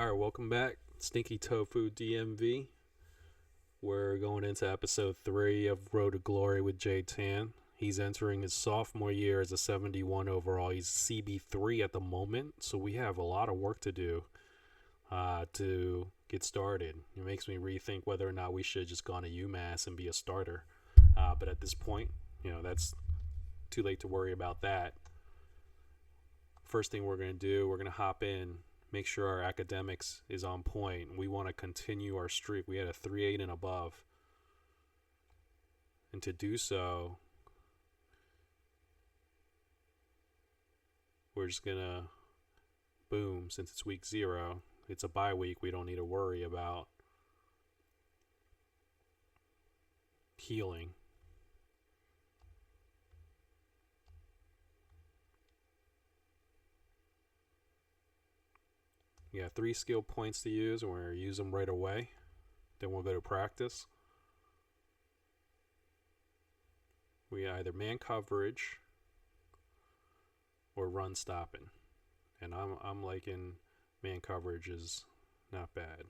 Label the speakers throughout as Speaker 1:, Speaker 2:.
Speaker 1: All right, welcome back. Stinky Tofu DMV. We're going into episode 3 of Road to Glory with Jae Tan. He's entering his sophomore year as a 71 overall. He's CB3 at the moment, so we have a lot of work to do to get started. It makes me rethink whether or not we should just go on to UMass and be a starter. But at this point, that's too late to worry about that. First thing we're going to do, we're going to hop in, make sure our academics is on point. We want to continue our streak. We had a 3.8 and above. And to do so, we're just going to, boom, since it's week 0, it's a bye week, we don't need to worry about healing. We got 3 skill points to use, and we're going to use them right away. Then we'll go to practice. We either man coverage or run stopping. And I'm liking man coverage is not bad.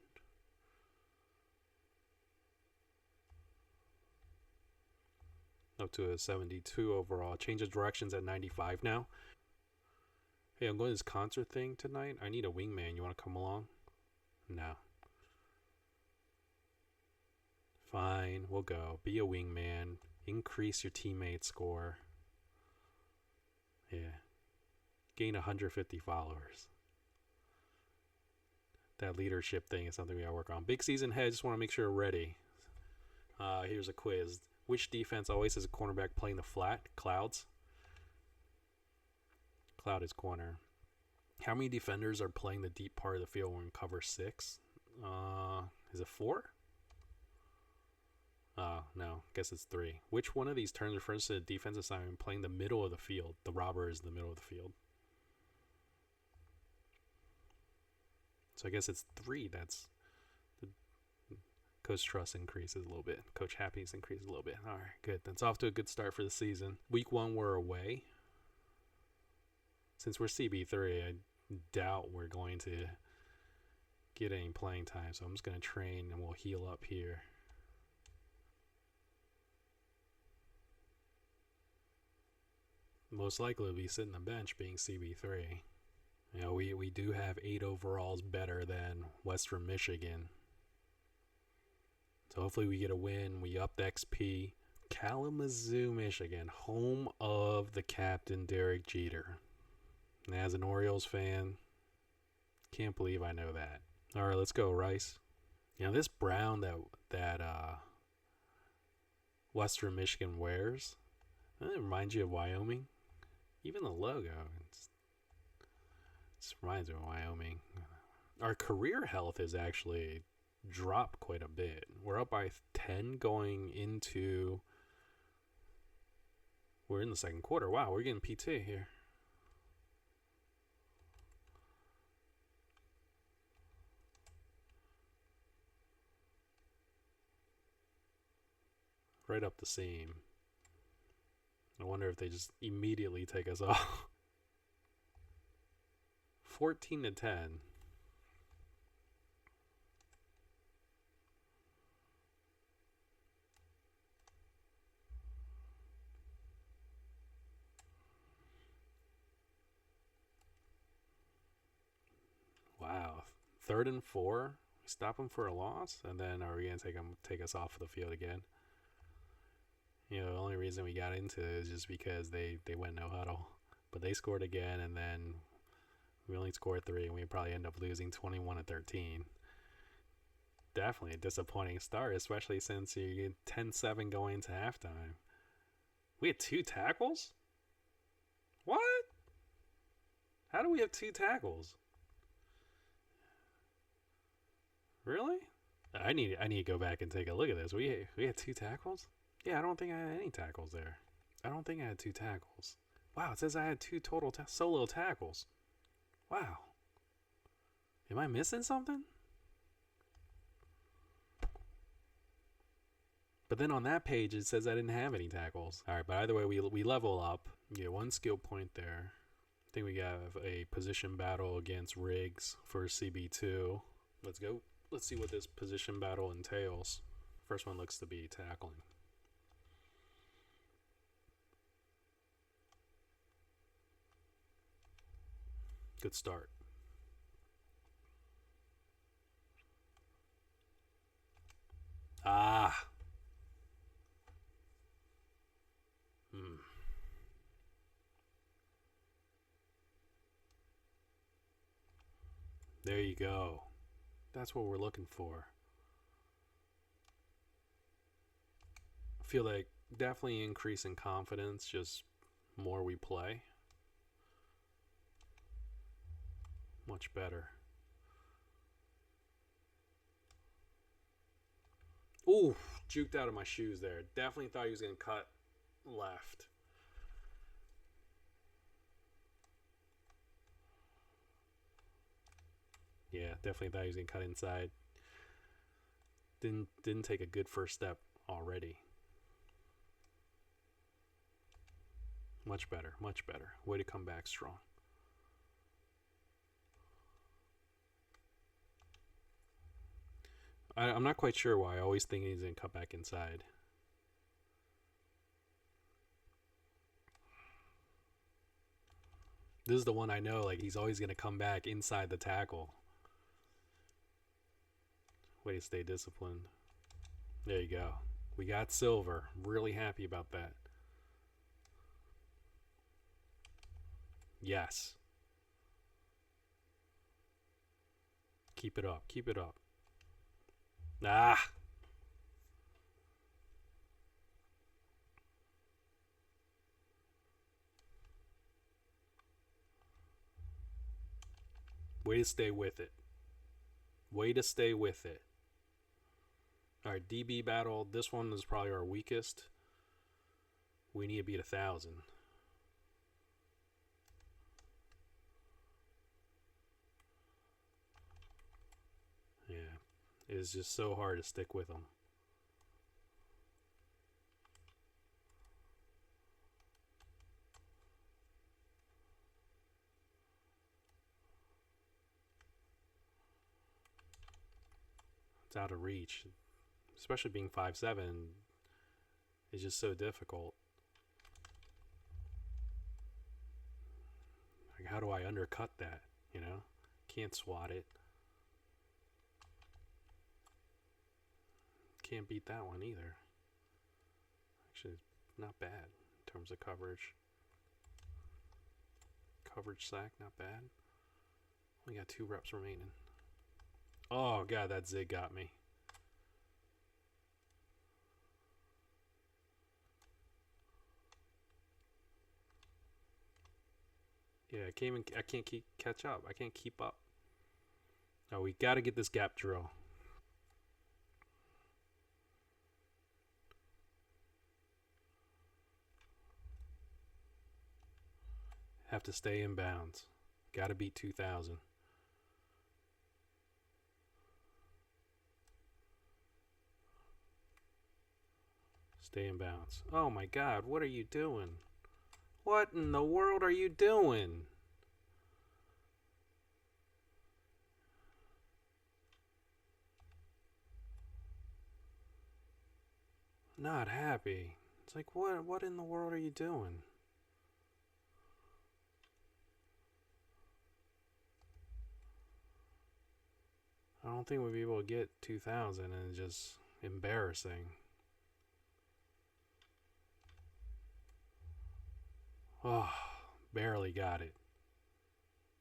Speaker 1: Up to a 72 overall. Change of directions at 95 now. Hey, I'm going to this concert thing tonight. I need a wingman. You want to come along? No. Fine, we'll go. Be a wingman. Increase your teammate score. Yeah. Gain 150 followers. That leadership thing is something we gotta work on. Big season ahead. Just want to make sure we're ready. Here's a quiz. Which defense always has a cornerback playing the flat? Clouds. Cloud is corner. How many defenders are playing the deep part of the field when cover 6? Is it 4? No, guess it's 3. Which one of these terms refers to the defensive assignment playing the middle of the field? The robber is in the middle of the field. So I guess it's 3. That's the Coach Trust increases a little bit. Coach Happiness increases a little bit. All right, good. That's off to a good start for the season. Week 1, we're away. Since we're CB3, I doubt we're going to get any playing time. So I'm just going to train and we'll heal up here. Most likely we'll be sitting on the bench being CB3. We do have 8 overalls better than Western Michigan. So hopefully we get a win. We up the XP. Kalamazoo, Michigan, home of the captain, Derek Jeter. And as an Orioles fan, can't believe I know that. All right, let's go, Rice. This brown that Western Michigan wears, it reminds you of Wyoming. Even the logo, it reminds me of Wyoming. Our career health has actually dropped quite a bit. We're up by 10 going into... We're in the second quarter. Wow, we're getting PT here. Right up the seam. I wonder if they just immediately take us off. 14-10. Wow. 3rd and 4. We stop them for a loss, and then are we going to take us off of the field again? The only reason we got into it is just because they went no huddle. But they scored again, and then we only scored 3, and we probably end up losing 21-13. Definitely a disappointing start, especially since you get 10-7 going into halftime. We had 2 tackles? What? How do we have 2 tackles? Really? I need to go back and take a look at this. We had 2 tackles? Yeah, I don't think I had any tackles there. I don't think I had 2 tackles. Wow, it says I had 2 total solo tackles. Wow. Am I missing something? But then on that page, it says I didn't have any tackles. All right, but either way, we level up. You get 1 skill point there. think we have a position battle against Riggs for CB2. Let's go. Let's see what this position battle entails. First one looks to be tackling. Good start. Ah. There you go. That's what we're looking for. I feel like definitely increase in confidence, just more we play. Much better. Ooh, juked out of my shoes there. Definitely thought he was going to cut left. Yeah, definitely thought he was going to cut inside. Didn't take a good first step already. Much better, much better. Way to come back strong. I'm not quite sure why. I always think he's going to cut back inside. This is the one I know, like, he's always going to come back inside the tackle. Way to stay disciplined. There you go. We got silver. Really happy about that. Yes. Keep it up. Keep it up. Ah! Way to stay with it. Way to stay with it. Alright, DB battle. This one is probably our weakest. We need to beat 1,000. Yeah. It is just so hard to stick with them. It's out of reach. Especially being 5'7", is just so difficult. Like, how do I undercut that? You know? Can't swat it. Can't beat that one either. Actually, not bad in terms of coverage. Coverage sack, not bad. Only got 2 reps remaining. Oh, God, that zig got me. Yeah, I can't catch up. I can't keep up. Oh, we got to get this gap drill. Have to stay in bounds. Got to beat 2,000. Stay in bounds. Oh my God, what are you doing? What in the world are you doing? Not happy. It's like, what in the world are you doing? I don't think we'll be able to get 2,000, and it's just embarrassing. Oh, barely got it.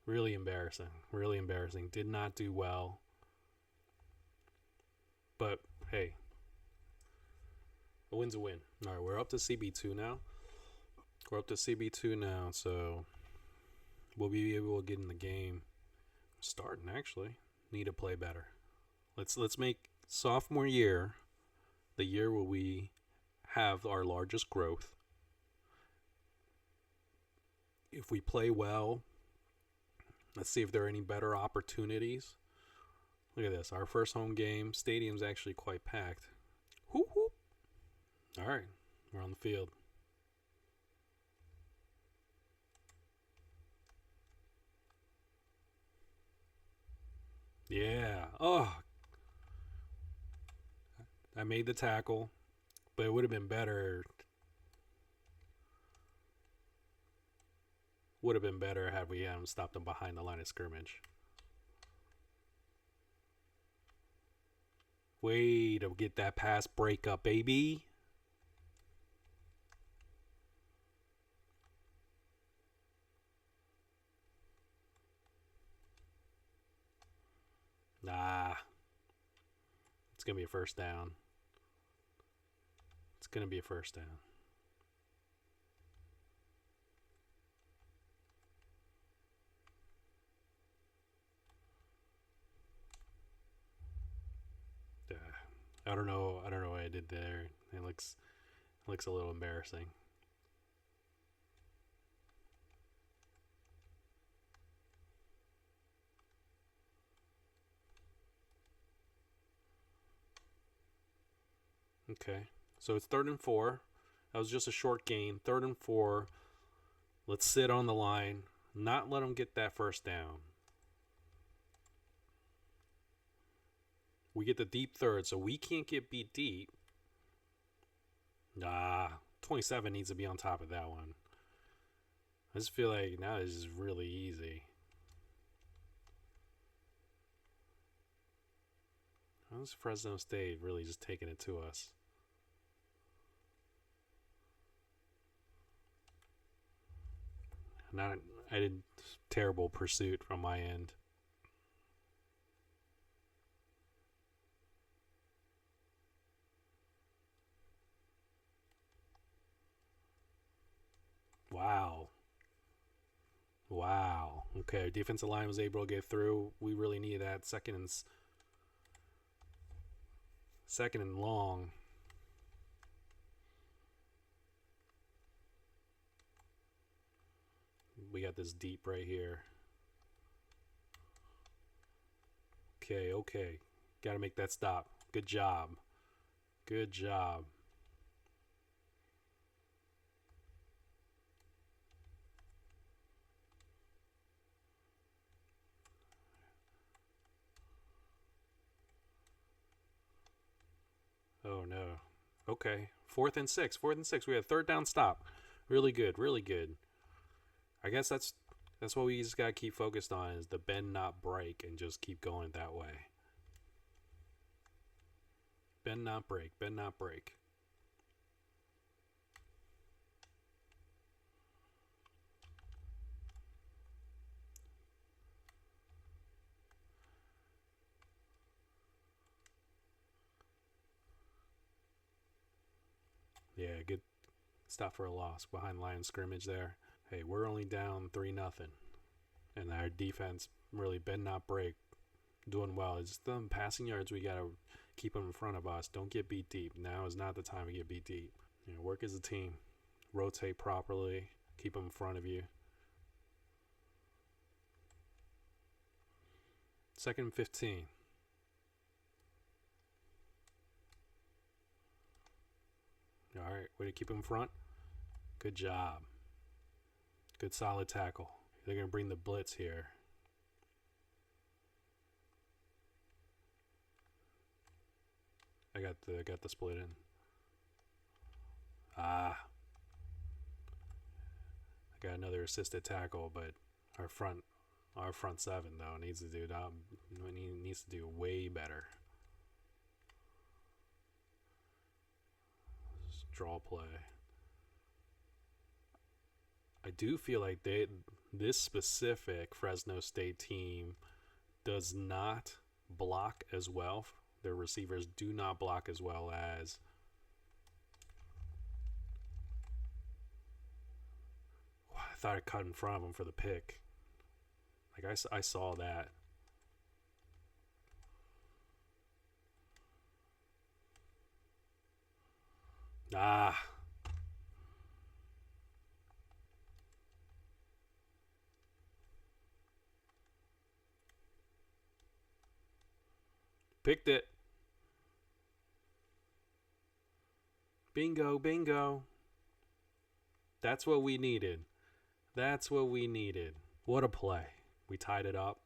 Speaker 1: Really embarrassing. Really embarrassing. Did not do well. But, hey. A win's a win. Alright, we're up to CB2 now. We're up to CB2 now, so we'll be able to get in the game. Starting, actually. Need to play better. Let's make sophomore year the year where we have our largest growth. If we play well, let's see if there are any better opportunities. Look at this. Our first home game. Stadium's actually quite packed. Whoop, whoop. All right. We're on the field. Yeah. Oh, I made the tackle, but it would have been better. Would have been better had we stopped him behind the line of scrimmage. Way to get that pass break up, baby. Nah. It's going to be a first down. It's going to be a first down. I don't know. I don't know what I did there. It looks a little embarrassing. Okay. So it's 3rd and 4. That was just a short gain. 3rd and 4. Let's sit on the line. Not let them get that first down. We get the deep third, so we can't get beat deep. Nah. 27 needs to be on top of that one. I just feel like now this is really easy. How's Fresno State really just taking it to us? I did terrible pursuit from my end. Wow. Wow. Okay, defensive line was able to get through. We really needed that second and long. We got this deep right here. Okay. Got to make that stop. Good job. Good job. Oh no. Okay. 4th and 6. 4th and 6. We had 3rd down stop. Really good. Really good. I guess that's what we just gotta keep focused on is the bend not break and just keep going that way. Bend not break. Bend not break. Yeah, good stop for a loss behind line scrimmage there. Hey, we're only down 3-0, and our defense really bend not break, doing well. It's the passing yards we gotta keep them in front of us. Don't get beat deep. Now is not the time to get beat deep. Work as a team, rotate properly, keep them in front of you. 2nd and 15. All right, way to keep them in front. Good job. Good solid tackle. They're going to bring the blitz here. I got the split in. I got another assisted tackle, but our front 7 though needs to do way better. Just draw play. I do feel like this specific Fresno State team does not block as well. Their receivers do not block as well as I thought I cut in front of him for the pick. Like I saw that. Picked it. Bingo, bingo. That's what we needed. That's what we needed. What a play. We tied it up.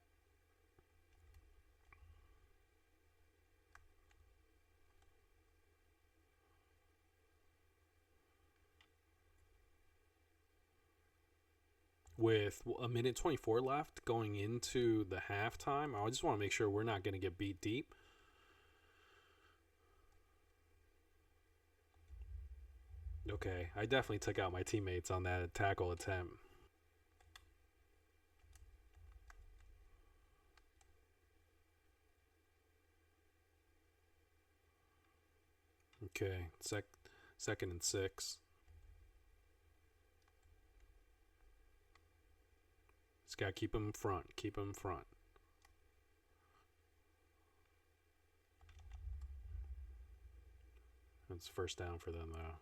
Speaker 1: with a minute 24 left going into the halftime. I just want to make sure we're not going to get beat deep. Okay, I definitely took out my teammates on that tackle attempt. Okay, second and 6. Just got to keep them in front. Keep them in front. It's first down for them, though.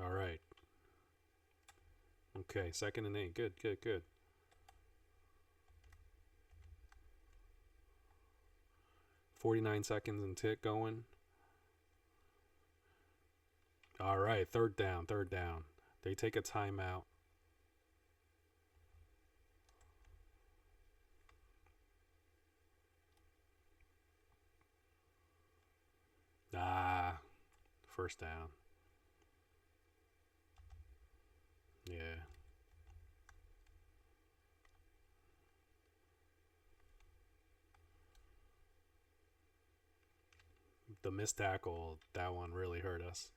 Speaker 1: All right. Okay, 2nd and 8. Good, good, good. 49 seconds and tick going. All right, third down. They take a timeout. First down. Yeah. The missed tackle, that one really hurt us.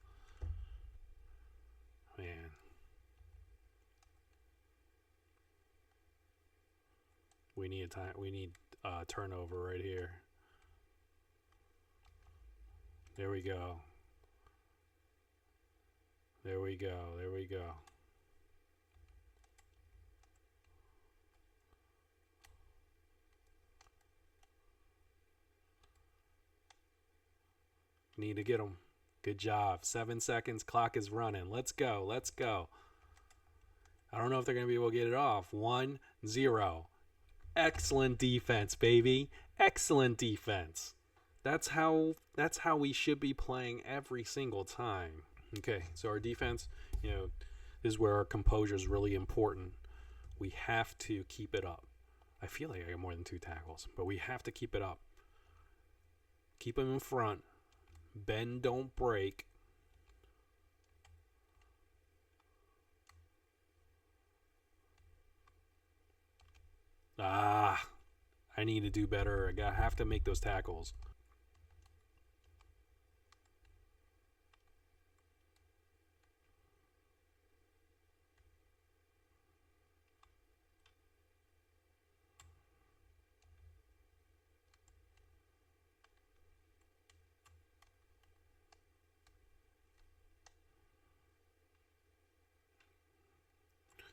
Speaker 1: Man. We need turnover right here. There we go. There we go. Need to get them. Good job. 7 seconds. Clock is running. Let's go. I don't know if they're going to be able to get it off. 1-0. Excellent defense, baby. Excellent defense. That's how we should be playing every single time. Okay, so our defense, this is where our composure is really important. We have to keep it up. I feel like I got more than 2 tackles, but we have to keep it up. Keep them in front. Bend, don't break. I need to do better. I have to make those tackles.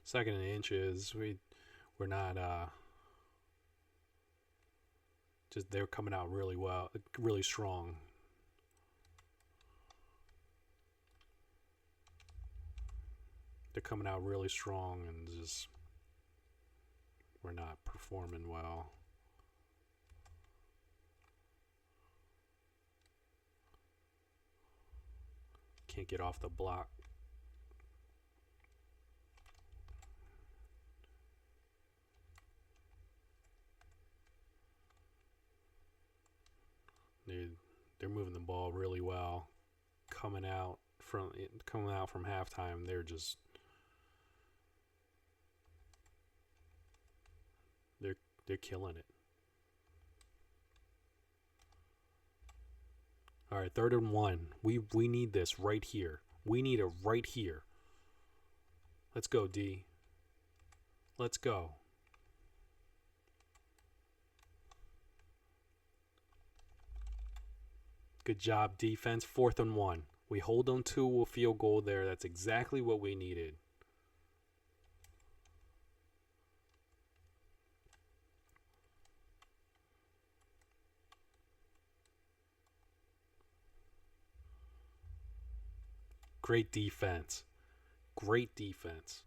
Speaker 1: Second and inches. We're not just they're coming out really well, really strong. They're coming out really strong and just we're not performing well. Can't get off the block. They're moving the ball really well. Coming out from halftime, they're killing it. All right, 3rd and 1. We need this right here. We need it right here. Let's go, D. Let's go. Good job, defense. 4th and 1. We hold them to a field goal there. That's exactly what we needed. Great defense. Great defense.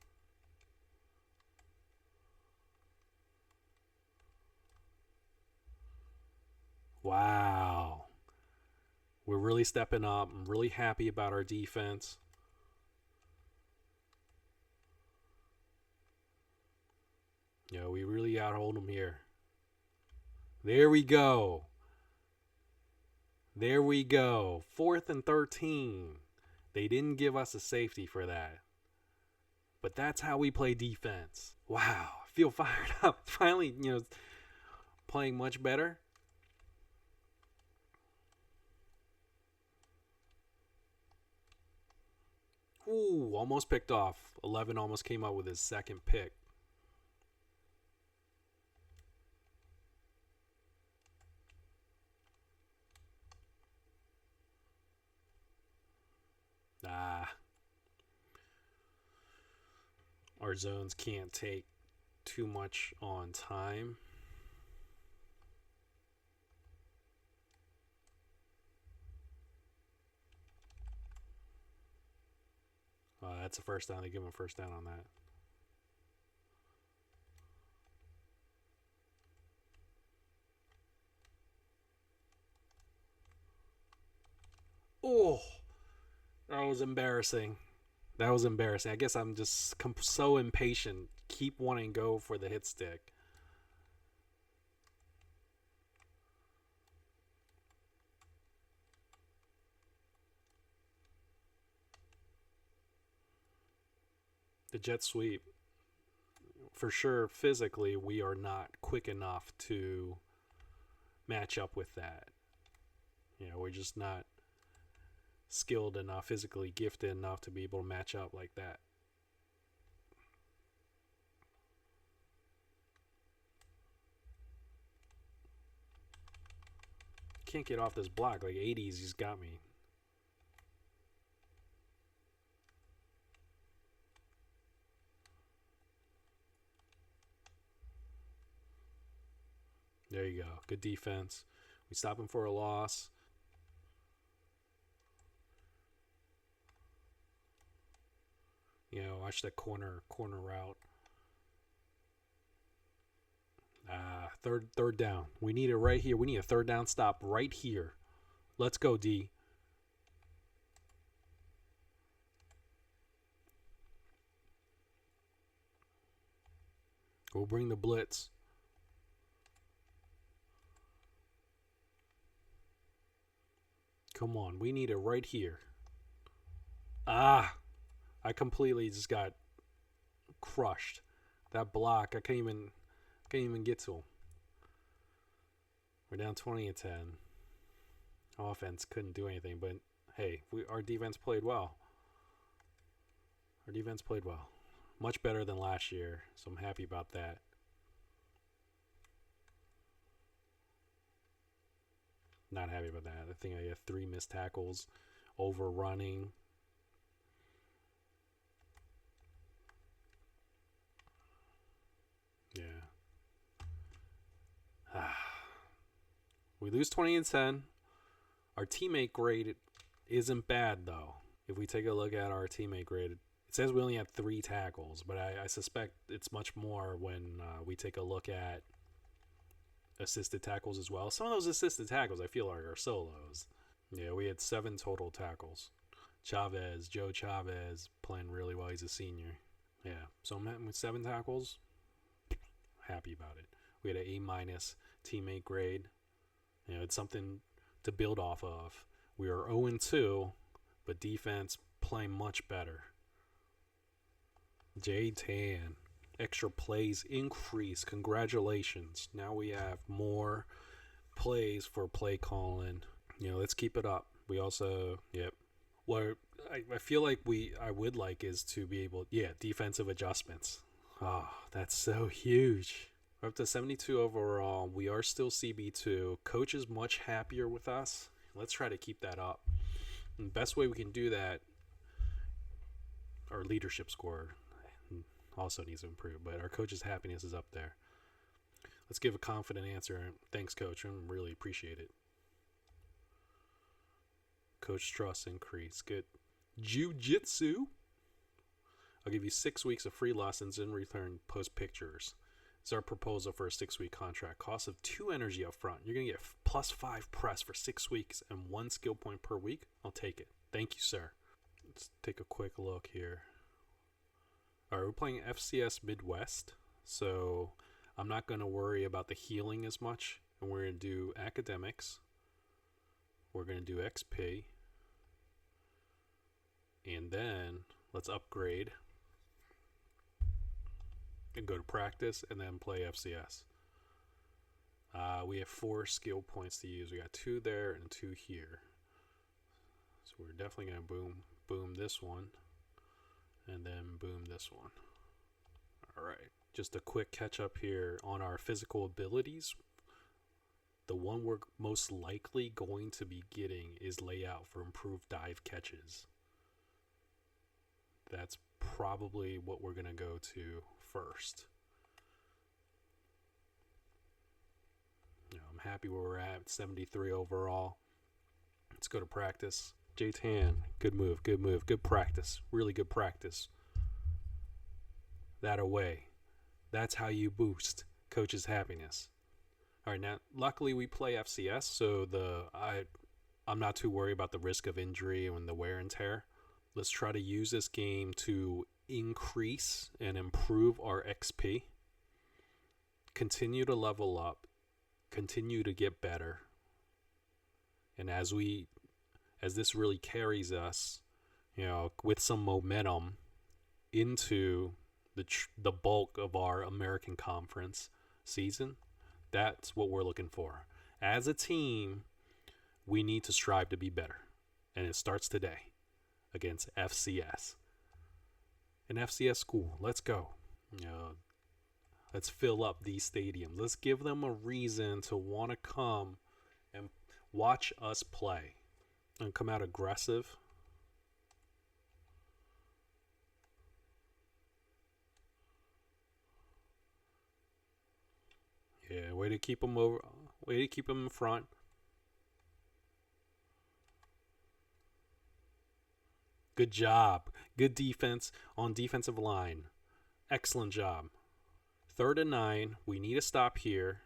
Speaker 1: Wow. We're really stepping up. I'm really happy about our defense. We really got to hold them here. There we go. There we go. 4th and 13. They didn't give us a safety for that. But that's how we play defense. Wow. I feel fired up. Finally, playing much better. Ooh, almost picked off. 11 almost came up with his second pick. Our zones can't take too much on time. That's a first down. They give him a first down on that. Oh, that was embarrassing. I guess I'm just so impatient. Keep wanting to go for the hit stick. The jet sweep. For sure, physically, we are not quick enough to match up with that. We're just not skilled enough, physically gifted enough to be able to match up like that. Can't get off this block. Like 80s, he's got me. There you go. Good defense. We stop him for a loss. Watch that corner route. Third down. We need it right here. We need a third down stop right here. Let's go, D. We'll bring the blitz. Come on. We need it right here. I completely just got crushed. That block, I can't even get to him. We're down 20-10. Offense couldn't do anything, but hey, our defense played well. Much better than last year, so I'm happy about that. Not happy about that. I think I have 3 missed tackles, overrunning. Yeah. We lose 20-10. Our teammate grade isn't bad, though. If we take a look at our teammate grade, it says we only have 3 tackles, but I suspect it's much more when we take a look at assisted tackles as well. Some of those assisted tackles I feel are solos. Yeah, we had 7 total tackles. Joe Chavez, playing really well. He's a senior. Yeah, so I'm with 7 tackles. Happy about it. We had an A- teammate grade. It's something to build off of. We are 0-2, but defense playing much better. Jae Tan, extra plays increase. Congratulations. Now we have more plays for play calling. Let's keep it up. We also, what I feel like I would like is to be able, defensive adjustments. Oh, that's so huge. We're up to 72 overall. We are still CB2. Coach is much happier with us. Let's try to keep that up. And the best way we can do that, our leadership score also needs to improve, but our coach's happiness is up there. Let's give a confident answer. Thanks, Coach. I really appreciate it. Coach trust increase. Good. Jiu-jitsu. I'll give you 6 weeks of free lessons in return. Post pictures. It's our proposal for a 6-week contract. Cost of 2 energy up front. You're going to get +5 press for 6 weeks and 1 skill point per week. I'll take it. Thank you, sir. Let's take a quick look here. All right, we're playing FCS Midwest, so I'm not going to worry about the healing as much. And we're going to do academics. we're going to do XP. And then let's upgrade and go to practice and then play FCS. We have 4 skill points to use. We got 2 there and 2 here. So we're definitely going to boom this one and then boom this one. All right. Just a quick catch up here on our physical abilities. The one we're most likely going to be getting is layout for improved dive catches. That's probably what we're going to go to first. I'm happy where we're at, 73 overall. Let's go to practice. Jae Tan, good move, good practice, really good practice. That away. That's how you boost coach's happiness. All right, now luckily we play FCS, so I'm not too worried about the risk of injury and the wear and tear. Let's try to use this game to increase and improve our XP. Continue to level up. Continue to get better. And as this really carries us, with some momentum into the bulk of our American Conference season, that's what we're looking for. As a team, we need to strive to be better. And it starts today against FCS. An FCS school, let's go. Let's fill up these stadiums. Let's give them a reason to want to come and watch us play and come out aggressive. Yeah, way to keep them in front. Good job. Good defense on defensive line. Excellent job. 3rd and 9. We need to stop here.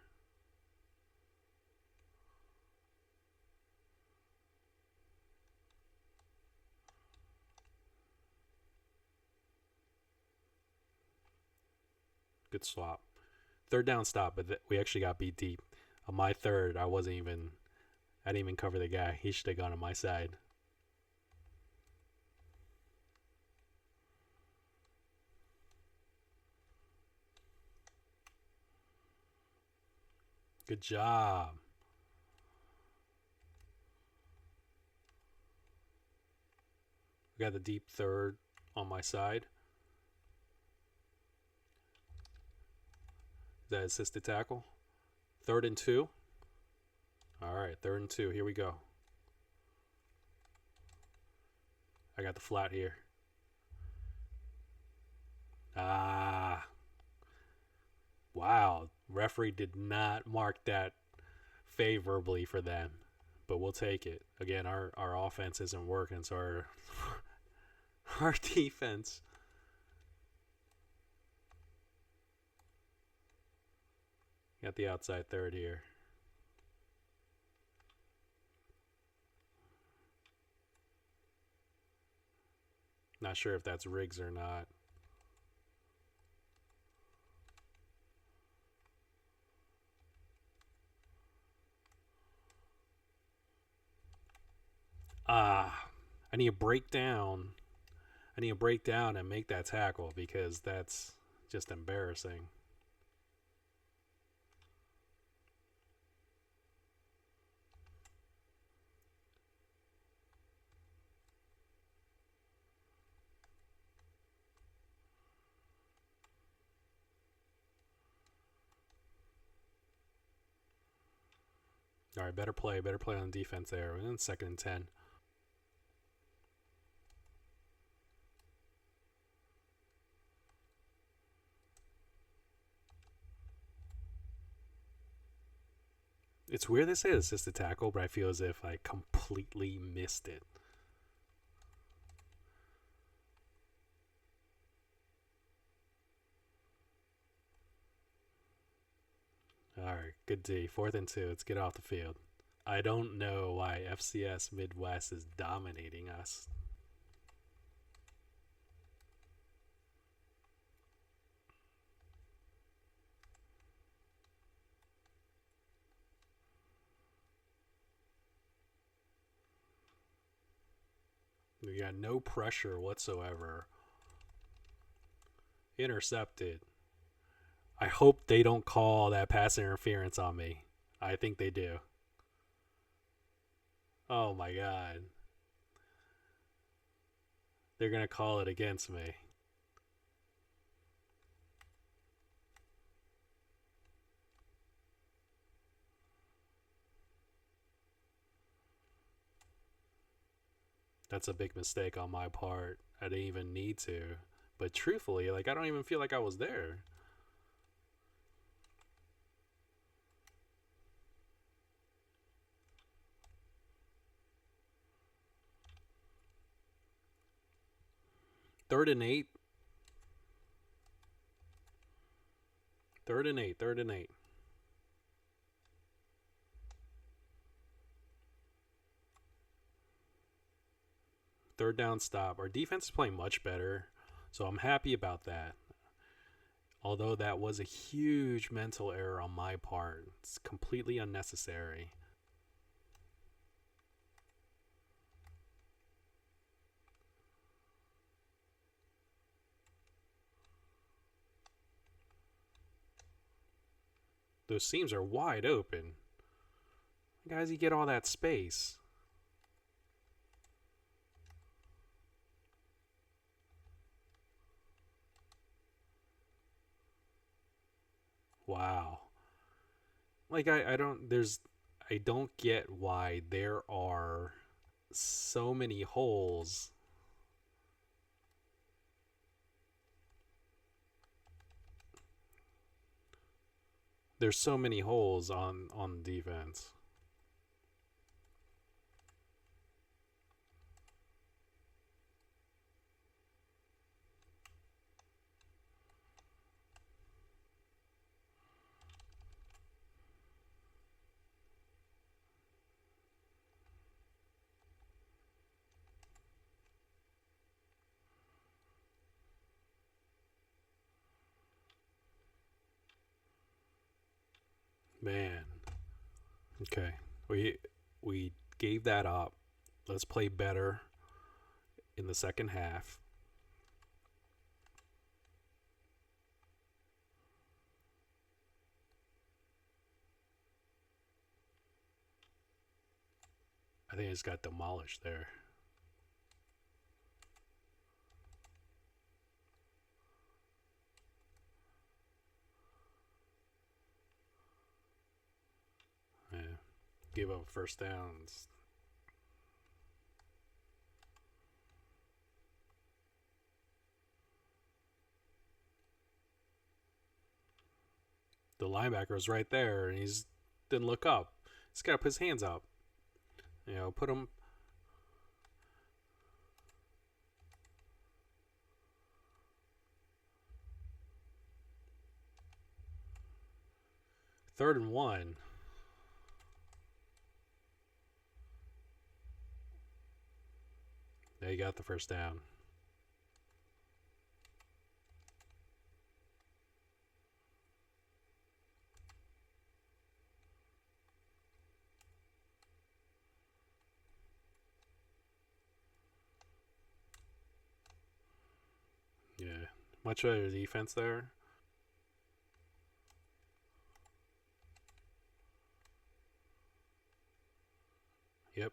Speaker 1: Good swap. 3rd down stop, but we actually got beat deep. On my 3rd, I didn't even cover the guy. He should have gone on my side. Good job. We got the deep 3rd on my side. Is that assisted tackle? 3rd and 2. All right, 3rd and 2. Here we go. I got the flat here. Wow. Referee did not mark that favorably for them, but we'll take it. Again, our offense isn't working, so our defense. Got the outside 3rd here. Not sure if that's Riggs or not. I need to break down. And make that tackle because that's just embarrassing. All right, better play on defense there. We're in 2nd and 10. It's weird they say assisted tackle, but I feel as if I completely missed it. All right, good D. 4th and 2. Let's get off the field. I don't know why FCS Midwest is dominating us. We got no pressure whatsoever. Intercepted. I hope they don't call that pass interference on me. I think they do. Oh my god. They're going to call it against me. That's a big mistake on my part. I didn't even need to. But truthfully, like, I don't even feel like I was there. Third and 8. Third and 8. Third and 8. Third down stop. Our defense is playing much better, so I'm happy about that. Although that was a huge mental error on my part. It's completely unnecessary. Those seams are wide open. How does he get all that space? Wow. Like I don't get why there are so many holes. There's so many holes on defense. Man. Okay. We gave that up. Let's play better in the second half. I think I just got demolished there. Yeah. Give up first downs. The linebacker was right there, and he's didn't look up. He's got to put his hands up. You know, put him. Third and 1. They got the first down. Yeah. Much better defense there. Yep.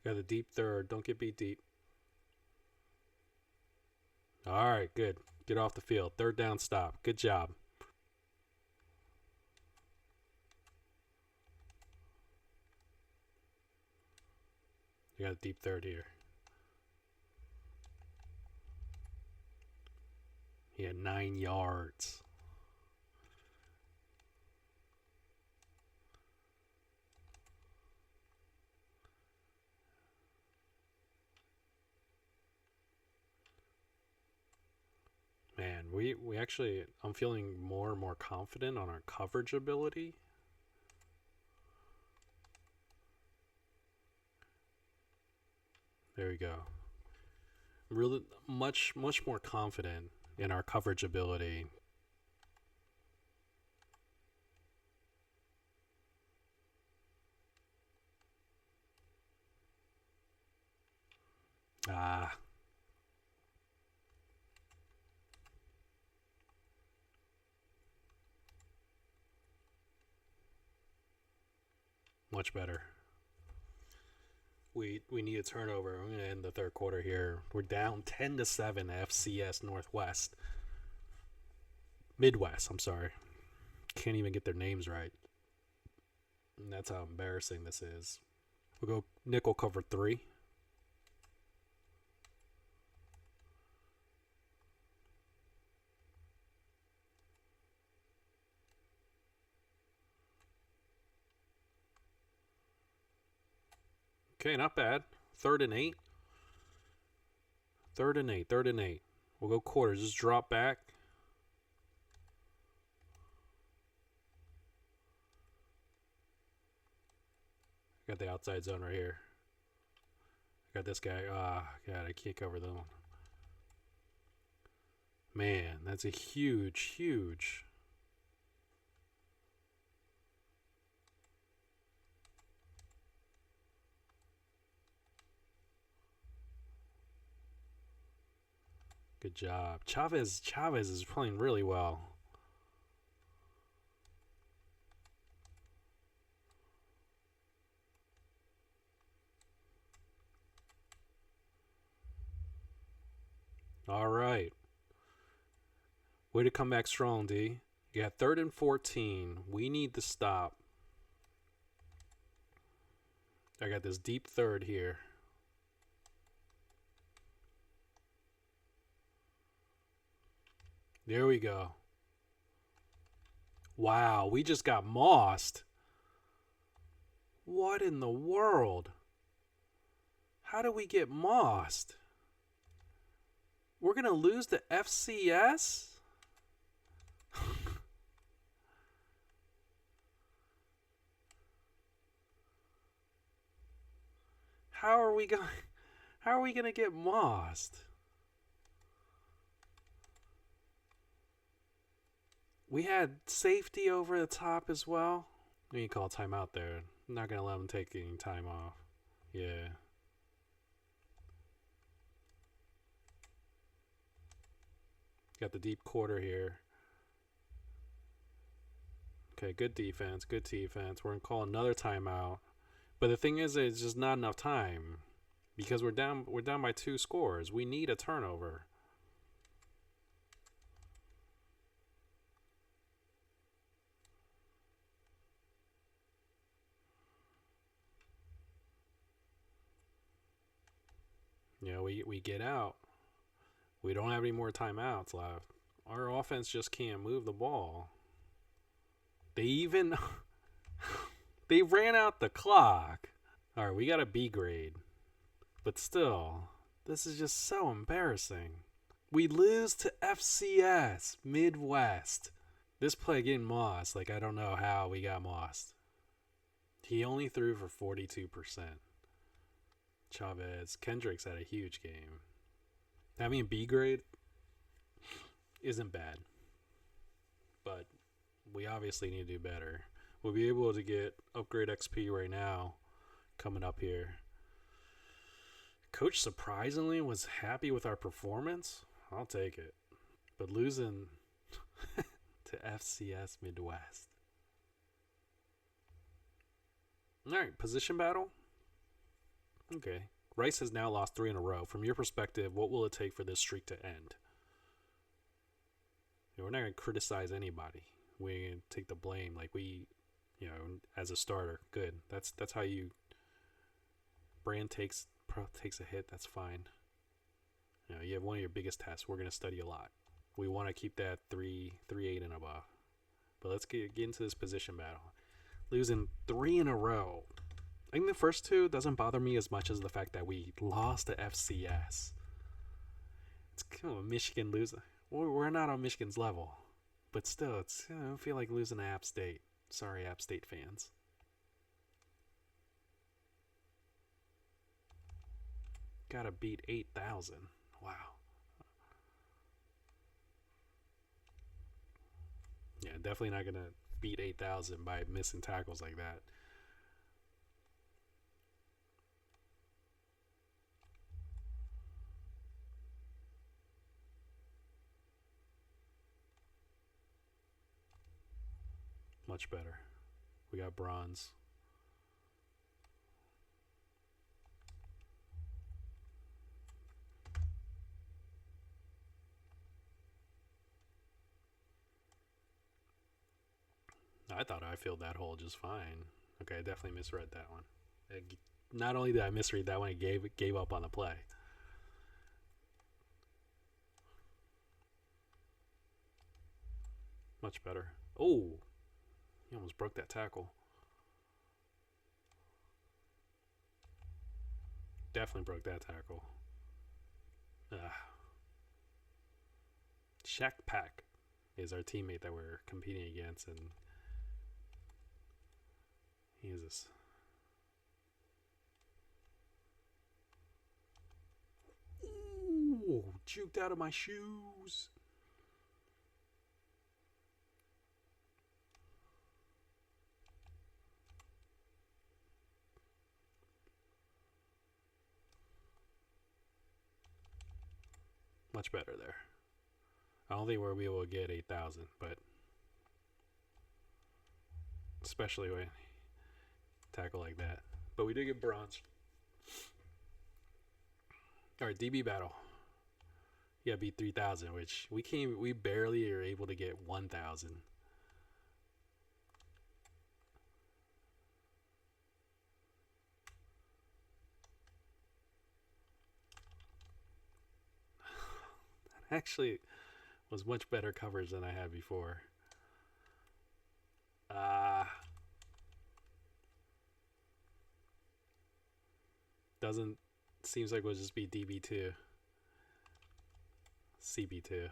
Speaker 1: Got a deep third. Don't get beat deep. All right, good. Get off the field. Third down stop. Good job. You got a deep third here. He had 9 yards. Man, we actually, I'm feeling more and more confident on our coverage ability. There we go. Really much more confident in our coverage ability. Ah, much better. We need a turnover. We're gonna end the third quarter here. We're down 10-7 FCS Northwest. Midwest, I'm sorry. Can't even get their names right. And that's how embarrassing this is. We'll go nickel cover 3. Okay, not bad. 3rd and 8. 3rd and 8. 3rd and 8. We'll go quarters. Just drop back. Got the outside zone right here. Got this guy. God, I can't cover them. Man, that's a huge, huge. Good job. Chavez is playing really well. All right. Way to come back strong, D. You got 3rd and 14. We need to stop. I got this deep third here. There we go. Wow, we just got mossed. What in the world? How did we get mossed? We're going to lose to FCS? How are we going to get mossed? We had safety over the top as well. We need to call a timeout there. I'm not going to let them take any time off. Yeah. Got the deep quarter here. Okay, good defense. Good defense. We're going to call another timeout. But the thing is, it's just not enough time. Because we're down by 2 scores. We need a turnover. You know, we get out. We don't have any more timeouts left. Our offense just can't move the ball. They even they ran out the clock. All right, we got a B grade. But still, this is just so embarrassing. We lose to FCS Midwest. This play getting mossed. Like, I don't know how we got mossed. He only threw for 42%. Chavez. Kendricks had a huge game. Having a B grade isn't bad. But we obviously need to do better. We'll be able to get upgrade XP right now coming up here. Coach surprisingly was happy with our performance. I'll take it. But losing to FCS Midwest. All right, position battle. Okay. Rice has now lost 3 in a row. From your perspective, what will it take for this streak to end? We're not going to criticize anybody. We're going to take the blame. Like, we, as a starter, good. That's how you. Brand takes a hit. That's fine. You have one of your biggest tests. We're going to study a lot. We want to keep that 3.8 and above. But let's get into this position battle. Losing 3 in a row. I think the first 2 doesn't bother me as much as the fact that we lost to FCS. It's kind of a Michigan loser. We're not on Michigan's level. But still, I don't feel like losing to App State. Sorry, App State fans. Gotta beat 8,000. Wow. Yeah, definitely not going to beat 8,000 by missing tackles like that. Much better. We got bronze. I thought I filled that hole just fine. Okay, I definitely misread that one. Not only did I misread that one, I gave up on the play. Much better. Oh, he almost broke that tackle. Definitely broke that tackle. Shaq Pack is our teammate that we're competing against, and he is this. Ooh, juked out of my shoes. Much better there. I don't think we'll be able to get 8,000, but especially when tackle like that. But we did get bronze. All right, DB battle. Yeah, beat 3,000, which we barely are able to get 1,000. That actually was much better coverage than I had before. Doesn't seems like we'll just be DB2. CB2.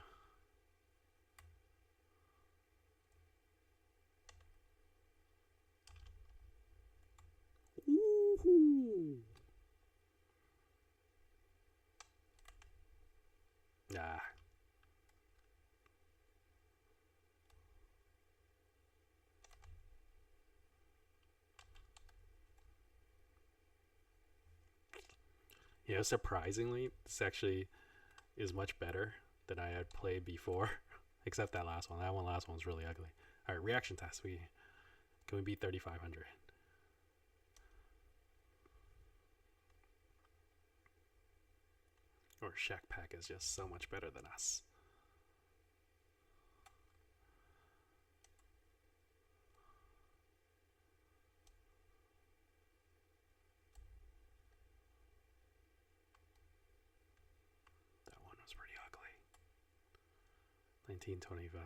Speaker 1: Ooh. Ah. Yeah, surprisingly, this actually is much better than I had played before. Except that last one. That last one was really ugly. All right, reaction test. Can we beat 3,500? Or Shack Pack is just so much better than us. That one was pretty ugly. 1925.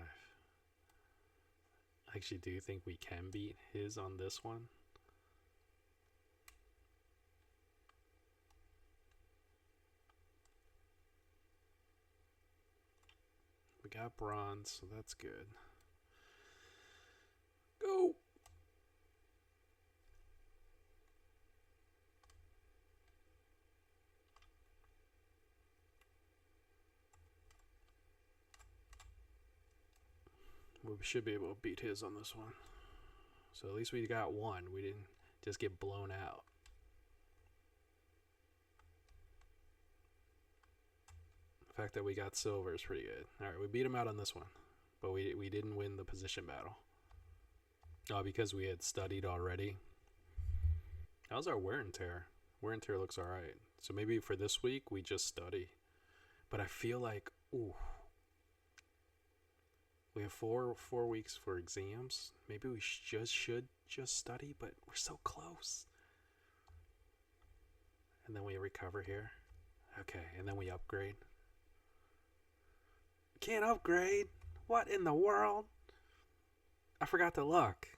Speaker 1: I actually do think we can beat his on this one. We got bronze, so that's good. Go! We should be able to beat his on this one. So at least we got one. We didn't just get blown out. The fact that we got silver is pretty good. Alright, we beat him out on this one. But we didn't win the position battle. Oh, because we had studied already. How's our wear and tear? Wear and tear looks alright. So maybe for this week, we just study. But I feel like, ooh. We have four weeks for exams. Maybe we should just study, but we're so close. And then we recover here. Okay, and then we upgrade. Can't upgrade? What in the world? I forgot to look.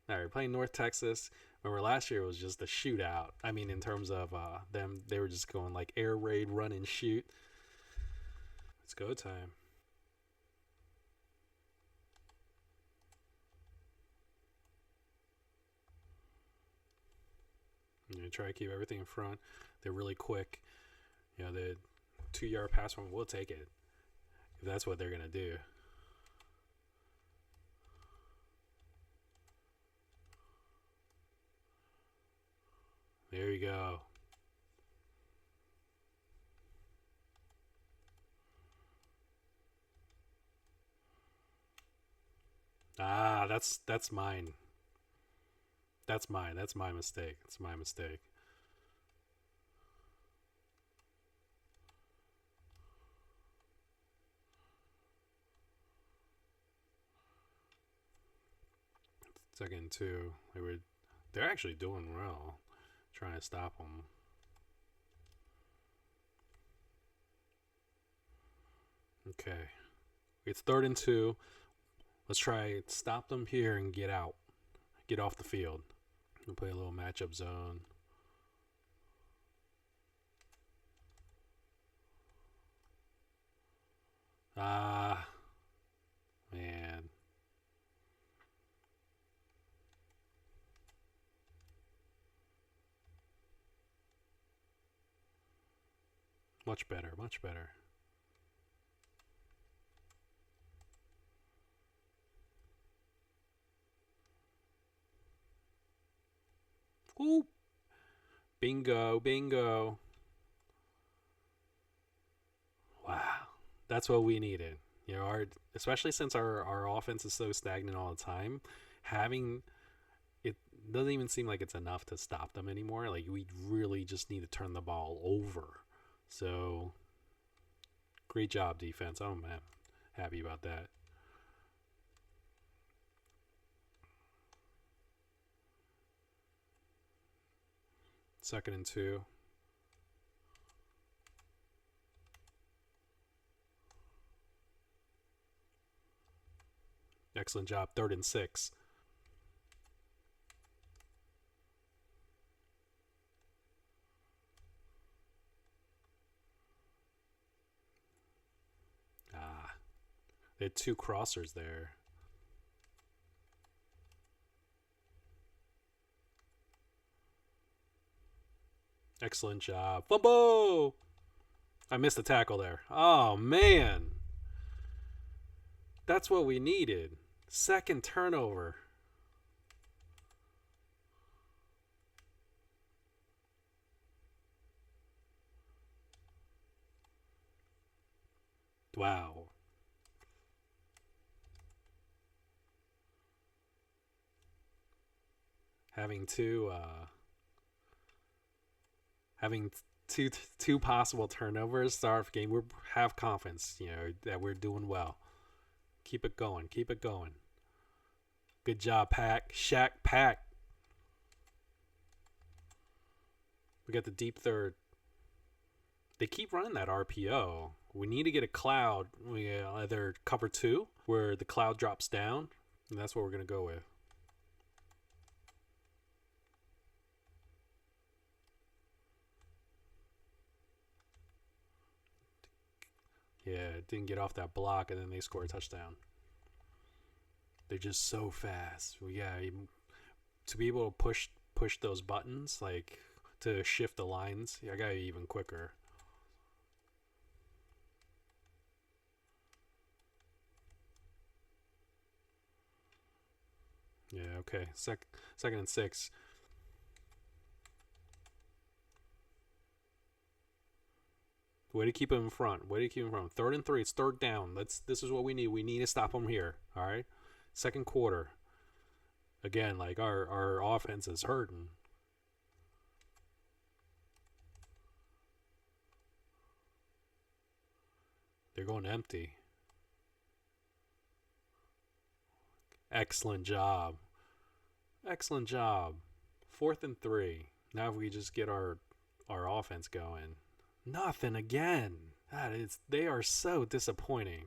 Speaker 1: Alright, we're playing North Texas. Remember last year it was just a shootout. I mean, in terms of them, they were just going like air raid, run and shoot. It's go time. I'm gonna try to keep everything in front. They're really quick. You know, the 2-yard pass one, we'll take it. If that's what they're gonna do. There you go. Ah, that's mine. That's mine. That's my mistake. It's my mistake. Second two, they're actually doing well. Trying to stop them. Okay, it's 3rd and 2. Let's try stop them here and get out. Get off the field. We'll play a little matchup zone. Ah, man. Much better, much better. Ooh. Bingo, bingo. Wow. That's what we needed. Especially since our offense is so stagnant all the time, having it doesn't even seem like it's enough to stop them anymore. Like, we really just need to turn the ball over. So, great job, defense. I'm happy about that. 2nd and 2. Excellent job. 3rd and 6. Ah, they had 2 crossers there. Excellent job. Fumble! I missed the tackle there. Oh, man. That's what we needed. Second turnover. Wow. Having two possible turnovers start off game. We have confidence, that we're doing well. Keep it going. Keep it going. Good job, Pack. Shaq, Pack. We got the deep third. They keep running that RPO. We need to get a cloud. We either cover 2, where the cloud drops down, and that's what we're going to go with. Yeah, didn't get off that block, and then they score a touchdown. They're just so fast. To be able to push those buttons, like to shift the lines, I gotta be even quicker. Yeah, okay. 2nd and 6. Way to keep him in front. 3rd and 3. It's 3rd down. This is what we need. We need to stop him here. All right. 2nd quarter. Again, like our offense is hurting. They're going empty. Excellent job. Excellent job. 4th and 3. Now if we just get our offense going. Nothing again. They are so disappointing.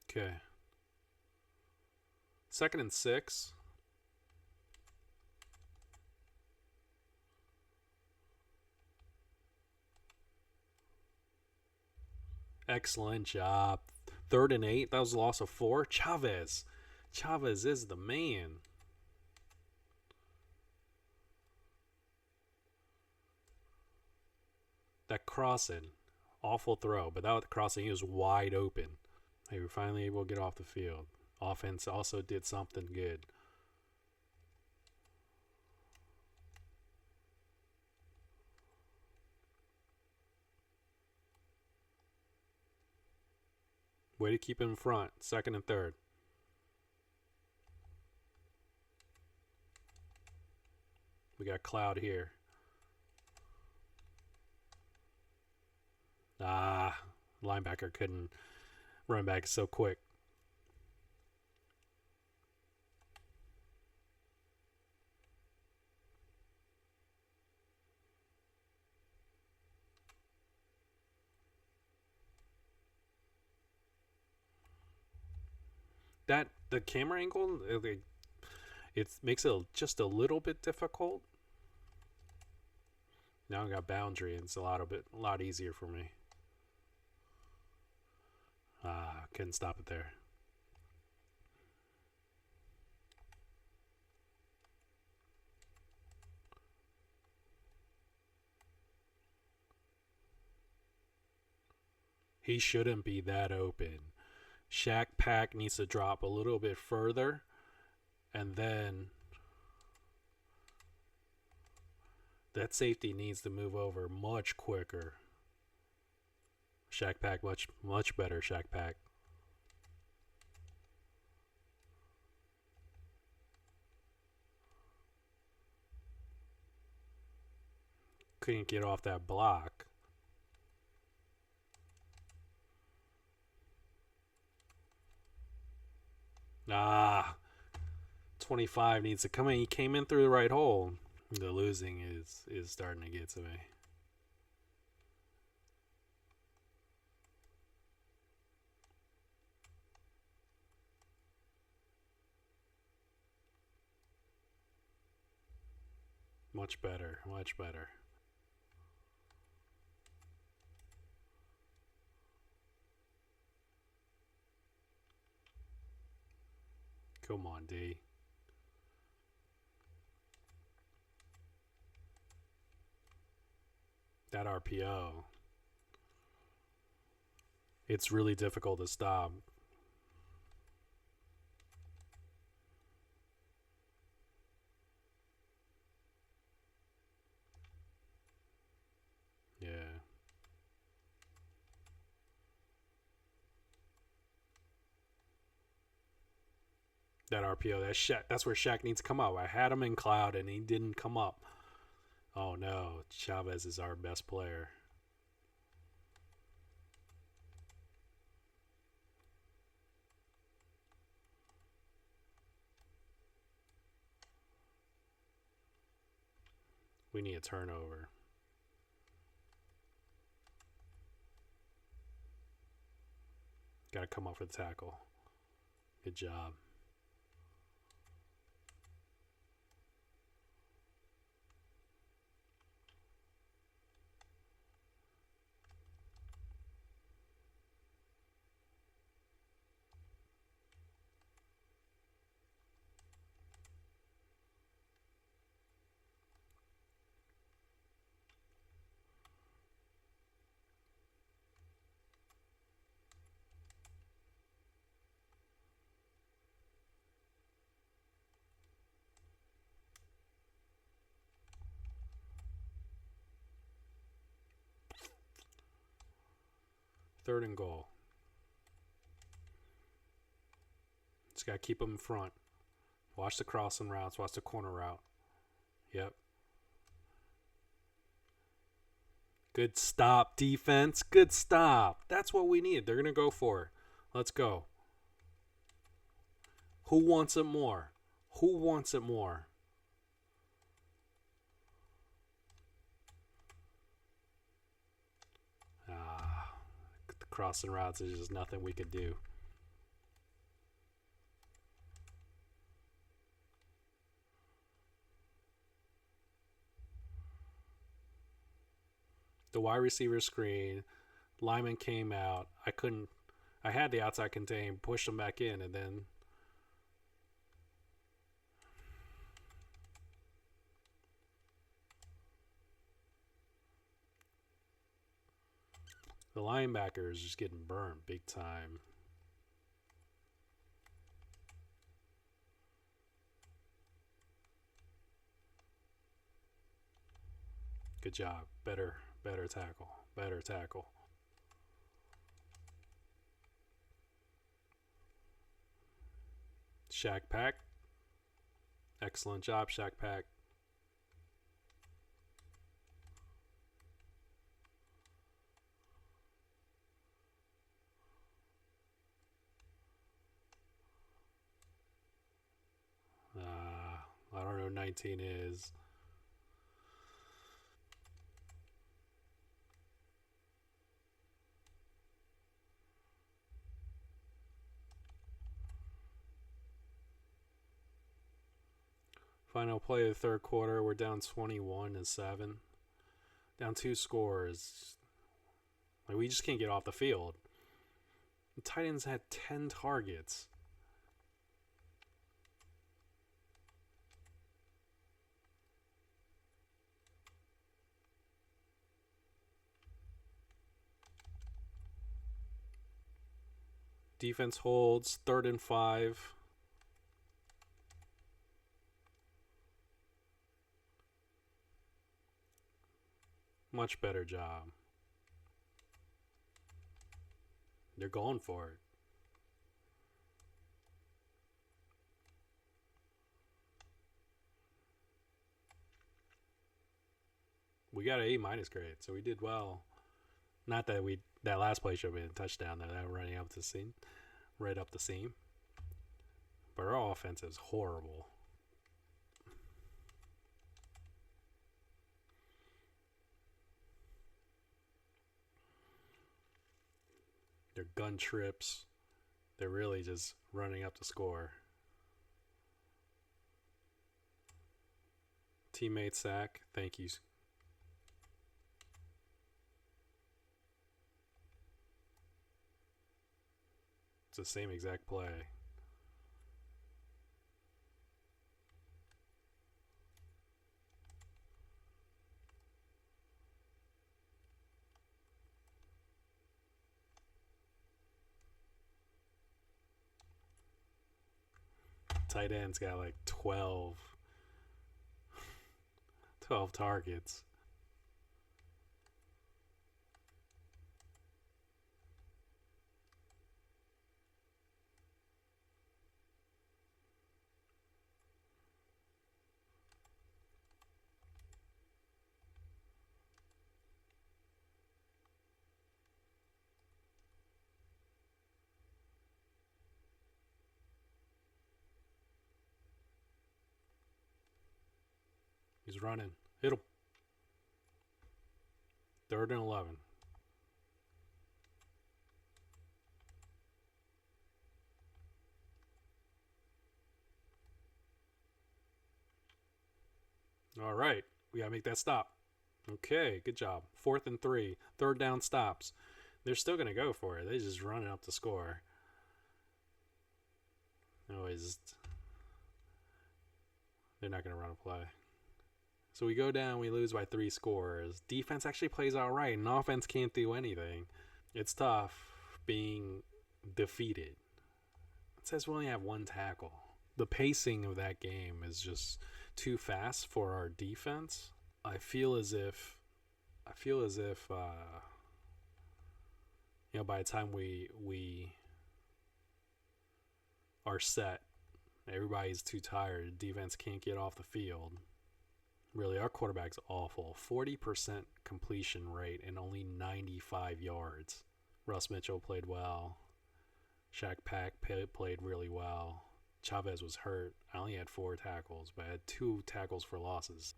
Speaker 1: Okay. 2nd and 6. Excellent job. 3rd and 8. That was a loss of 4. Chavez is the man. That crossing, awful throw, but that crossing, he was wide open. They were finally able to get off the field. Offense also did something good. Way to keep him in front. Second and third. We got Cloud here. Linebacker couldn't run back so quick. The camera angle, it makes it just a little bit difficult. Now I got boundary, and it's a lot easier for me. Couldn't stop it there. He shouldn't be that open. Shaq Pack needs to drop a little bit further, and then that safety needs to move over much quicker. Shaq Pack, much better. Shaq Pack. Couldn't get off that block. Ah, 25 needs to come in. He came in through the right hole. The losing is starting to get to me. Much better, much better. Come on, D. That RPO. It's really difficult to stop. Yeah. That RPO, that's where Shaq needs to come up. I had him in Cloud and he didn't come up. Oh no, Chavez is our best player. We need a turnover. Got to come up for the tackle. Good job. Third and goal. Just got to keep them in front. Watch the crossing routes. Watch the corner route. Yep. Good stop, defense. Good stop. That's what we need. They're going to go for it. Let's go. Who wants it more? Who wants it more? The crossing routes is just nothing we could do. The wide receiver screen, lineman came out. I had the outside contain, pushed him back in, and then the linebacker is just getting burned big time. Good job. Better tackle. Better tackle. Shack Pack. Excellent job, Shack Pack. I don't know what 19 is. Final play of the third quarter. We're down 21-7. Down 2 scores. Like, we just can't get off the field. The Titans had 10 targets. Defense holds. 3rd and 5. Much better job. They're going for it. We got an A- grade, so we did well. Not that that last play should have been a touchdown though. That running up the seam, right up the seam. But our offense is horrible. They're gun trips. They're really just running up the score. Teammate sack. Thank you. It's the same exact play. Tight end's got like 12 targets. He's running. Hit him. 3rd and 11. All right. We got to make that stop. Okay, good job. 4th and 3. 3rd down stops. They're still going to go for it. They just running up the score. Always. They're not going to run a play. So we go down, we lose by 3 scores. Defense actually plays all right, and offense can't do anything. It's tough being defeated. It says we only have 1 tackle. The pacing of that game is just too fast for our defense. I feel as if by the time we are set, everybody's too tired. Defense can't get off the field. Really, our quarterback's awful. 40% completion rate and only 95 yards. Russ Mitchell played well. Shaq Pack played really well. Chavez was hurt. I only had 4 tackles, but I had 2 tackles for losses.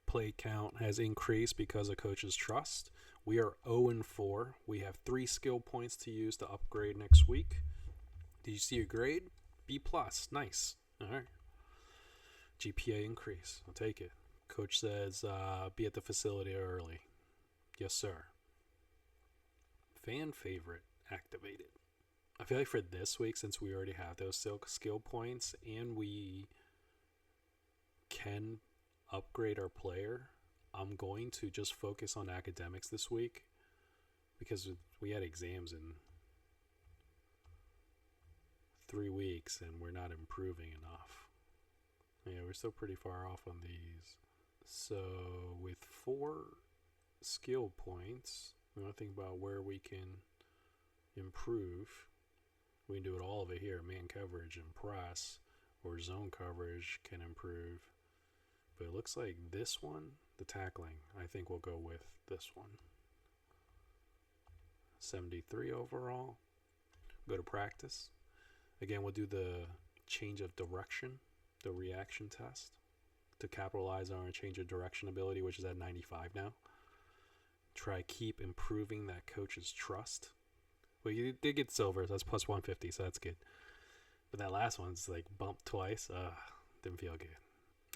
Speaker 1: Play count has increased because of coach's trust. We are 0-4. We have 3 skill points to use to upgrade next week. Did you see your grade? B+. Nice. All right. GPA increase. I'll take it. Coach says be at the facility early. Yes, sir. Fan favorite activated. I feel like for this week, since we already have those skill points and we can upgrade our player, I'm going to just focus on academics this week because we had exams in 3 weeks and we're not improving enough. Yeah, we're still pretty far off on these. So with 4 skill points, we want to think about where we can improve. We can do it all of it here. Man coverage and press or zone coverage can improve. But it looks like this one, the tackling, I think we'll go with this one. 73 overall. Go to practice. Again, we'll do the change of direction, the reaction test, to capitalize on our change of direction ability, which is at 95 now. Try keep improving that coach's trust. Well, you did get silver, so that's plus 150, so that's good. But that last one's like bumped twice. Didn't feel good.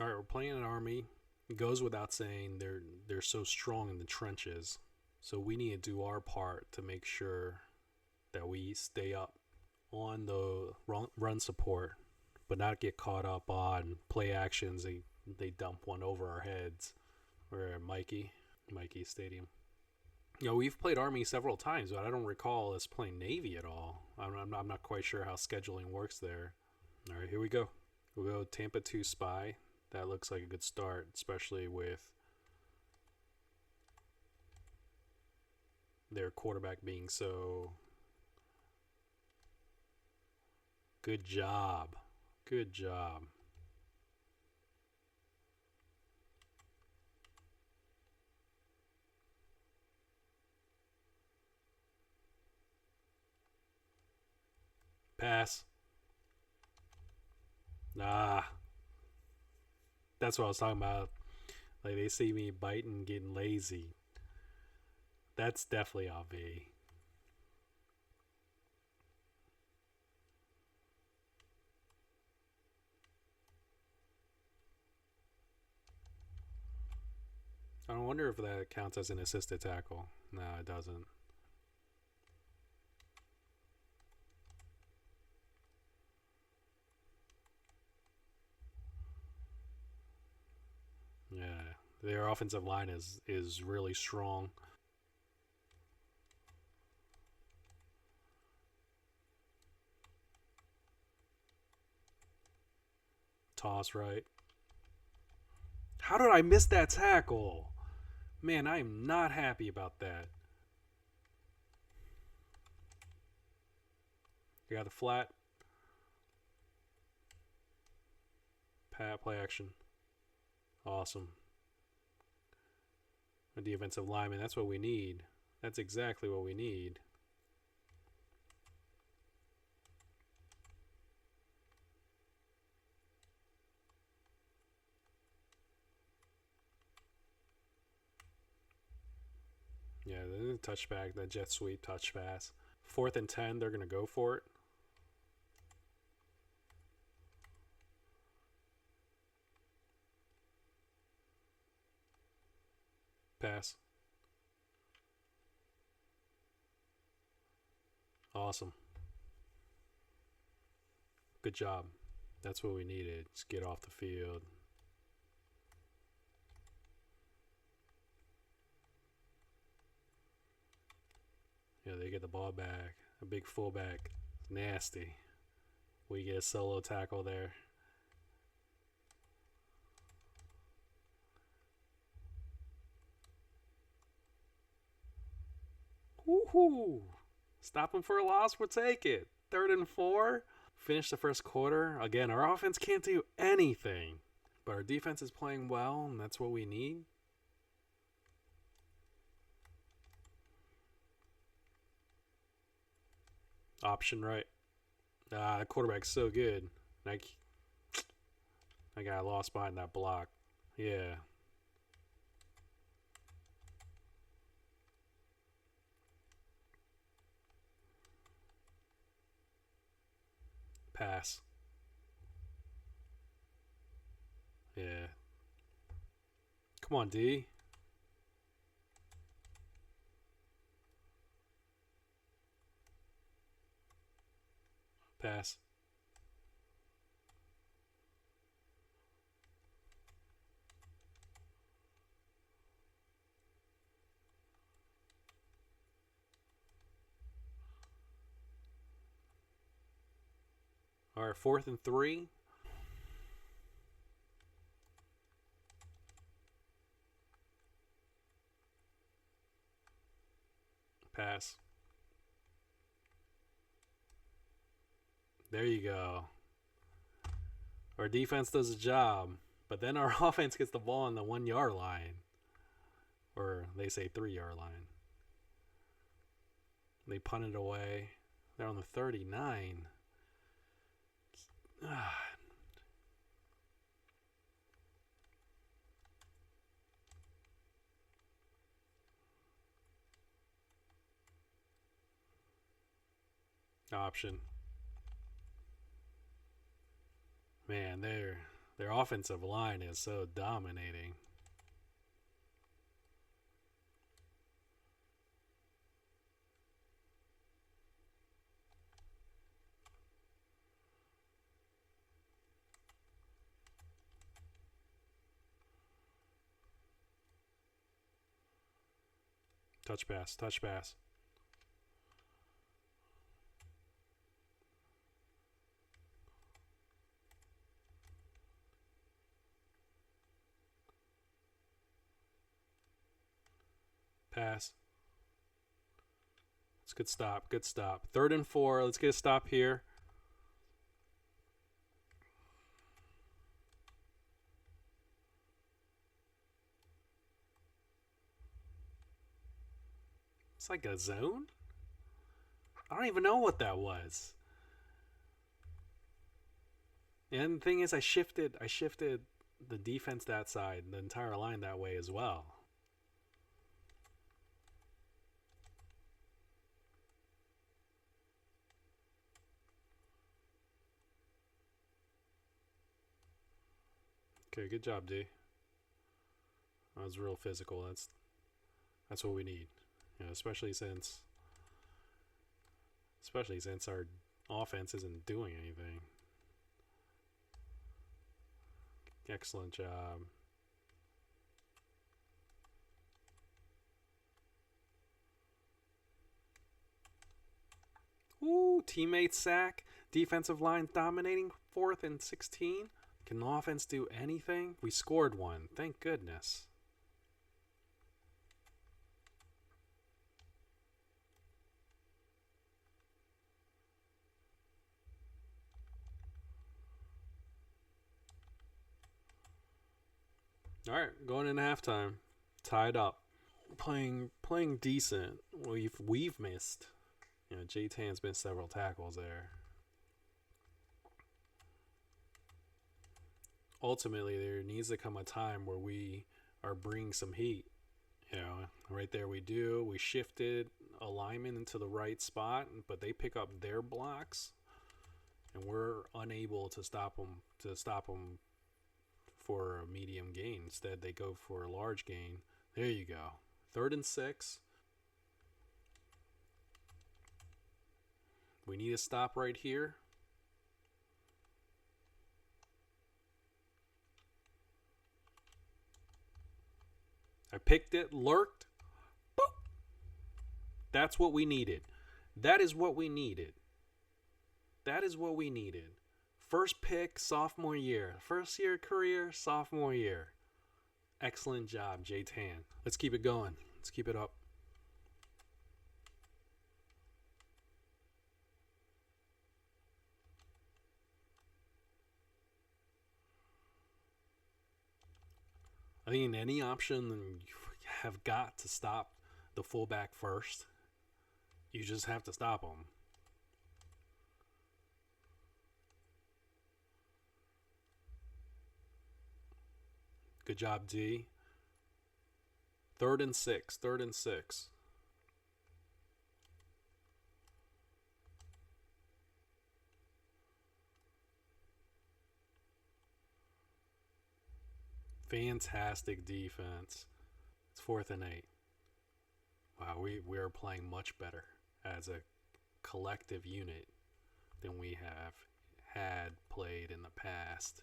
Speaker 1: All right, we're playing an Army. It goes without saying they're so strong in the trenches. So we need to do our part to make sure that we stay up on the run support, but not get caught up on play actions. They dump one over our heads. We're at Mikey Stadium. You know, we've played Army several times, but I don't recall us playing Navy at all. I'm not quite sure how scheduling works there. All right, here we go. We'll go Tampa 2 Spy. That looks like a good start, especially with their quarterback being so... Good job. Good job. Pass. That's what I was talking about. Like, they see me biting, getting lazy. That's definitely RV. I wonder if that counts as an assisted tackle. No, it doesn't. Yeah, their offensive line is really strong. Toss right. How did I miss that tackle? Man, I am not happy about that. You got the flat. Pat play action. Awesome. A defensive lineman, that's what we need. That's exactly what we need. Yeah, the touchback, the jet sweep touch pass. 4th and 10, they're going to go for it. Pass. Awesome. Good job. That's what we needed. Just get off the field. Yeah, they get the ball back. A big fullback. Nasty. We get a solo tackle there. Woohoo! Stop him for a loss. We'll take it. 3rd and 4. Finish the first quarter. Again, our offense can't do anything, but our defense is playing well, and that's what we need. Option right. The quarterback's so good. I got lost behind that block. Yeah. Pass. Yeah. Come on, D. Pass. All right, 4th and 3. Pass. There you go. Our defense does a job, but then our offense gets the ball on the 1 yard line. Or they say 3 yard line. They punt it away. They're on the 39. Option. Man, their offensive line is so dominating. Touch pass, touch pass. Pass. It's a good stop, good stop. 3rd and 4. Let's get a stop here. It's like a zone? I don't even know what that was. And the thing is, I shifted the defense that side, the entire line that way as well. Okay, good job, D. That was real physical. That's what we need. You know, especially since our offense isn't doing anything. Excellent job. Ooh, teammate sack. Defensive line dominating. 4th and 16. Can the offense do anything? We scored one. Thank goodness. All right, going into halftime, tied up, playing decent. We've missed. You know, Jae Tan's missed several tackles there. Ultimately, there needs to come a time where we are bringing some heat. You know, right there we do. We shifted alignment into the right spot, but they pick up their blocks, and we're unable to stop them for a medium gain. Instead, they go for a large gain. There you go. 3rd and 6. We need to stop right here. I picked it, lurked. Boop. That's what we needed. That is what we needed. That is what we needed. First pick, sophomore year. First year career, sophomore year. Excellent job, Jae Tan. Let's keep it going. Let's keep it up. I think in any option, you have got to stop the fullback first. You just have to stop him. Good job, D. 3rd and 6. 3rd and 6. Fantastic defense. It's 4th and 8. Wow, we are playing much better as a collective unit than we have had played in the past.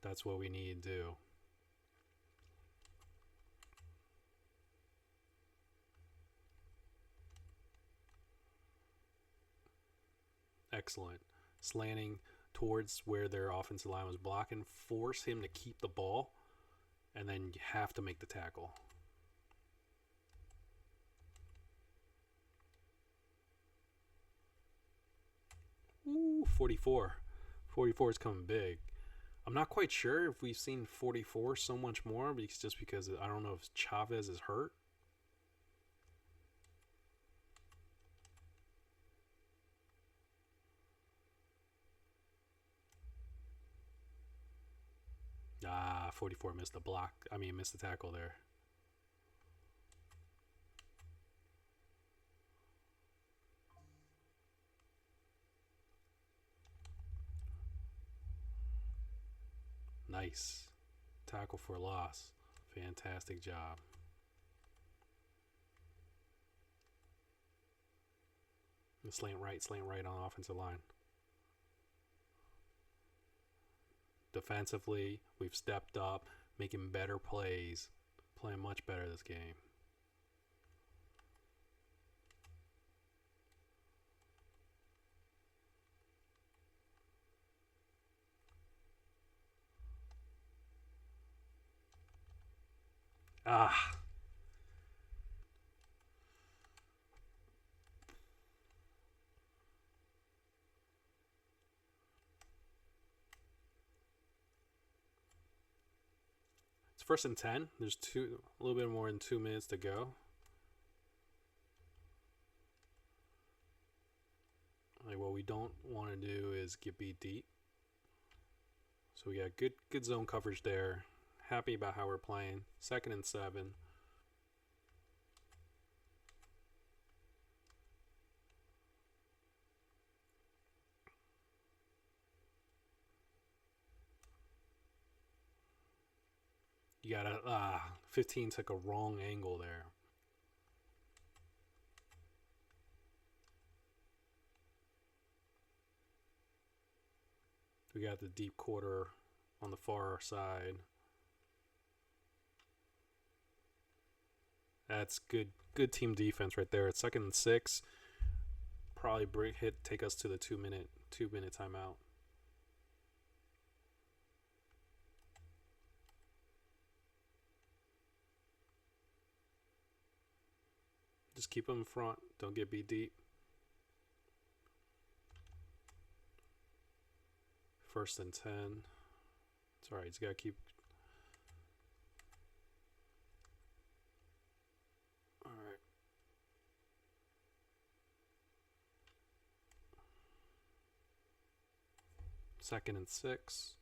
Speaker 1: That's what we need to do. Excellent. Slanting towards where their offensive line was blocking. Force him to keep the ball. And then you have to make the tackle. Ooh, 44. 44 is coming big. I'm not quite sure if we've seen 44 so much more, because I don't know if Chavez is hurt. Ah, 44 missed the block. Missed the tackle there. Nice. Tackle for loss. Fantastic job. Slant right on offensive line. Defensively, we've stepped up, making better plays, playing much better this game. Ah. It's 1st and 10. There's a little bit more than 2 minutes to go. What we don't want to do is get beat deep. So we got good zone coverage there. Happy about how we're playing. 2nd and 7. You gotta 15 took a wrong angle there. We got the deep quarter on the far side. That's good team defense right there. It's 2nd and 6. Probably take us to the 2 minute timeout. Just keep them in front. Don't get beat deep. 1st and 10. It's alright. He's got to keep. Alright. Second and 6.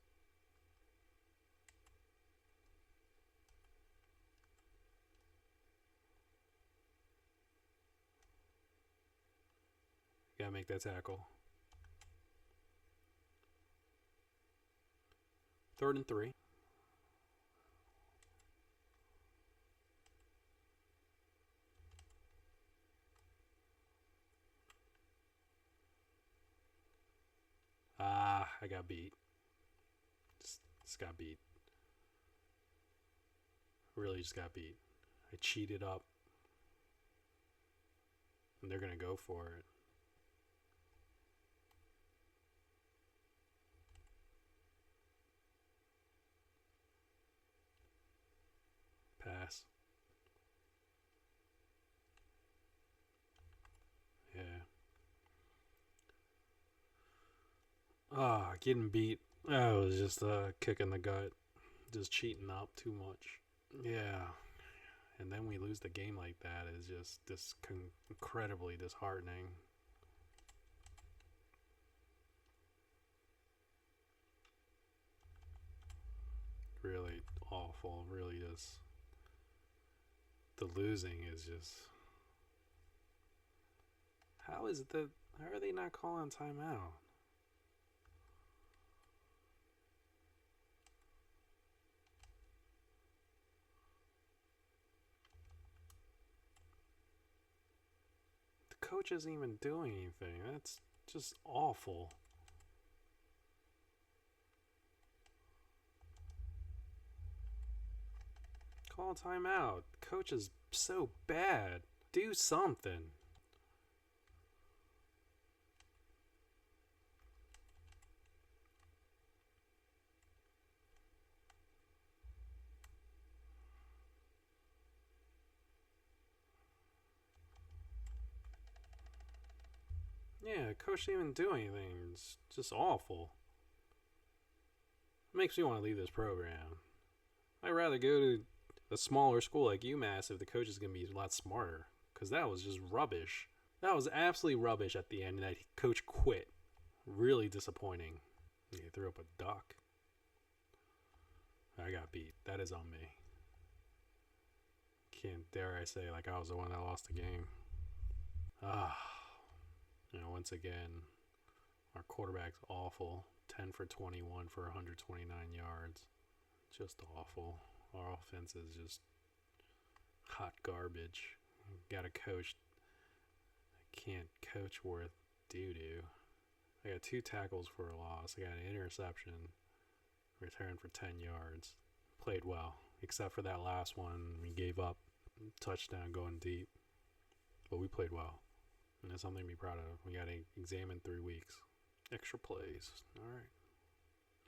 Speaker 1: Gotta make that tackle. 3rd and 3. I got beat. Just got beat. Really just got beat. I cheated up. And they're gonna go for it. Pass. Yeah. Getting beat. That was just a kick in the gut. Just cheating up too much. Yeah. And then we lose the game like that is just incredibly disheartening. Really awful. Really just. The losing is just. How are they not calling timeout? The coach isn't even doing anything. That's just awful. Call timeout. Coach is so bad. Do something. Yeah, coach didn't even do anything. It's just awful. It makes me want to leave this program. I'd rather go to a smaller school like UMass if the coach is going to be a lot smarter. Because that was just rubbish. That was absolutely rubbish at the end, and that coach quit. Really disappointing. He threw up a duck. I got beat. That is on me. Can't dare I say like I was the one that lost the game. Once again, our quarterback's awful. 10 for 21 for 129 yards. Just awful. Our offense is just hot garbage. Got a coach. I can't coach worth doo-doo. I got 2 tackles for a loss. I got an interception. Returned for 10 yards. Played well. Except for that last one. We gave up. Touchdown going deep. But we played well. And that's something to be proud of. We got an exam in 3 weeks. Extra plays. Alright.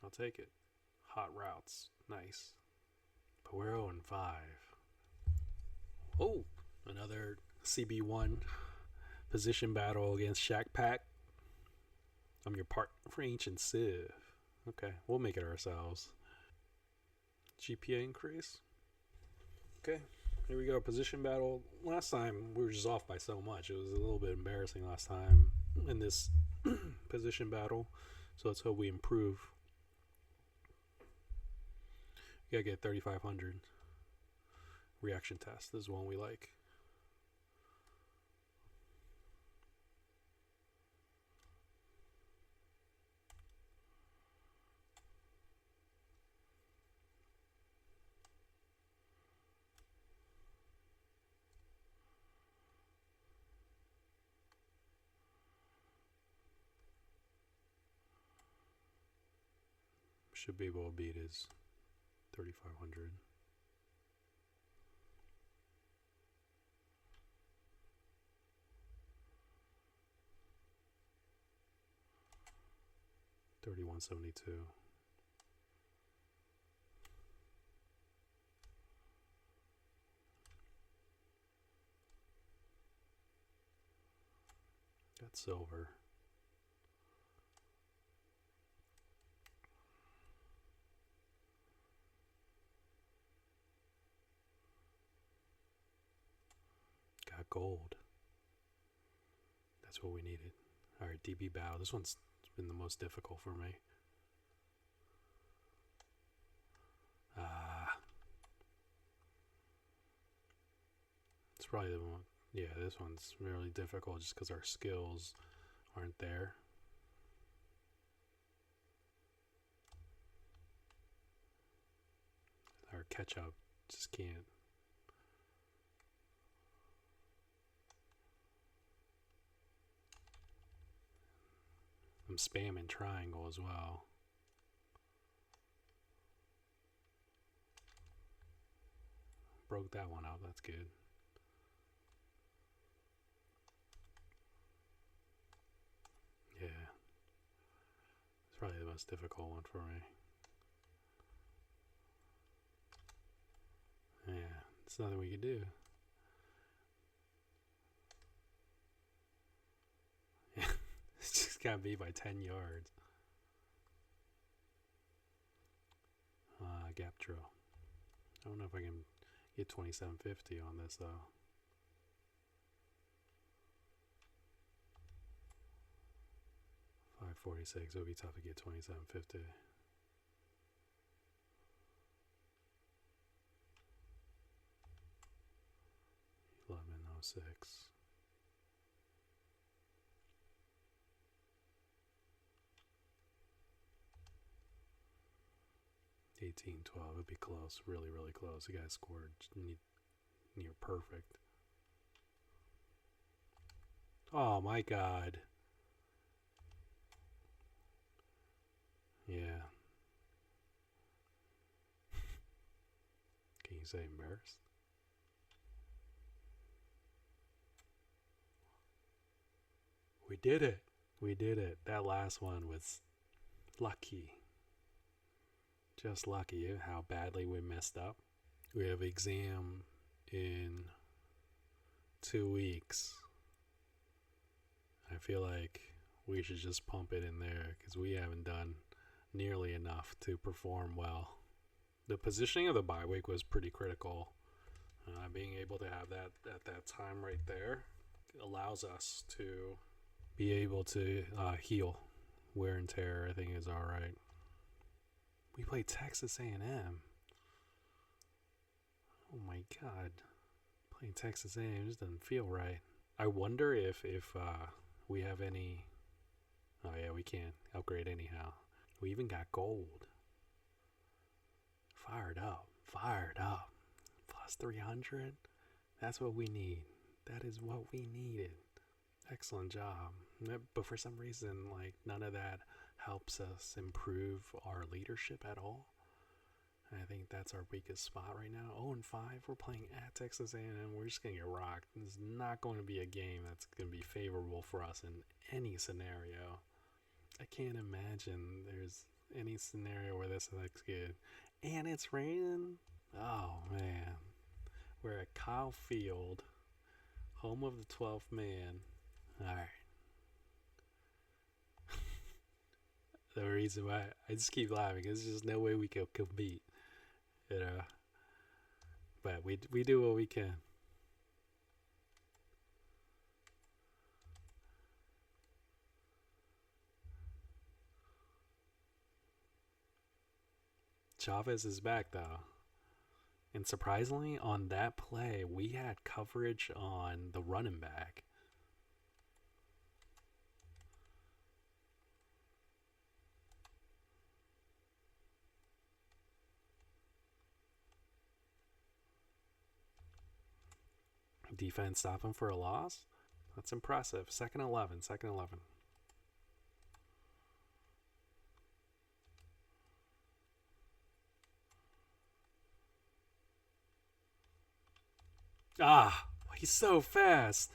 Speaker 1: I'll take it. Hot routes. Nice. But we're 0-5. Oh! Another CB1 position battle against Shaq Pack. I'm your partner for Ancient Civ. Okay, we'll make it ourselves. GPA increase. Okay, here we go. Position battle. Last time we were just off by so much. It was a little bit embarrassing last time in this position battle. So let's hope we improve. You gotta get 3,500. Reaction test. This is one we like. Should be able to beat his 3,500. $31.72. Got silver. Got gold. That's what we needed. Alright, DB battle. This one's been the most difficult for me. It's probably the one. Yeah, this one's really difficult just because our skills aren't there. Our catch up just can't. I'm spamming triangle as well. Broke that one out. That's good. Yeah. It's probably the most difficult one for me. Yeah. There's nothing we can do. Yeah. It's just got beat by 10 yards. Gap drill. I don't know if I can get 2750 on this though. $546. It would be tough to get 2750. $11.06. $18.12. It'd be close. Really, really close. The guy scored near perfect. Oh my god. Yeah. Can you say embarrassed? We did it. We did it. That last one was lucky. Just lucky how badly we messed up. We have exam in 2 weeks. I feel like we should just pump it in there because we haven't done nearly enough to perform well. The positioning of the bye week was pretty critical. Being able to have that at that time right there allows us to be able to heal wear and tear. I think is all right. We played Texas A&M. Oh my God, playing Texas A&M just doesn't feel right. I wonder if we have any. Oh yeah, we can upgrade anyhow. We even got gold. Fired up. Plus 300. That's what we need. That is what we needed. Excellent job. But for some reason, like, none of that helps us improve our leadership at all. I think that's our weakest spot right now. 0-5, we're playing at Texas A&M. We're just going to get rocked. This is not going to be a game that's going to be favorable for us in any scenario. I can't imagine there's any scenario where this looks good. And it's raining. Oh, man. We're at Kyle Field, home of the 12th man. All right. The reason why I just keep laughing is there's just no way we can compete, you know. But we do what we can. Chavez is back though. And surprisingly, on that play, we had coverage on the running back. Defense stop him for a loss? That's impressive. Second 11. Ah, he's so fast.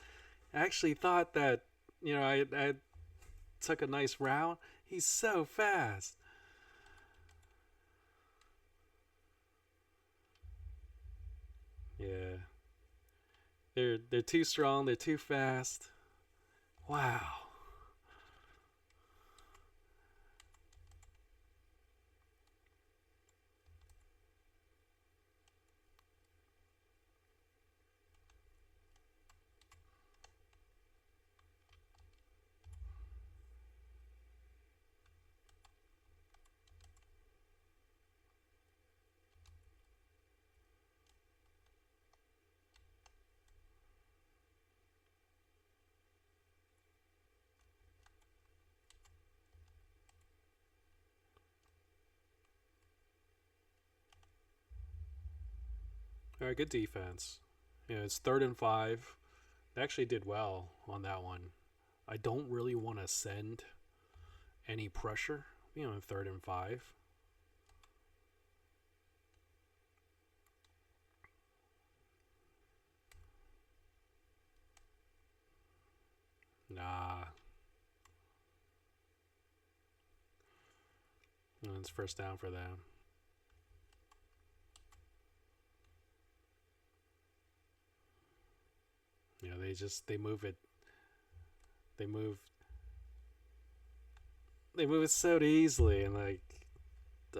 Speaker 1: I actually thought that, I took a nice route. He's so fast. Yeah. They're too strong, they're too fast. Wow. All right, good defense. Yeah, it's 3rd and 5. They actually did well on that one. I don't really want to send any pressure, 3rd and 5. Nah. And it's first down for them. They move it. They move it so easily, and like,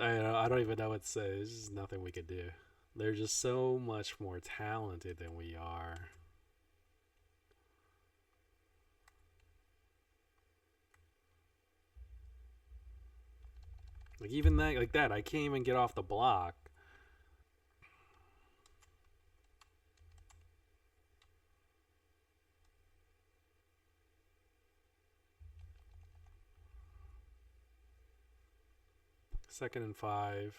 Speaker 1: I don't even know what to say. There's just nothing we could do. They're just so much more talented than we are. Like, even that, like that, I can't even get off the block. Second and 5.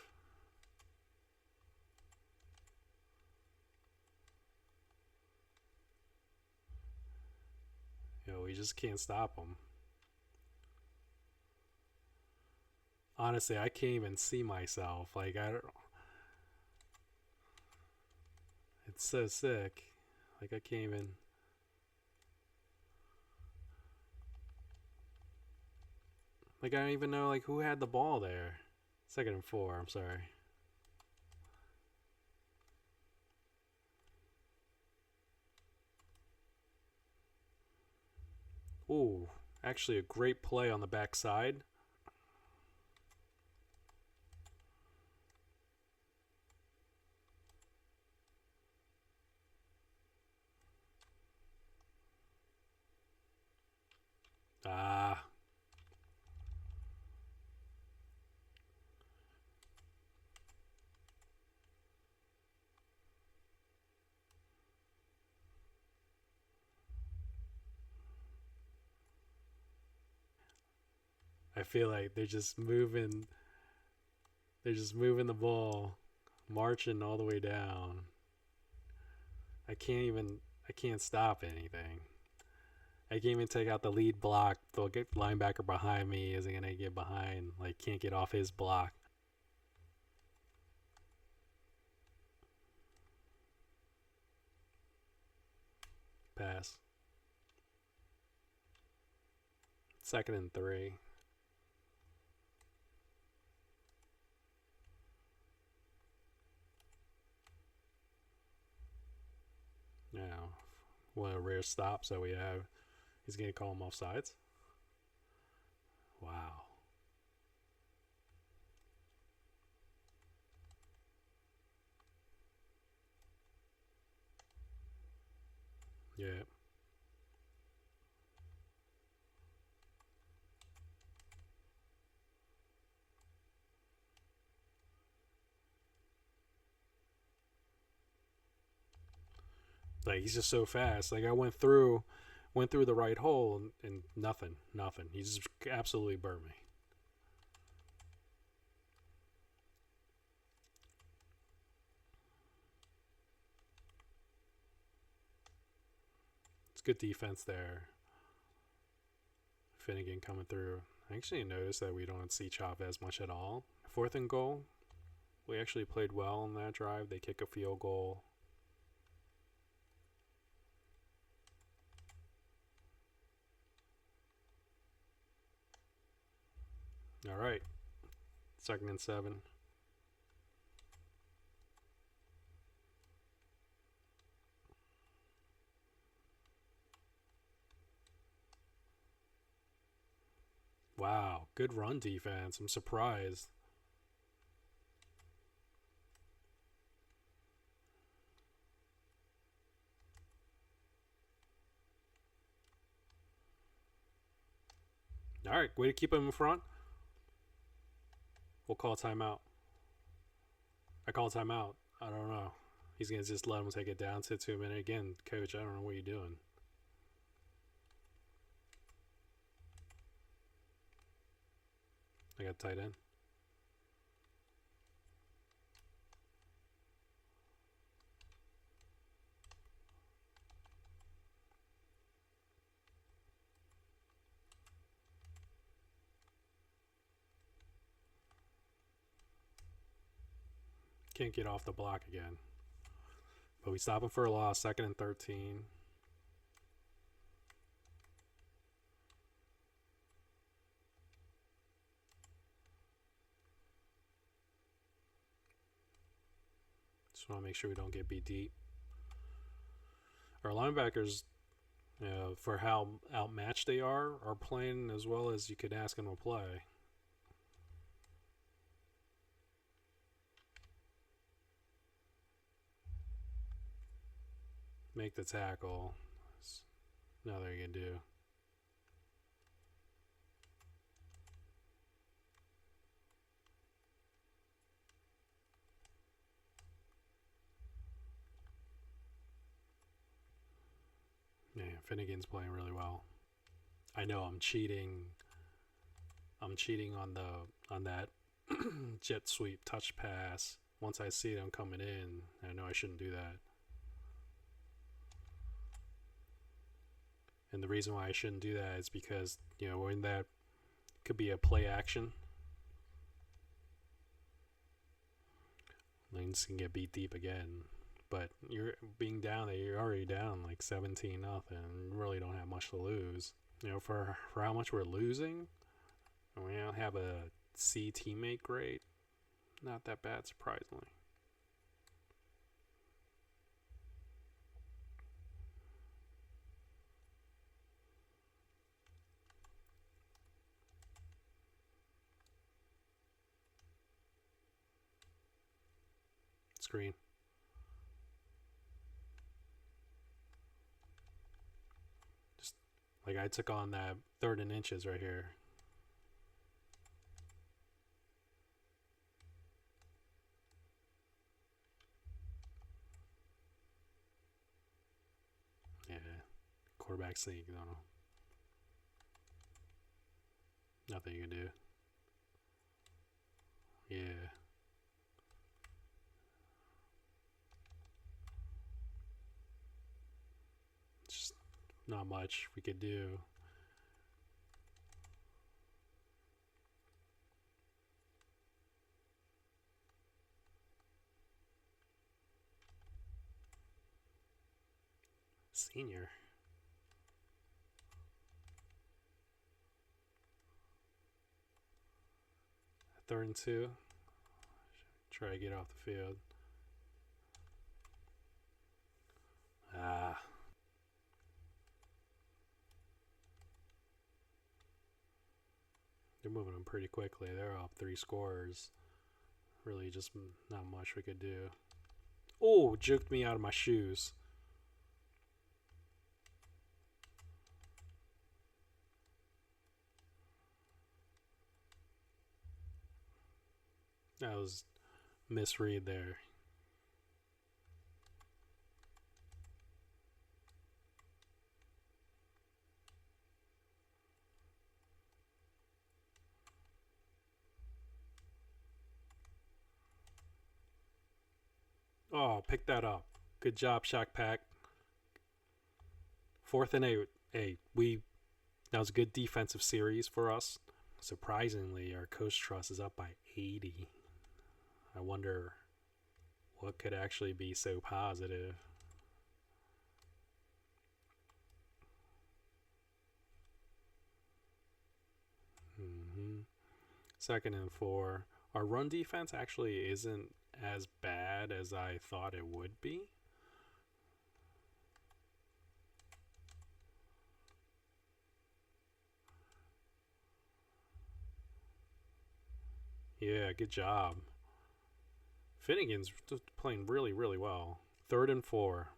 Speaker 1: We just can't stop them. Honestly, I can't even see myself. Like, I don't. It's so sick. Like, I can't even. Like, I don't even know, like, who had the ball there. 2nd and 4, I'm sorry. Ooh, actually a great play on the backside. Ah, I feel like they're just moving the ball, marching all the way down. I can't even I can't stop anything. I can't even take out the lead block. The linebacker behind me isn't gonna get behind. Like can't get off his block. Pass. 2nd and 3. Now, one of the rare stops that we have. He's gonna call him offsides. Wow. Yeah. Like he's just so fast. Like I went through the right hole and nothing, nothing. He just absolutely burnt me. It's good defense there. Finnegan coming through. I actually noticed that we don't see Chavez much at all. 4th and goal. We actually played well on that drive. They kick a field goal. All right. 2nd and 7. Wow, good run defense. I'm surprised. All right, way to keep him in front. We'll call timeout. I call timeout. I don't know. He's going to just let him take it down to 2 minutes. Again, coach, I don't know what you're doing. I got tight end. Can't get off the block again. But we stop him for a loss. 2nd and 13. Just want to make sure we don't get beat deep. Our linebackers, for how outmatched they are playing as well as you could ask them to play. Make the tackle. Now they're going to do. Yeah, Finnegan's playing really well. I know I'm cheating. I'm cheating on that jet sweep touch pass. Once I see them coming in, I know I shouldn't do that. And the reason why I shouldn't do that is because, when that could be a play action, lanes can get beat deep again. But you're being down there, you're already down like 17-0. You really don't have much to lose. For how much we're losing, we don't have a C teammate grade. Not that bad, surprisingly. screen. Just like I took on that 3rd and inches right here. Yeah, quarterback sneak. I don't know. Nothing you can do. Yeah. Just not much we could do. Senior. Third and 2. Try to get off the field. They're moving them pretty quickly. They're up 3 scores. Really just not much we could do. Oh, juked me out of my shoes. That was misread there. Oh, pick that up. Good job, Shaq Pack. 4th and 8. Hey, that was a good defensive series for us. Surprisingly, our coach trust is up by 80. I wonder what could actually be so positive. Mm-hmm. 2nd and 4. Our run defense actually isn't as bad as I thought it would be. Yeah, good job. Finnegan's playing really, really well. 3rd and 4.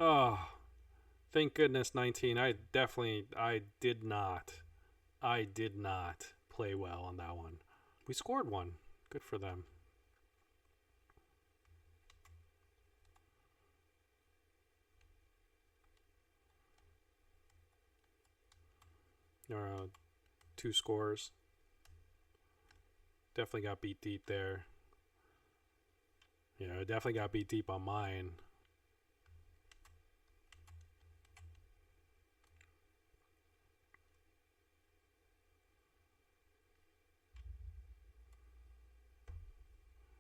Speaker 1: Oh, thank goodness 19. I did not play well on that one. We scored one. Good for them. There are 2 scores. Definitely got beat deep there. Yeah, definitely got beat deep on mine.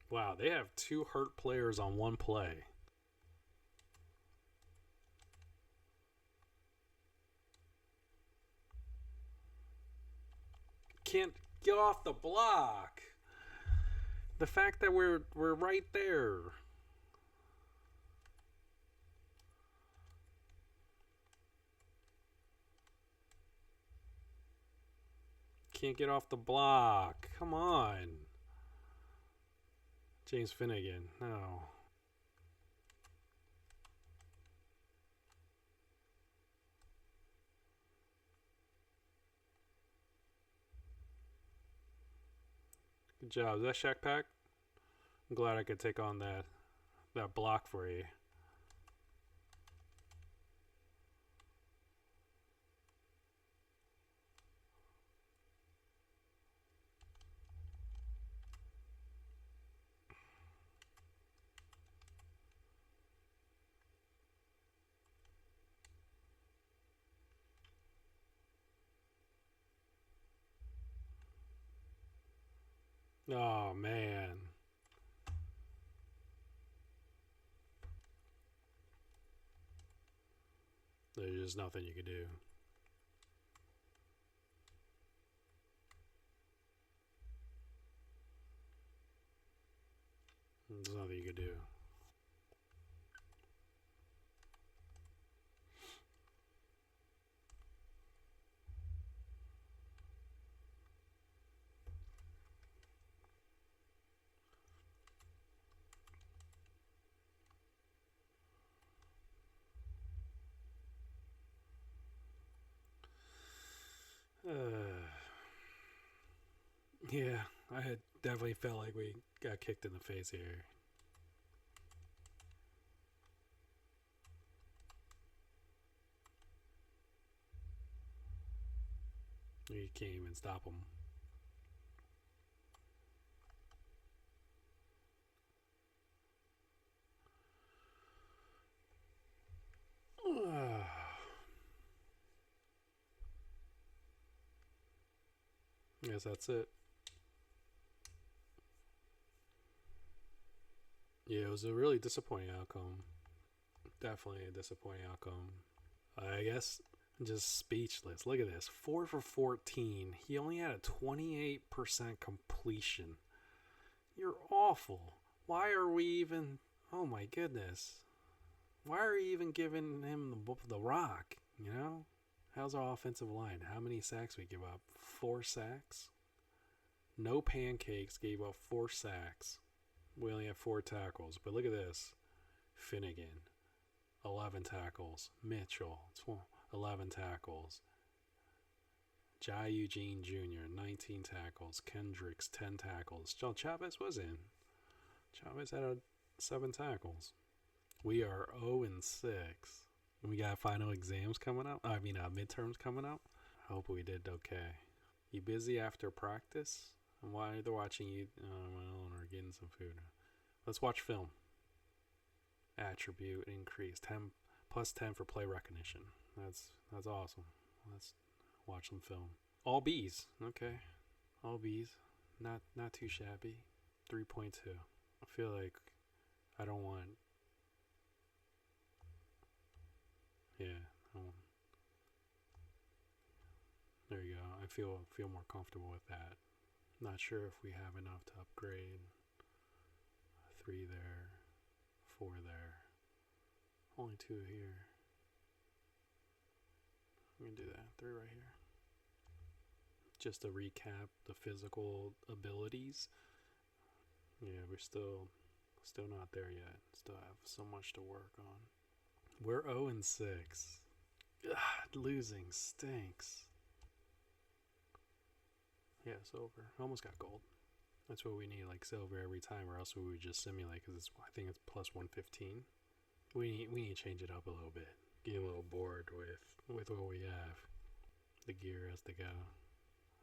Speaker 1: Wow, they have 2 hurt players on 1 play. Can't get off the block. The fact that we're right there. Can't get off the block. Come on. James Finnegan. No. Good job. Is that Shaq Pack? I'm glad I could take on that block for you. Oh, man. There's just nothing you can do. There's nothing you can do. Yeah, I had definitely felt like we got kicked in the face here. You can't even stop them. Guess that's it. Yeah, it was a really disappointing outcome. Definitely a disappointing outcome. I guess just speechless. Look at this. 4 for 14. He only had a 28% completion. You're awful. Why are we even. Oh my goodness. Why are you even giving him the rock? You know? How's our offensive line? How many sacks we give up? 4 sacks? No pancakes, gave up 4 sacks. We only have 4 tackles. But look at this. Finnegan, 11 tackles. Mitchell, 11 tackles. Jae Eugene Jr., 19 tackles. Kendricks, 10 tackles. John Chavez was in. Chavez had 7 tackles. We are 0-6. We got final exams coming up. Midterms coming up. I hope we did okay. You busy after practice? I'm either watching you or getting some food. Let's watch film. Attribute increase 10 plus 10 for play recognition. That's awesome. Let's watch some film. All B's. Okay. All B's. Not too shabby. 3.2. I feel like I don't want. Yeah. There you go. I feel more comfortable with that. Not sure if we have enough to upgrade. 3 there. 4 there. Only 2 here. I'm going to do that. 3 right here. Just to recap the physical abilities. Yeah, we're still not there yet. Still have so much to work on. We're 0-6. God, losing stinks. Yeah, silver. Almost got gold. That's what we need, like silver every time, or else we would just simulate, because I think it's plus 115. We need to change it up a little bit. Get a little bored with what we have. The gear has to go.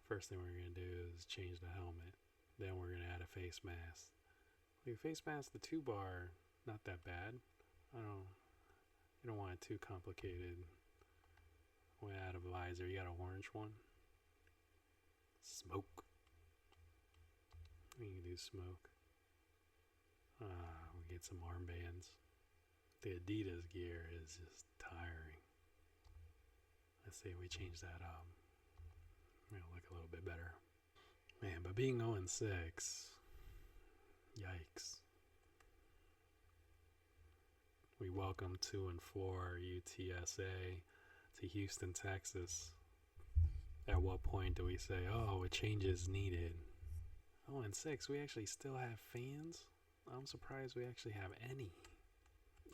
Speaker 1: First thing we're going to do is change the helmet. Then we're going to add a face mask. The face mask, the 2-bar, not that bad. You don't want it too complicated. We add a visor. You got an orange one. Smoke. We can do smoke. We get some armbands. The Adidas gear is just tiring. Let's see if we change that up. It'll look a little bit better. Man, but being 0-6, yikes. We welcome 2-4 UTSA to Houston, Texas. At what point do we say, oh, a change is needed? 0-6, we actually still have fans? I'm surprised we actually have any.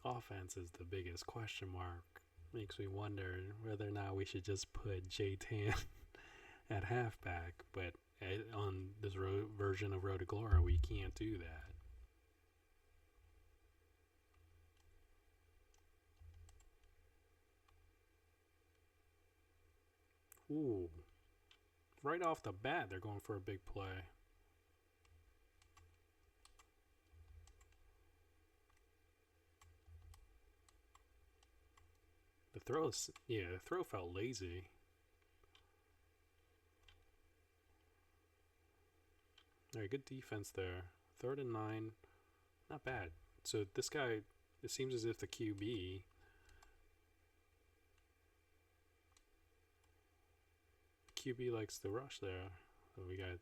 Speaker 1: Offense is the biggest question mark. Makes me wonder whether or not we should just put Jae Tan at halfback. But on this version of Road to Glory, we can't do that. Ooh. Right off the bat, they're going for a big play. The throw felt lazy. Alright, good defense there. 3rd and 9. Not bad. So this guy, it seems as if the QB likes to rush there. So we got.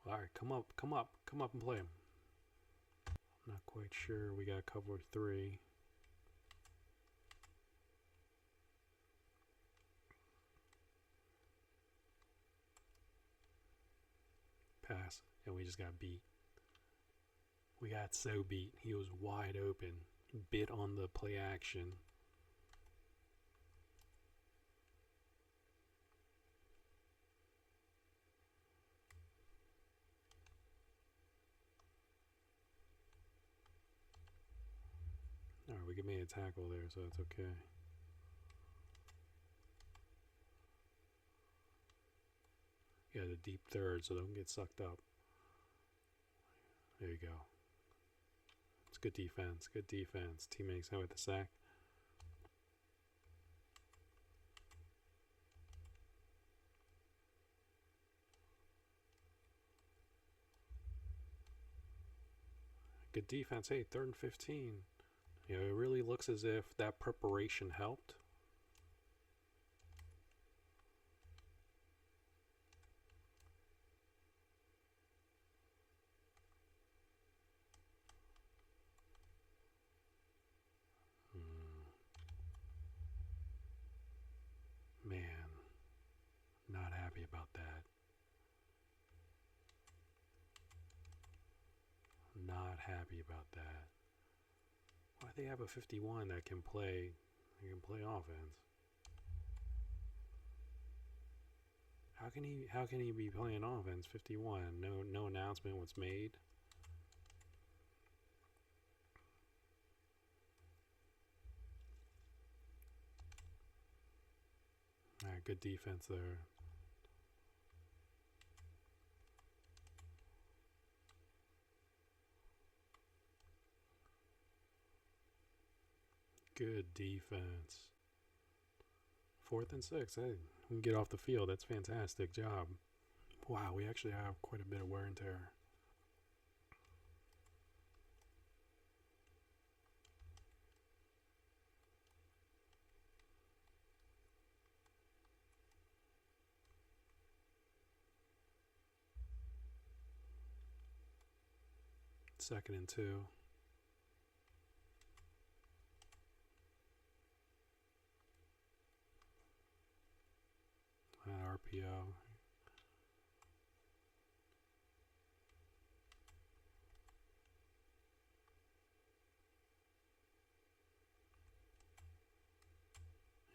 Speaker 1: Alright, come up and play him. I'm not quite sure. We got cover 3. Pass, and we just got beat. We got so beat. He was wide open. Bit on the play action. Alright, we can make a tackle there, so that's okay. Yeah, the deep third, so don't get sucked up. There you go. It's good defense. Good defense. Teammates out with the sack. Good defense. Hey, 3rd and 15. You know, it really looks as if that preparation helped. Man, not happy about that. Not happy about that. Why do they have a 51 that can play? He can play offense. How can he be playing offense? 51. No announcement was made. Alright, good defense there. Good defense. 4th and 6. Hey, we can get off the field. That's fantastic job. Wow, we actually have quite a bit of wear and tear. Second and 2. RPO.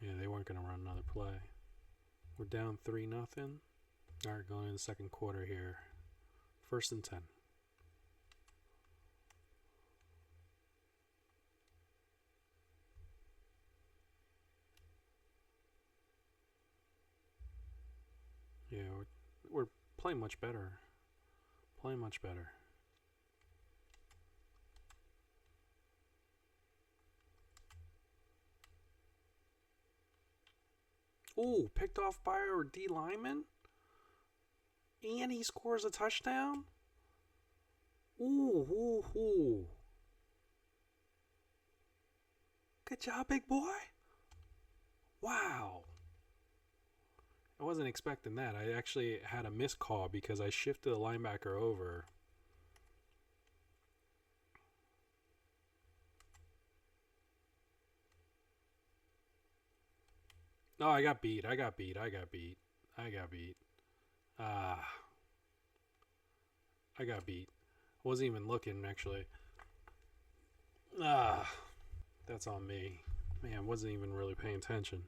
Speaker 1: Yeah, they weren't going to run another play. We're down 3-0. Alright, going into the second quarter here. 1st and 10. Yeah, we're playing much better. Playing much better. Ooh, picked off by our D lineman? And he scores a touchdown? Ooh. Good job, big boy. Wow. I wasn't expecting that. I actually had a missed call because I shifted the linebacker over. No, I got beat. I got beat. Wasn't even looking, actually. That's on me. Man, wasn't even really paying attention.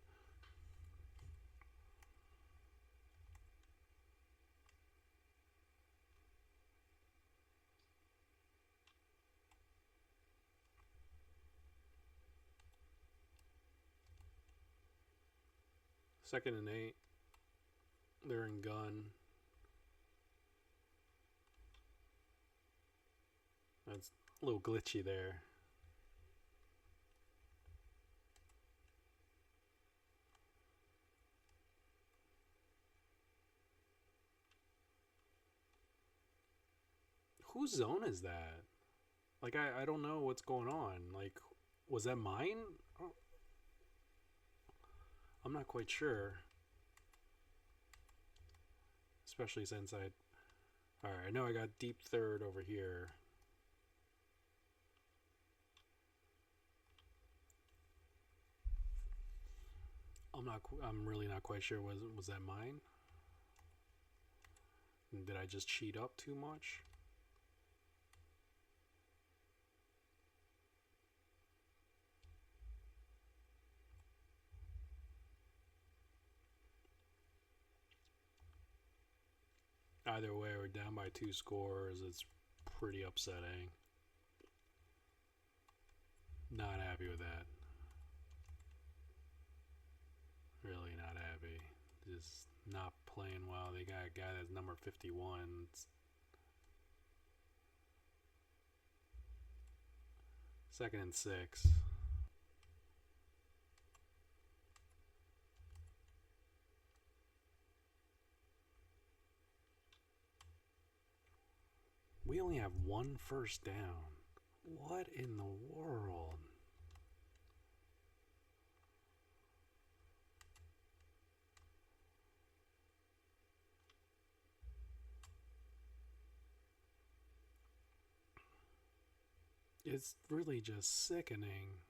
Speaker 1: Second and 8. They're in gun. That's a little glitchy there. Whose zone is that? Like, I don't know what's going on. Like, was that mine? Oh, I'm not quite sure. Especially since Alright, I know I got deep third over here. I'm really not quite sure. Was that mine? Did I just cheat up too much? Either way, we're down by 2 scores. It's pretty upsetting. Not happy with that. Really not happy. Just not playing well. They got a guy that's number 51. Second and 6. We only have one first down. What in the world? It's really just sickening.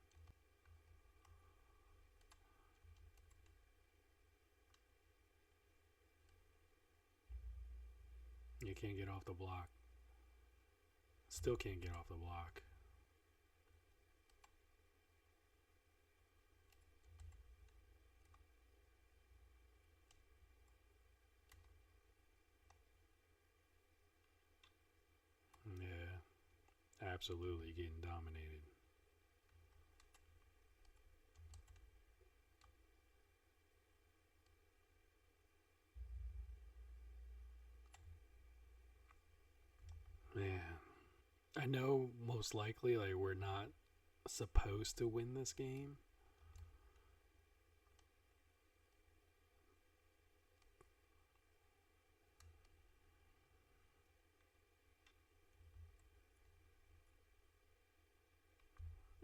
Speaker 1: You can't get off the block. Still can't get off the block. Yeah, absolutely getting dominated. Man, I know most likely like we're not supposed to win this game.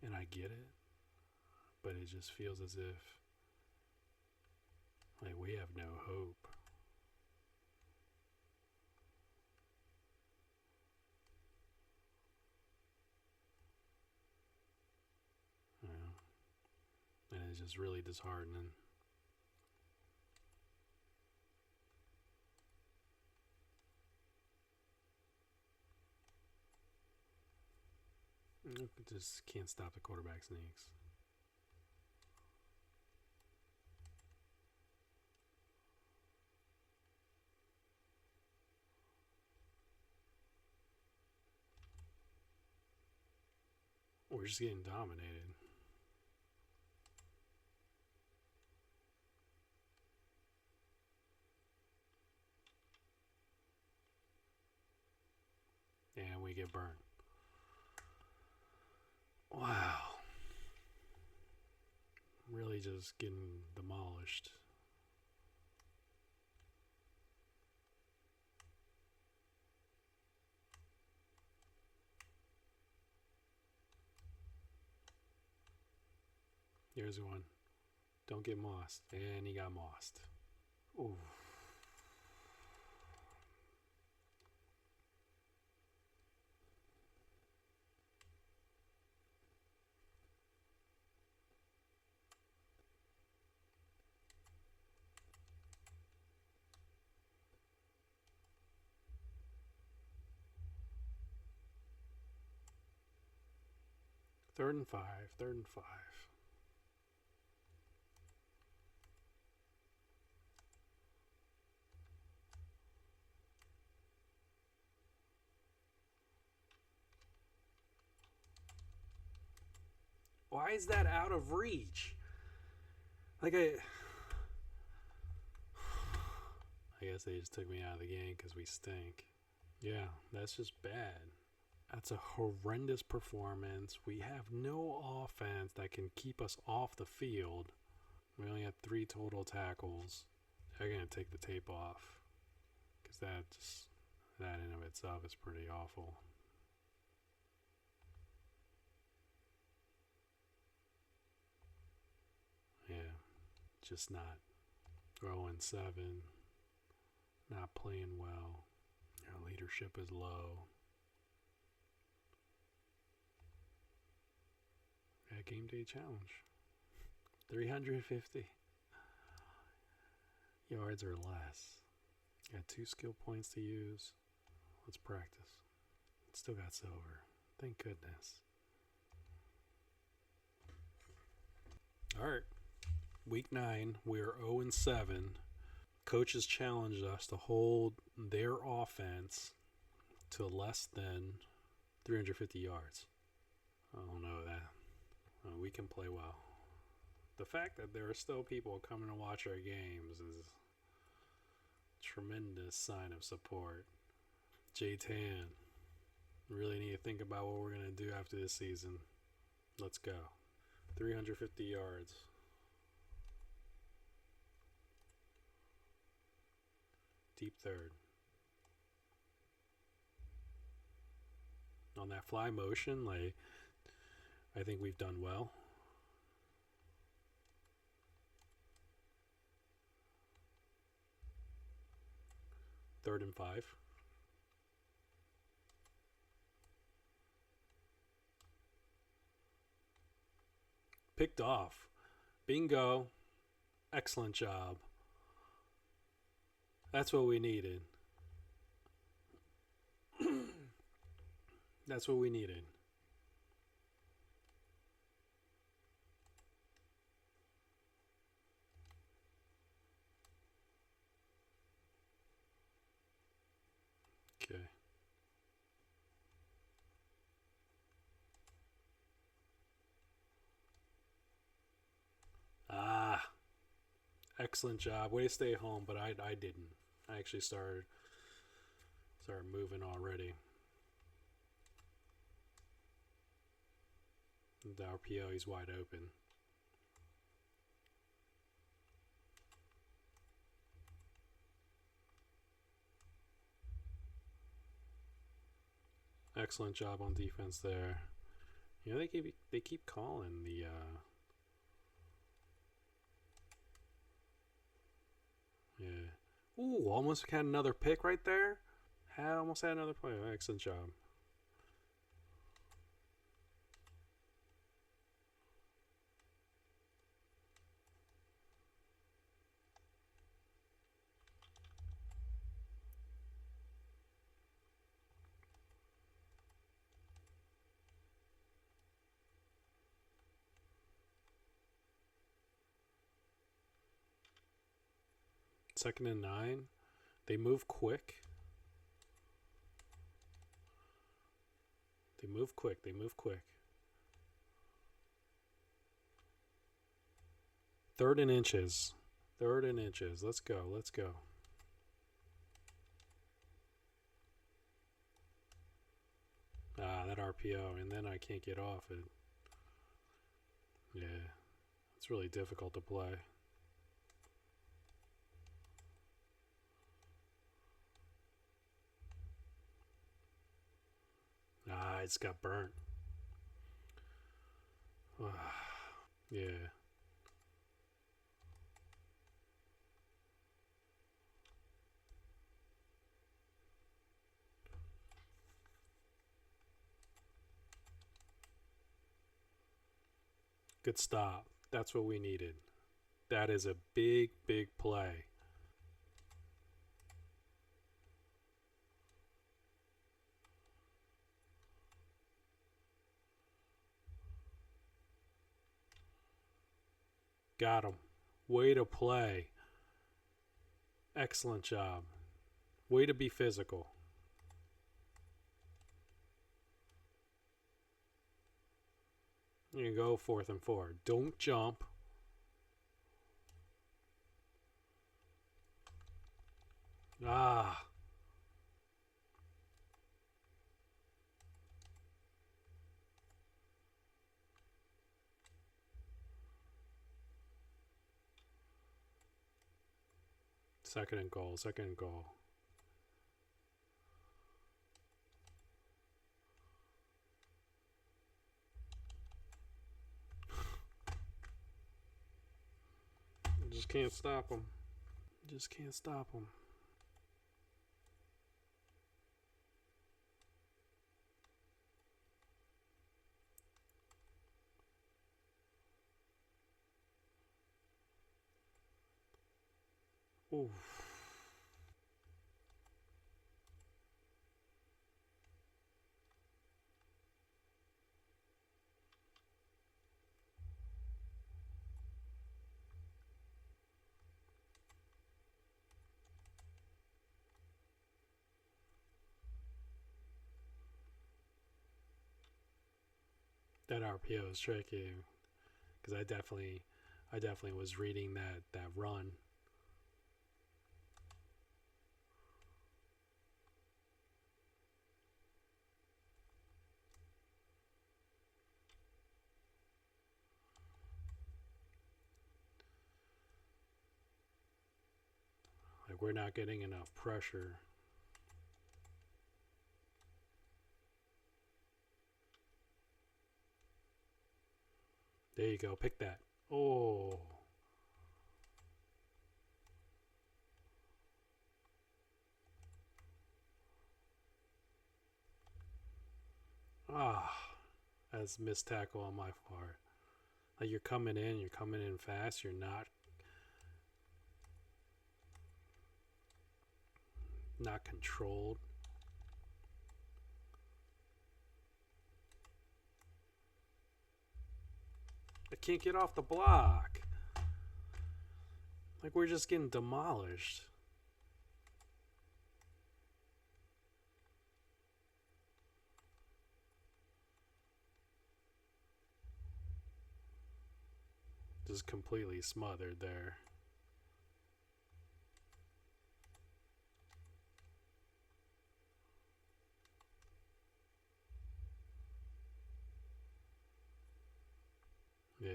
Speaker 1: And I get it, but it just feels as if like we have no hope. You know? And it's just really disheartening. Just can't stop the quarterback sneaks. We're just getting dominated. And we get burnt. Wow. Really just getting demolished. Here's one. Don't get mossed. And he got mossed. Ooh. Third and 5. Why is that out of reach? Like I guess they just took me out of the game because we stink. Yeah, that's just bad. That's a horrendous performance. We have no offense that can keep us off the field. We only had 3 total tackles. They're going to take the tape off because that in of itself is pretty awful. Yeah, just not 0-7, not playing well. Our leadership is low. Yeah, game day challenge. 350 yards or less. Got 2 skill points to use. Let's practice. Still got silver. Thank goodness. Alright. Week 9. We're 0-7. Coaches challenged us to hold their offense to less than 350 yards. I don't know that. we can play well. The fact that there are still people coming to watch our games is a tremendous sign of support. Jae Tan, really need to think about what we're going to do after this season. Let's go. 350 yards. Deep third. On that fly motion, like, I think we've done well. Third and 5. Picked off. Bingo. Excellent job. That's what we needed. That's what we needed. Okay. Ah. Excellent job. Way to stay home, but I didn't. I actually started moving already. The RPO, he's wide open. Excellent job on defense there. You know, they keep calling the yeah. Ooh, almost had another pick right there. Almost had another play. Excellent job. Second and 9. They move quick. They move quick. Third and inches. Let's go. Ah, that RPO, and then I can't get off it. Yeah, it's really difficult to play. Ah, it's got burnt. Yeah. Good stop. That's what we needed. That is a big play. Got him. Way to play. Excellent job. Way to be physical. You go 4th and 4. Don't jump. Ah. Second and goal. Just can't stop him. Oof. That RPO is tricky. because I definitely was reading that run. Like, we're not getting enough pressure. There you go. Pick that. Oh. Ah. That's missed tackle on my part. Like, you're coming in fast. You're not controlled. I can't get off the block. Like, we're just getting demolished. Just completely smothered there. Yeah,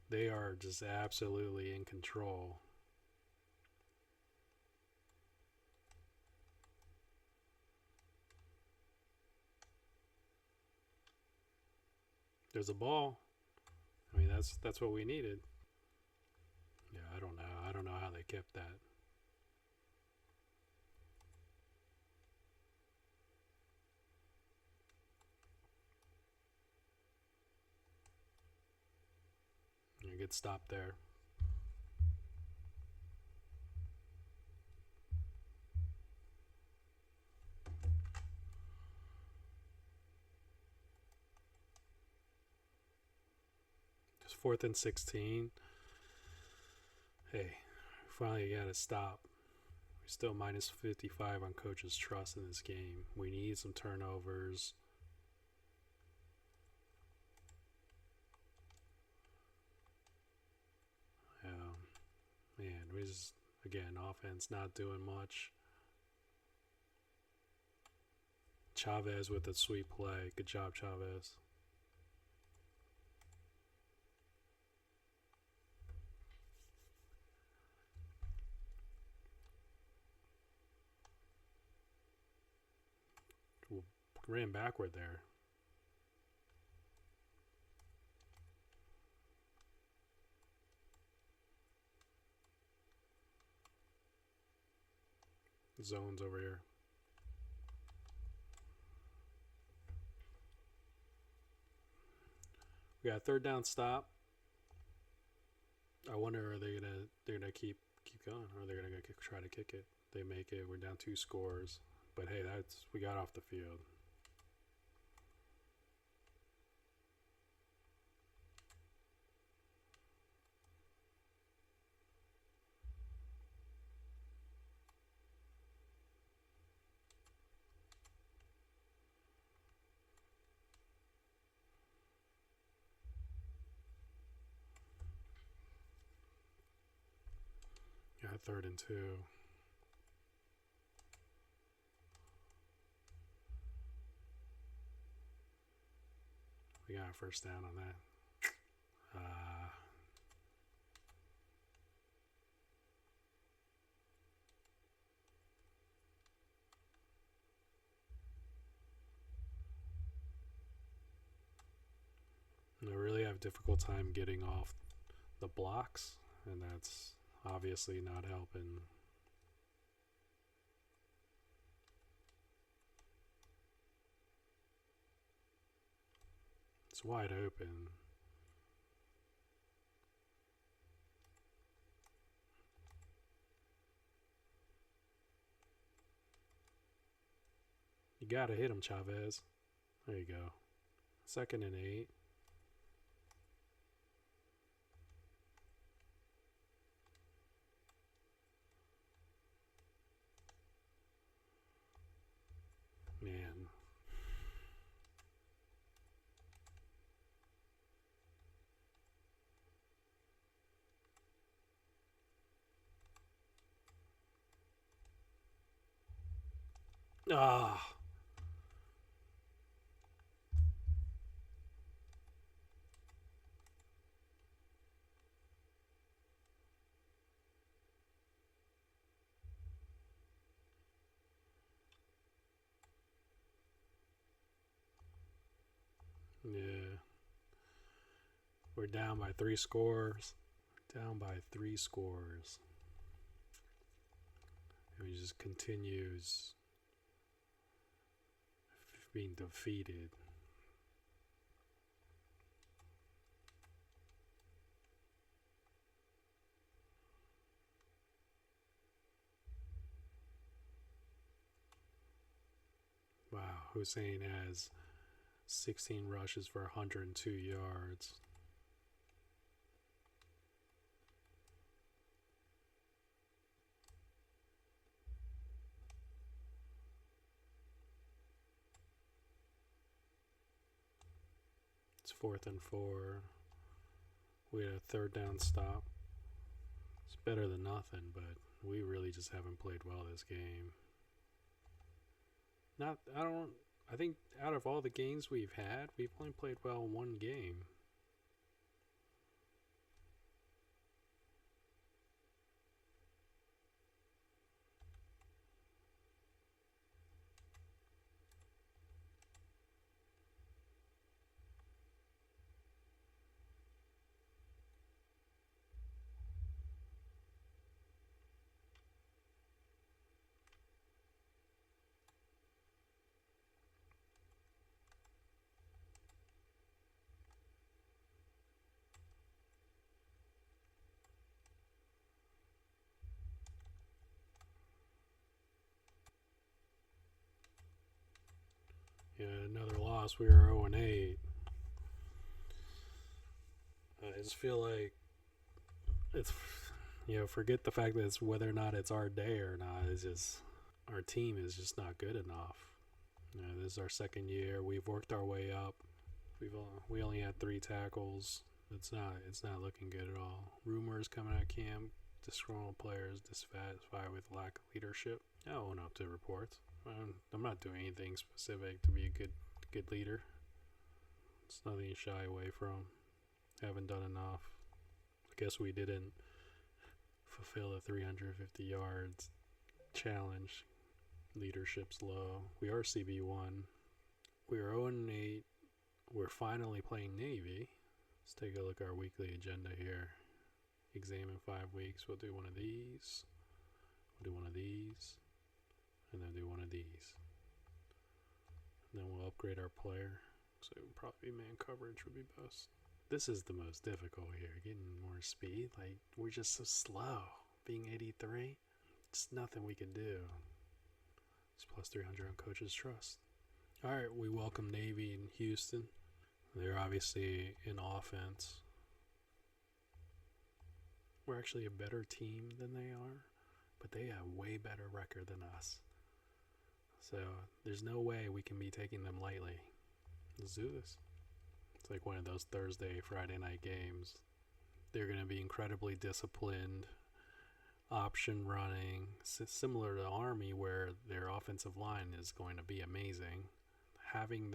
Speaker 1: they are just absolutely in control. There's a ball. I mean, that's what we needed. Yeah, I don't know. I don't know how they kept that. You get stopped there. Just 4th and 16. Hey, finally got to stop. We're still minus 55 on coach's trust in this game. We need some turnovers. Man, we just, again, offense not doing much. Chavez with a sweet play. Good job, Chavez. Ran backward there. Zones over here. We got 3rd down stop. I wonder, are they're gonna keep going, or are they gonna try to kick it? They make it. We're down 2 scores, but hey, we got off the field. Got 3rd and 2. We got a 1st down on that. I really have a difficult time getting off the blocks, and that's obviously not helping. It's wide open. You gotta hit him, Chavez. There you go. 2nd and 8. Man. Ah. Yeah. We're down by 3 scores. Down by 3 scores. And he just continues being defeated. Wow, Hussein has 16 rushes for 102 yards. It's 4th and 4. We had a 3rd down stop. It's better than nothing, but we really just haven't played well this game. I think out of all the games we've had, we've only played well in one game. Yeah, another loss. We were 0-8. I just feel like it's, forget the fact that it's whether or not it's our day or not. It's just our team is just not good enough. This is our 2nd year. We've worked our way up. We only had 3 tackles. It's not looking good at all. Rumors coming out of camp: disgruntled players dissatisfied with lack of leadership. I own up to reports. I'm not doing anything specific to be a good leader. It's nothing to shy away from. Haven't done enough. I guess we didn't fulfill the 350 yards challenge. Leadership's low. We are CB1. We are 0-8. We're finally playing Navy. Let's take a look at our weekly agenda here. Examine 5 weeks. We'll do one of these. We'll do one of these. And then do one of these. And then we'll upgrade our player. So probably man coverage would be best. This is the most difficult here. Getting more speed. Like, we're just so slow. Being 83. It's nothing we can do. It's plus 300 on coach's trust. Alright, we welcome Navy in Houston. They're obviously in offense. We're actually a better team than they are, but they have a way better record than us. So there's no way we can be taking them lightly. Let's do this. It's like one of those Thursday, Friday night games. They're going to be incredibly disciplined. Option running, similar to Army, where their offensive line is going to be amazing. Having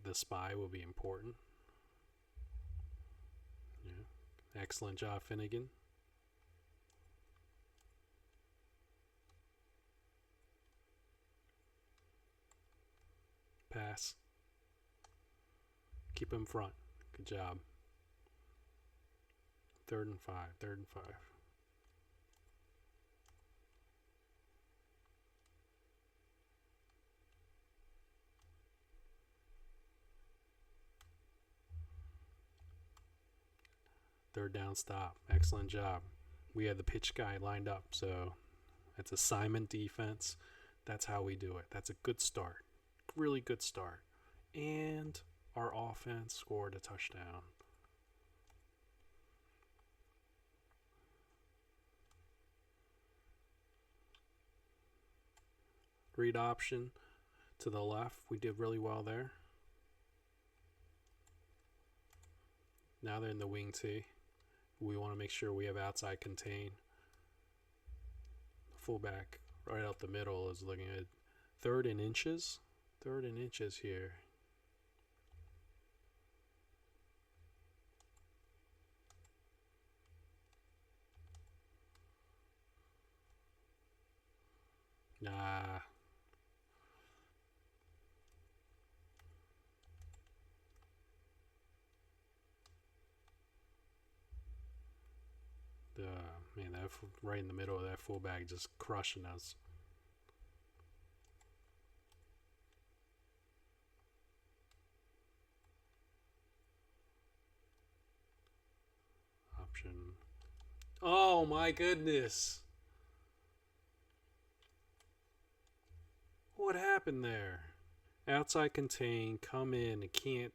Speaker 1: the spy will be important. Yeah. Excellent job, Finnegan. Pass. Keep him front. Good job. 3rd and 5. 3rd and 5. Third down stop. Excellent job. We had the pitch guy lined up, so it's assignment defense. That's how we do it. That's a good start. Really good start. And our offense scored a touchdown. Read option to the left. We did really well there. Now they're in the wing tee. We want to make sure we have outside contain. Fullback right out the middle is looking at 3rd and inches. 3rd and inches here. Nah. Man, that right in the middle of that fullback just crushing us. Option. Oh my goodness. What happened there? Outside contain, come in, it can't.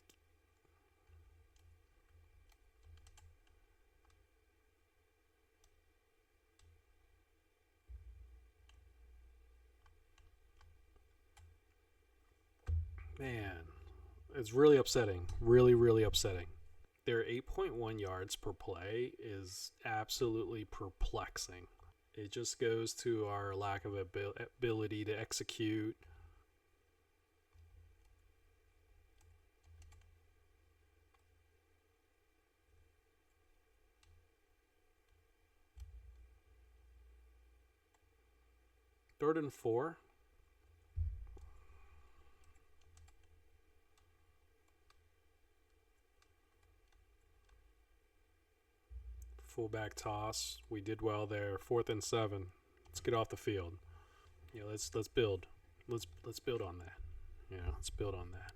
Speaker 1: Man, it's really upsetting. Really, really upsetting. Their 8.1 yards per play is absolutely perplexing. It just goes to our lack of ability to execute. Third and 4. Fullback toss. We did well there. 4th and 7. Let's get off the field. Yeah, let's build. Let's build on that. Yeah, let's build on that.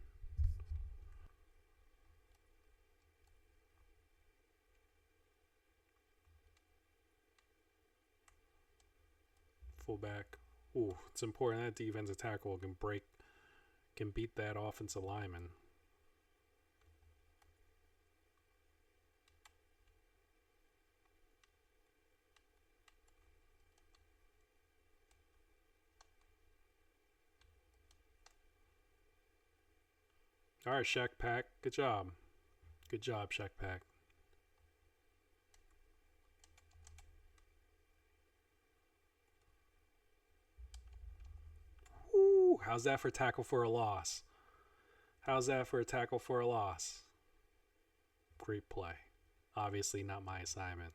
Speaker 1: Fullback. Ooh, it's important that defensive tackle can beat that offensive lineman. All right, Shaq Pack. Good job. Good job, Shaq Pack. Ooh, how's that for tackle for a loss? How's that for a tackle for a loss? Great play. Obviously not my assignment.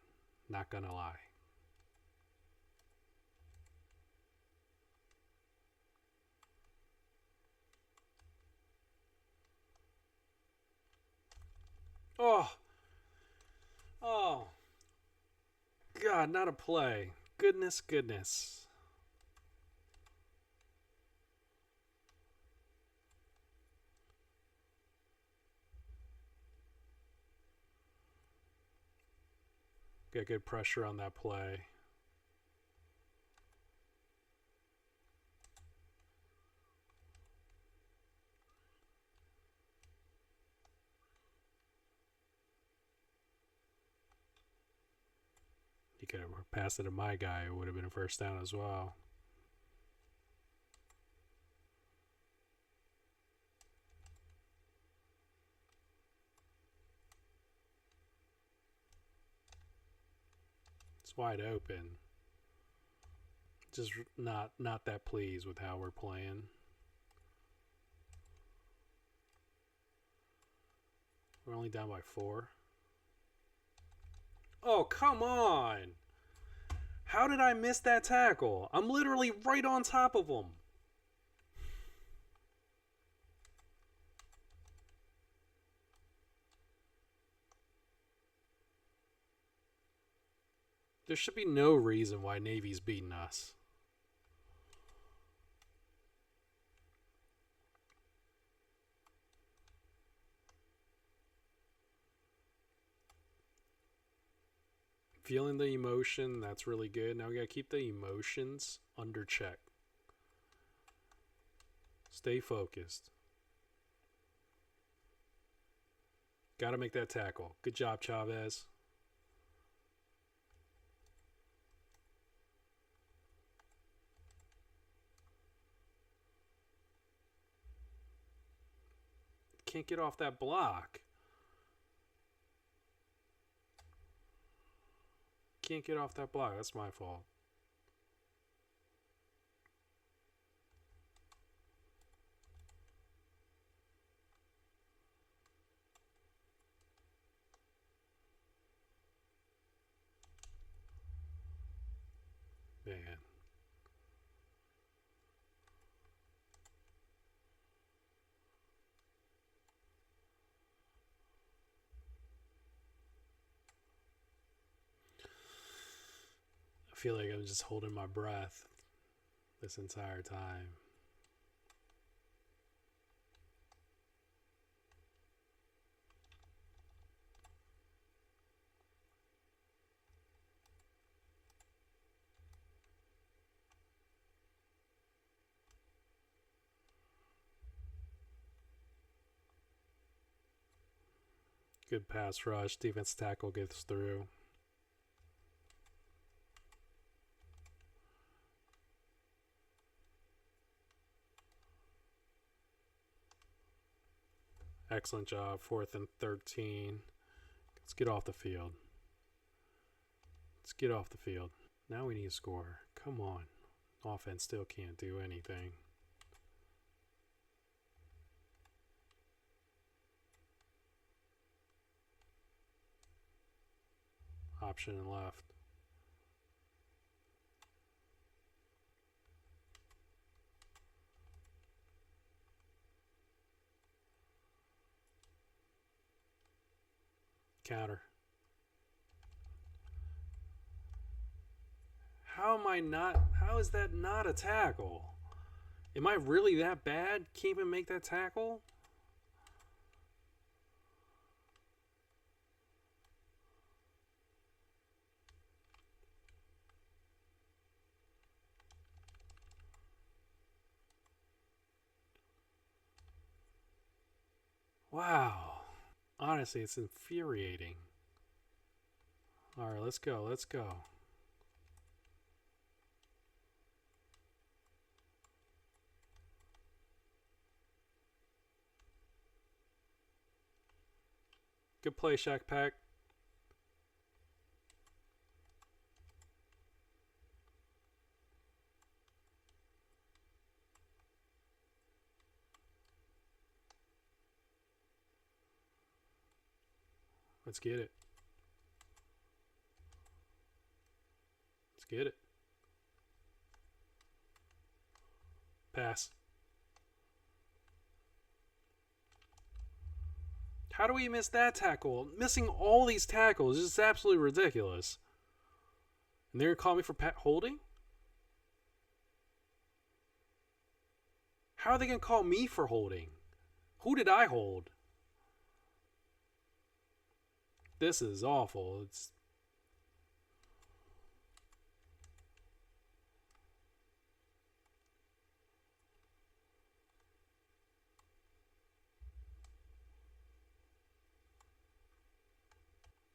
Speaker 1: Not gonna lie. Oh. Oh. God, not a play. Goodness, goodness. Get good pressure on that play. You could have passed it to my guy. It would have been a first down as well. It's wide open. Just not that pleased with how we're playing. We're only down by 4. Oh, come on. How did I miss that tackle? I'm literally right on top of him. There should be no reason why Navy's beating us. Feeling the emotion, that's really good. Now we gotta keep the emotions under check. Stay focused. Gotta make that tackle. Good job, Chavez. Can't get off that block. can't get off that block. That's my fault. Man. I feel like I'm just holding my breath this entire time. Good pass rush. Defense tackle gets through. Excellent job. 4th and 13. Let's get off the field. Let's get off the field. Now we need to score. Come on. Offense still can't do anything. Option and left. Counter. How is that not a tackle? Am I really that bad? Can't even make that tackle? Wow. Honestly, it's infuriating. Alright, let's go. Let's go. Good play, Shack Pack. Let's get it. Let's get it. Pass. How do we miss that tackle? Missing all these tackles is just absolutely ridiculous. And they're going to call me for holding? How are they going to call me for holding? Who did I hold? This is awful. It's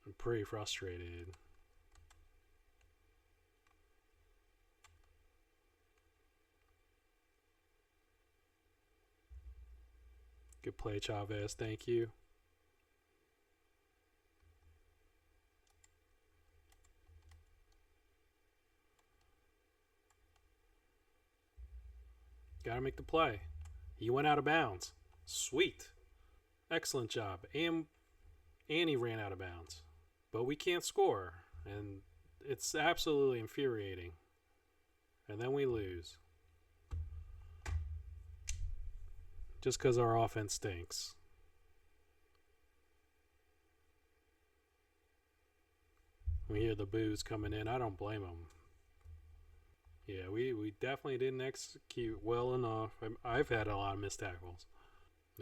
Speaker 1: I'm pretty frustrated. Good play, Chavez. Thank you. Gotta make the play. He went out of bounds. Sweet. Excellent job. And he ran out of bounds. But we can't score. And it's absolutely infuriating. And then we lose. Just because our offense stinks. We hear the boos coming in. I don't blame them. Yeah, we definitely didn't execute well enough. I've had a lot of missed tackles.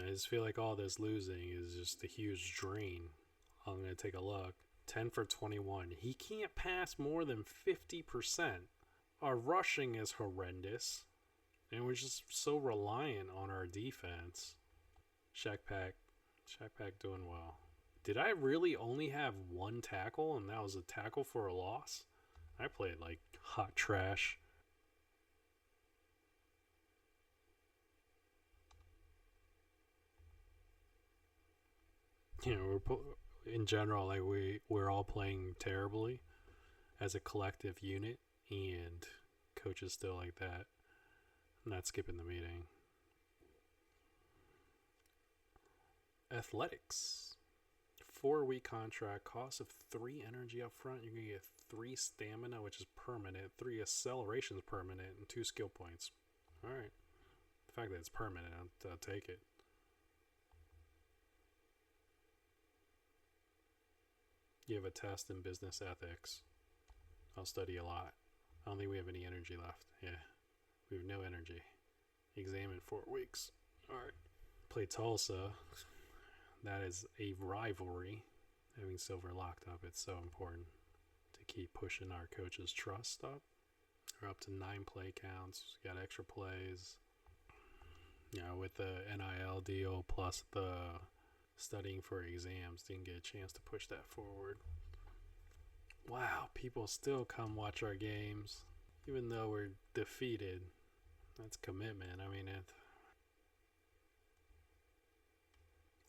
Speaker 1: I just feel like all this losing is just a huge drain. I'm going to take a look. 10 for 21. He can't pass more than 50%. Our rushing is horrendous. And we're just so reliant on our defense. Shack Pack doing well. Did I really only have one tackle and that was a tackle for a loss? I played like hot trash. You know, in general, like we're all playing terribly as a collective unit, and coaches still like that. I'm not skipping the meeting. Athletics. 4-week contract, cost of 3 energy up front. You're going to get 3 stamina, which is permanent, 3 accelerations permanent, and 2 skill points. Alright. The fact that it's permanent, I'll take it. You have a test in business ethics. I'll study a lot. I don't think we have any energy left. Yeah. We have no energy. Exam in 4 weeks. Alright. Play Tulsa. That is a rivalry. Having silver locked up, it's so important to keep pushing our coaches' trust up. We're up to 9 play counts. Got extra plays. With the NIL deal plus the studying for exams, didn't get a chance to push that forward. Wow, people still come watch our games, even though we're defeated. That's commitment. I mean,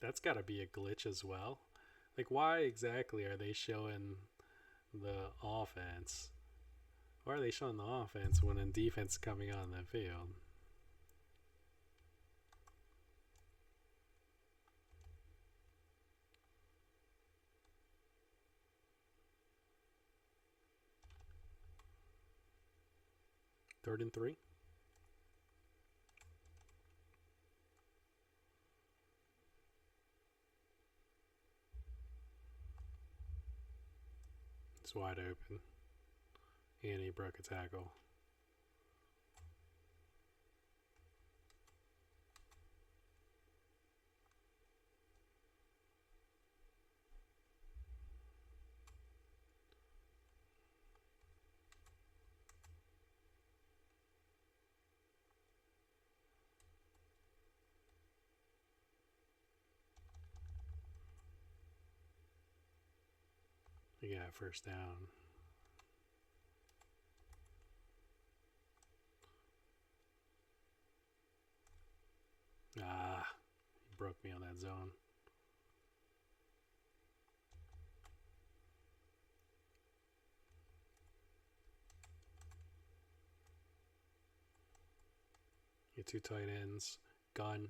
Speaker 1: that's got to be a glitch as well. Like, why exactly are they showing the offense? Why are they showing the offense when in defense coming on the field? Third and 3. It's wide open. And he broke a tackle. You got first down. He broke me on that zone. Your 2 tight ends. Gun.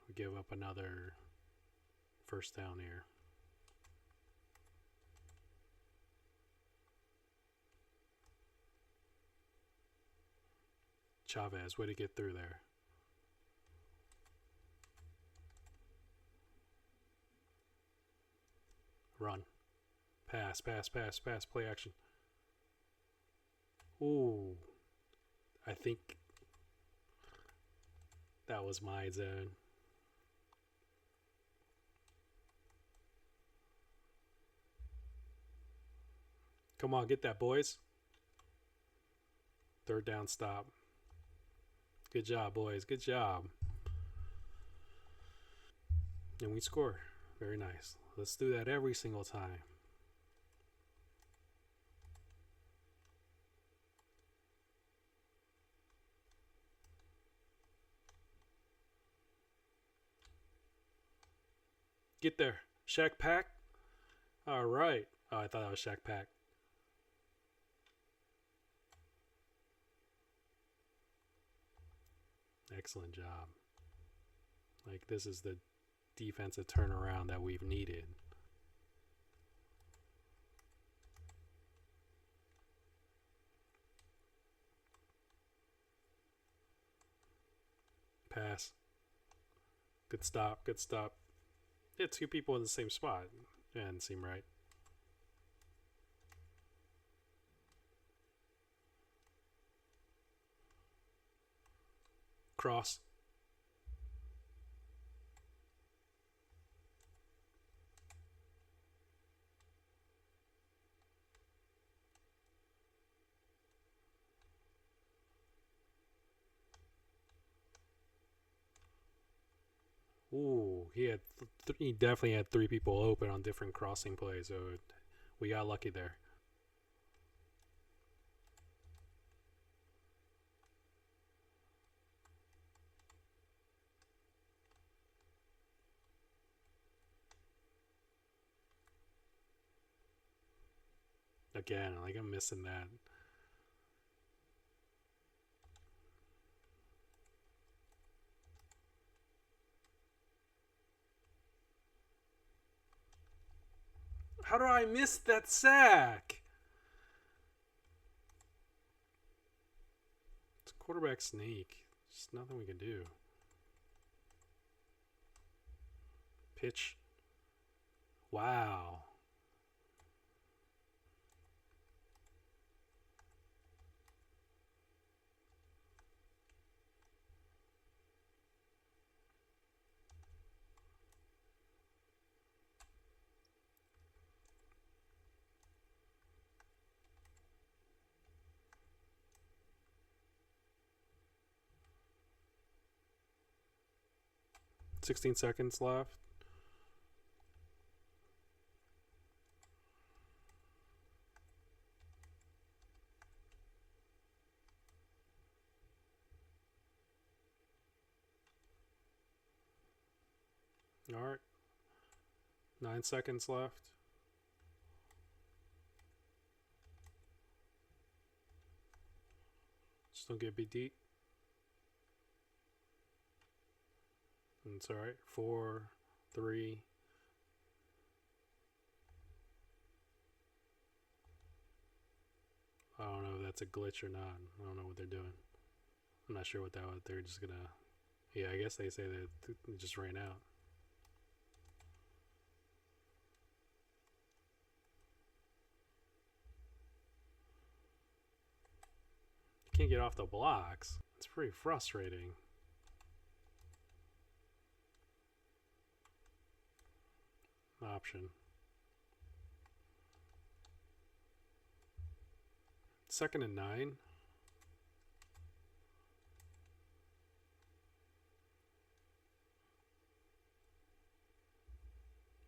Speaker 1: We give up another first down here. Chavez, way to get through there. Run. Pass, play action. Ooh. I think that was my zone. Come on, get that, boys. Third down stop. Good job, boys. Good job. And we score. Very nice. Let's do that every single time. Get there. Shaq Pack. All right. Oh, I thought that was Shaq Pack. Excellent job. Like, this is the defensive turnaround that we've needed. Pass. Good stop. Good stop. Yeah, 2 people in the same spot. Yeah, didn't seem right. Cross. Ooh, he definitely had 3 people open on different crossing plays, so we got lucky there. Again, like I'm missing that. How do I miss that sack? It's a quarterback sneak. There's nothing we can do. Pitch. Wow. $16 seconds left. All right. 9 seconds left. Just don't get beat. It's all right. 4, 3. I don't know if that's a glitch or not. I don't know what they're doing. I'm not sure what that was. They're just gonna. Yeah, I guess they say that it just ran out. You can't get off the blocks. It's pretty frustrating. Option. 2nd and 9.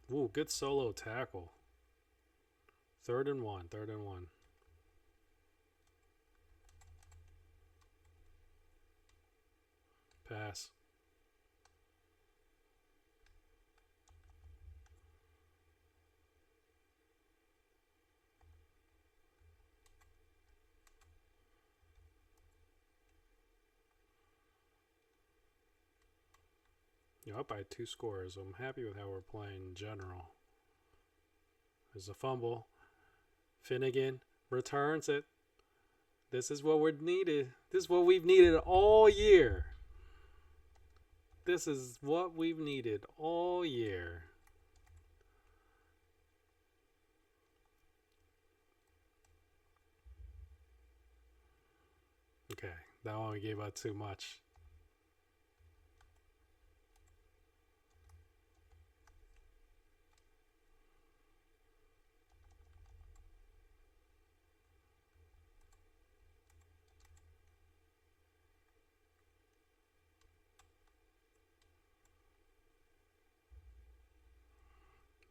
Speaker 1: Ooh, good solo tackle. 3rd and 1. 3rd and 1. Pass. You're up by 2 scores. I'm happy with how we're playing in general. There's a fumble. Finnegan returns it. This is what we're needed. This is what we've needed all year. This is what we've needed all year. Okay, that one we gave out too much.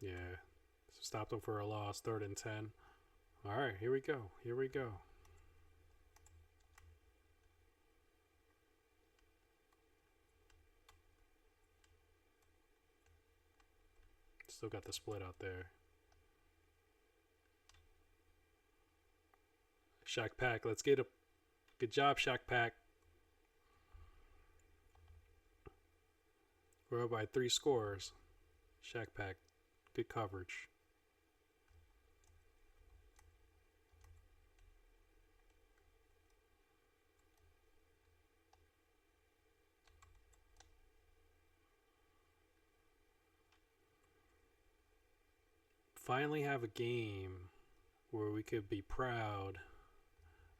Speaker 1: Yeah, stopped them for a loss. 3rd and 10. All right, here we go. Here we go. Still got the split out there. Shaq Pack, let's get a good job, Shaq Pack. We're up by 3 scores. Shaq Pack, good coverage. Finally have a game where we could be proud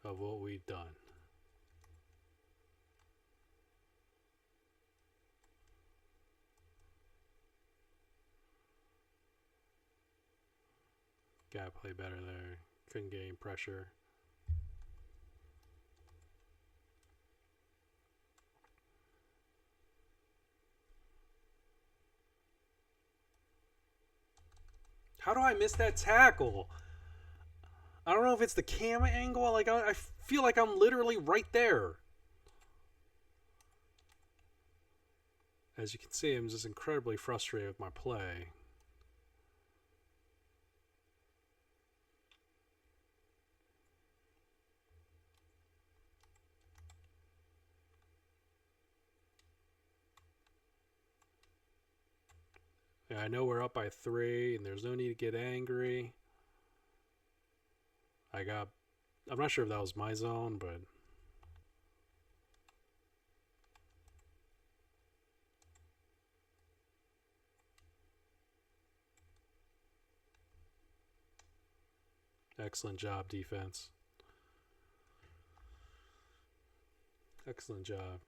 Speaker 1: of what we've done. Gotta play better there. Couldn't get any pressure. How do I miss that tackle? I don't know if it's the camera angle. Like I feel like I'm literally right there. As you can see, I'm just incredibly frustrated with my play. Yeah, I know we're up by 3, and there's no need to get angry. I'm not sure if that was my zone, but excellent job, defense. Excellent job.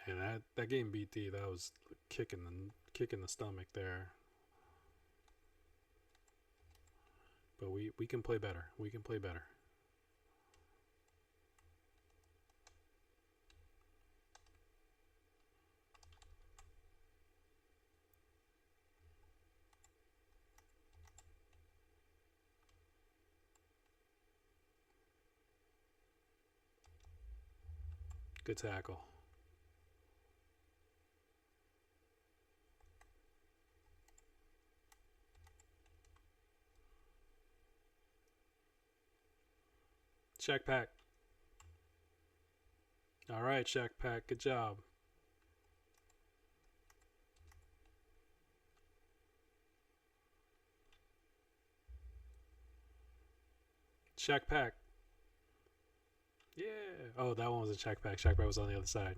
Speaker 1: And that game beat D. That was kicking the stomach there. But we can play better. We can play better. Good tackle. Shack Pack. All right, Shack Pack. Good job. Shack Pack. Yeah. Oh, that one was a Shack Pack. Shack Pack was on the other side.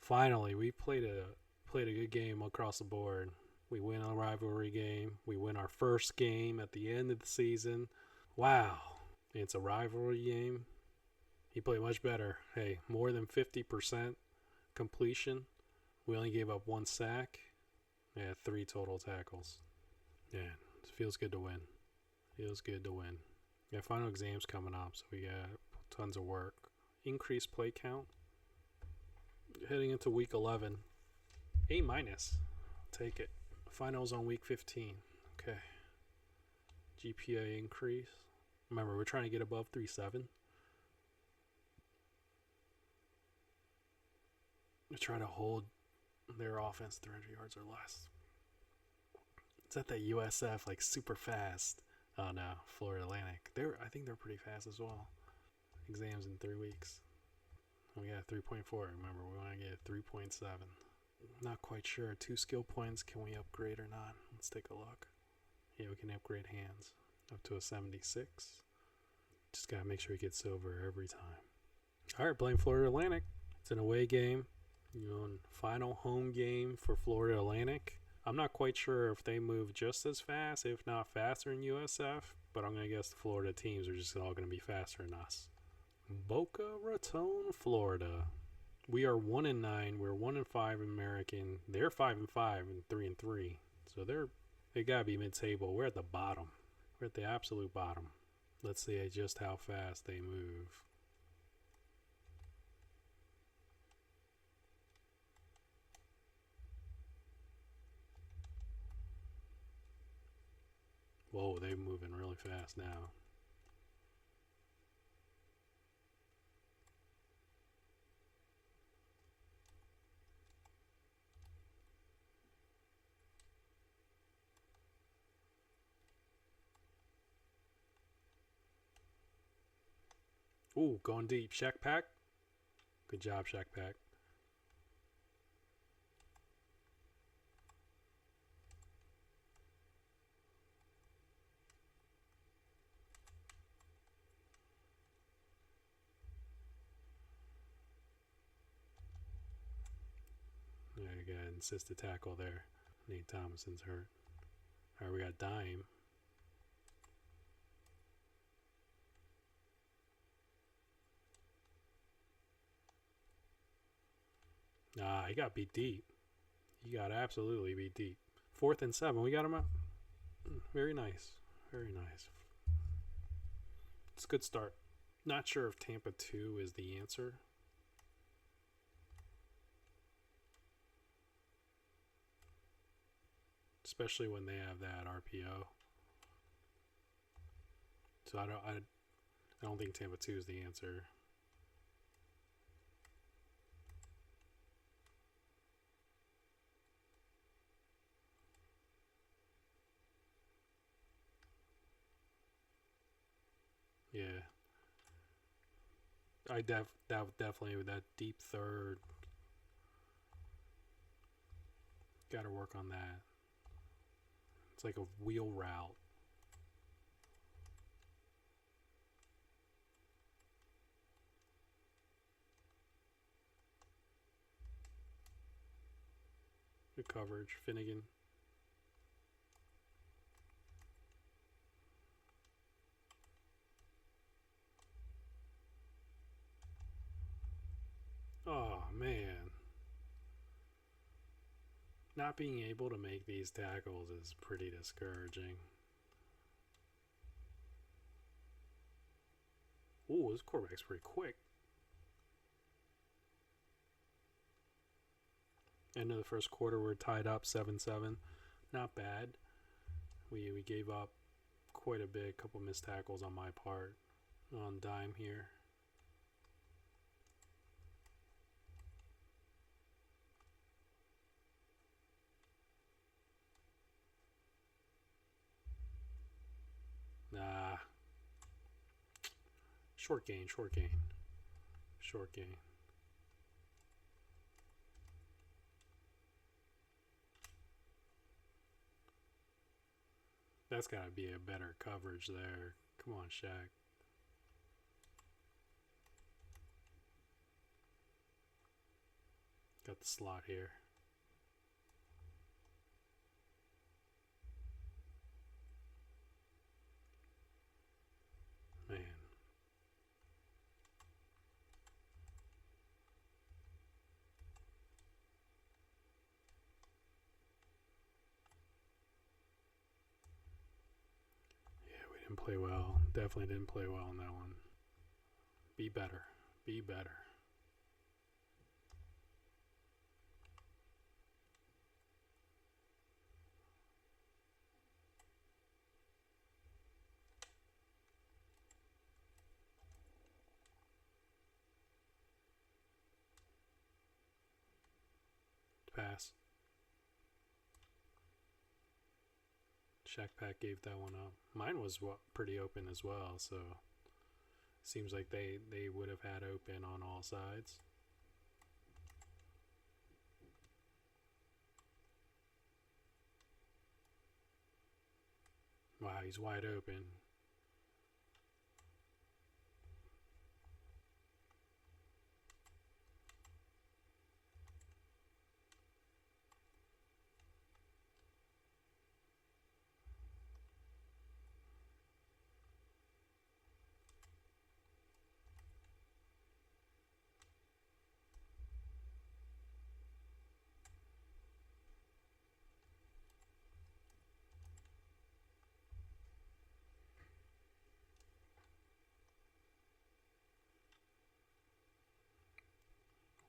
Speaker 1: Finally, we played a good game across the board. We win a rivalry game. We win our first game at the end of the season. Wow. It's a rivalry game. He played much better. Hey, more than 50% completion. We only gave up 1 sack. Yeah, 3 total tackles. Yeah, it feels good to win. Feels good to win. Yeah, final exams coming up, so we got tons of work. Increased play count. Heading into week 11. A minus. Take it. Finals on week 15. Okay. GPA increase. Remember, we're trying to get above 3.7. We're trying to hold their offense 300 yards or less. It's at that USF, like super fast. Oh no, Florida Atlantic. I think they're pretty fast as well. Exams in 3 weeks. We got 3.4. Remember, we want to get 3.7. Not quite sure. 2 skill points. Can we upgrade or not? Let's take a look. Yeah, we can upgrade hands up to a 76. Just gotta make sure he gets silver every time. All right, playing Florida Atlantic. It's an away game. Final home game for Florida Atlantic. I'm not quite sure if they move just as fast, if not faster than USF, but I'm gonna guess the Florida teams are just all gonna be faster than us. Boca Raton, Florida. We are 1-9. We're 1-5 American. They're 5-5 and 3-3. So they gotta be mid-table. We're at the bottom. We're at the absolute bottom. Let's see just how fast they move. Whoa, they're moving really fast now. Ooh, going deep. Shack Pack. Good job, Shack Pack. Yeah, you got an assisted tackle there. Nate Thomason's hurt. All right, we got Dime. Nah, he got beat deep. He got absolutely beat deep. 4th and 7. We got him out. Very nice. Very nice. It's a good start. Not sure if Tampa 2 is the answer. Especially when they have that RPO. So I don't think Tampa 2 is the answer. Yeah. I definitely with that deep third. Gotta work on that. It's like a wheel route. Good coverage, Finnegan. Oh, man. Not being able to make these tackles is pretty discouraging. Ooh, this quarterback's pretty quick. End of the first quarter, we're tied up 7-7. Not bad. We gave up quite a bit, couple missed tackles on my part on dime here. Nah. Short gain. That's got to be a better coverage there. Come on, Shaq. Got the slot here. Man. Yeah, we didn't play well. Definitely didn't play well in that one. Be better. Pass. Shaq Pack gave that one up. Mine was pretty open as well, so seems like they would have had open on all sides. Wow, he's wide open.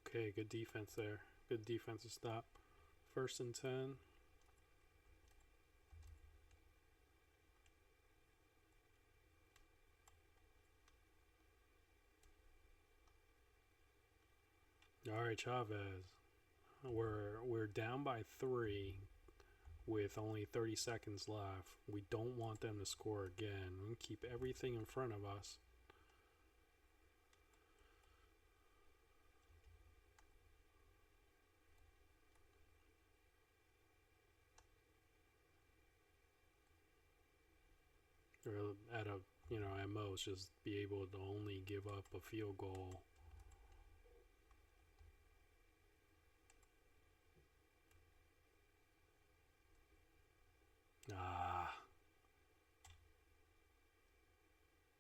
Speaker 1: Okay, good defense there. Good defensive stop. 1st and 10. All right, Chavez. We're down by 3 with only 30 seconds left. We don't want them to score again. We can keep everything in front of us. Or at most just be able to only give up a field goal.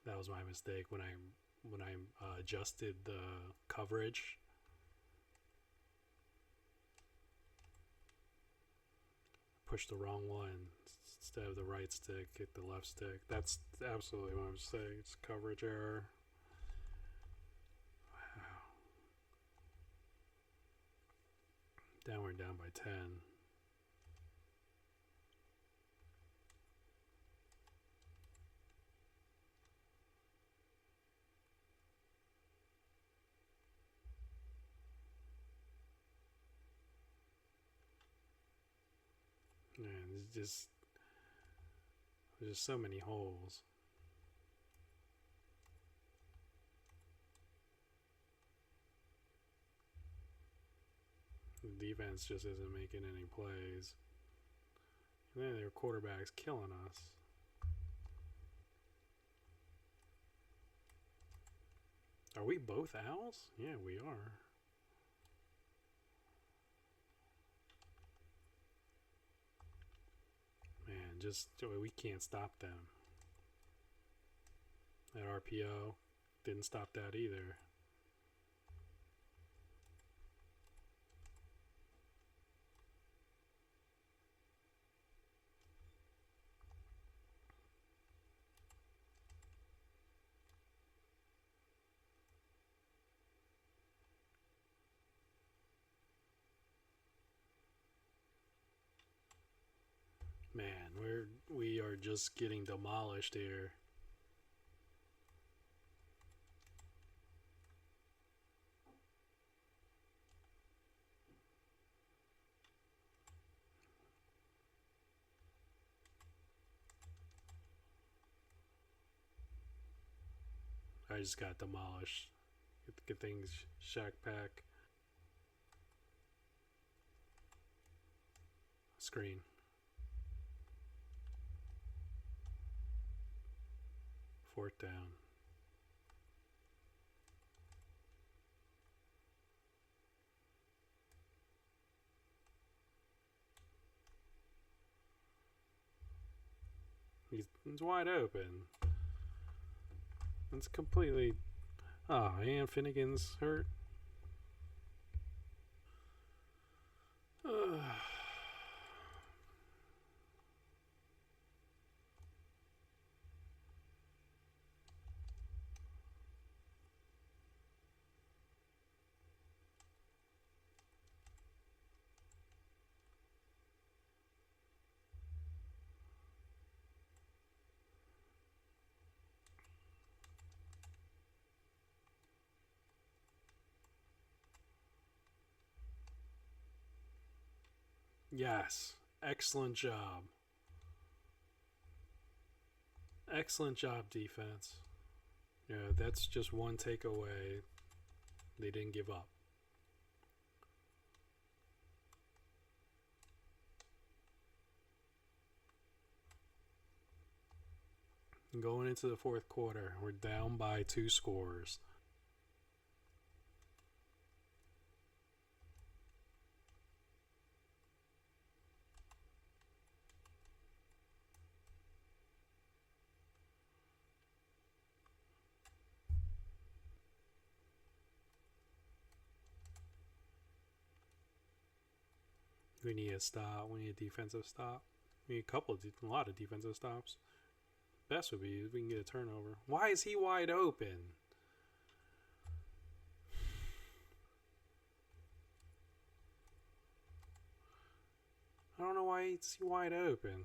Speaker 1: That was my mistake when I adjusted the coverage. Pushed the wrong one. Instead of the right stick, hit the left stick. That's absolutely my mistake. It's coverage error. Wow. We're down by 10. Man, there's just so many holes. defense just isn't making any plays. And then their quarterback's killing us. Are we both owls? Yeah, we are. Man, just we can't stop them. That RPO didn't stop that either. Man, we are just getting demolished here. I just got demolished. Get things shack pack. Screen. Fourth down. He's wide open. It's completely... Oh, and Finnegan's hurt. Yes. Excellent job. Excellent job, defense. Yeah, that's just one takeaway. They didn't give up. Going into the fourth quarter, we're down by 2 scores. We need a stop. We need a defensive stop. We need a lot of defensive stops. Best would be if we can get a turnover. Why is he wide open? I don't know why he's wide open.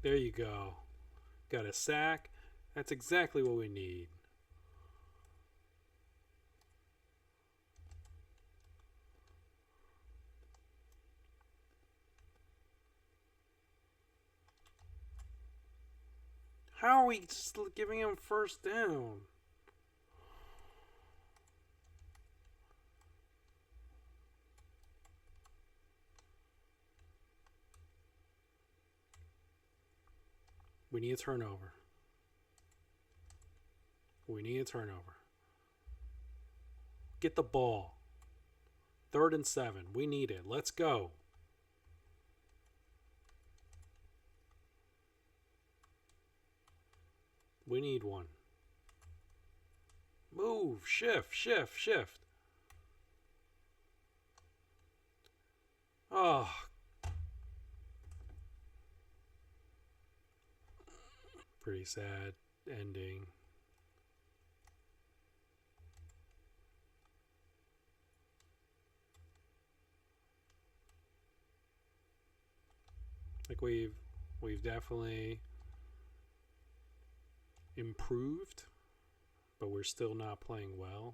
Speaker 1: There you go. Got a sack. That's exactly what we need. How are we giving him first down? We need a turnover. We need a turnover. Get the ball. 3rd and 7. We need it. Let's go. We need one. Move. Shift. Shift. Shift. Oh. Pretty sad ending. Like we've definitely improved, but we're still not playing well.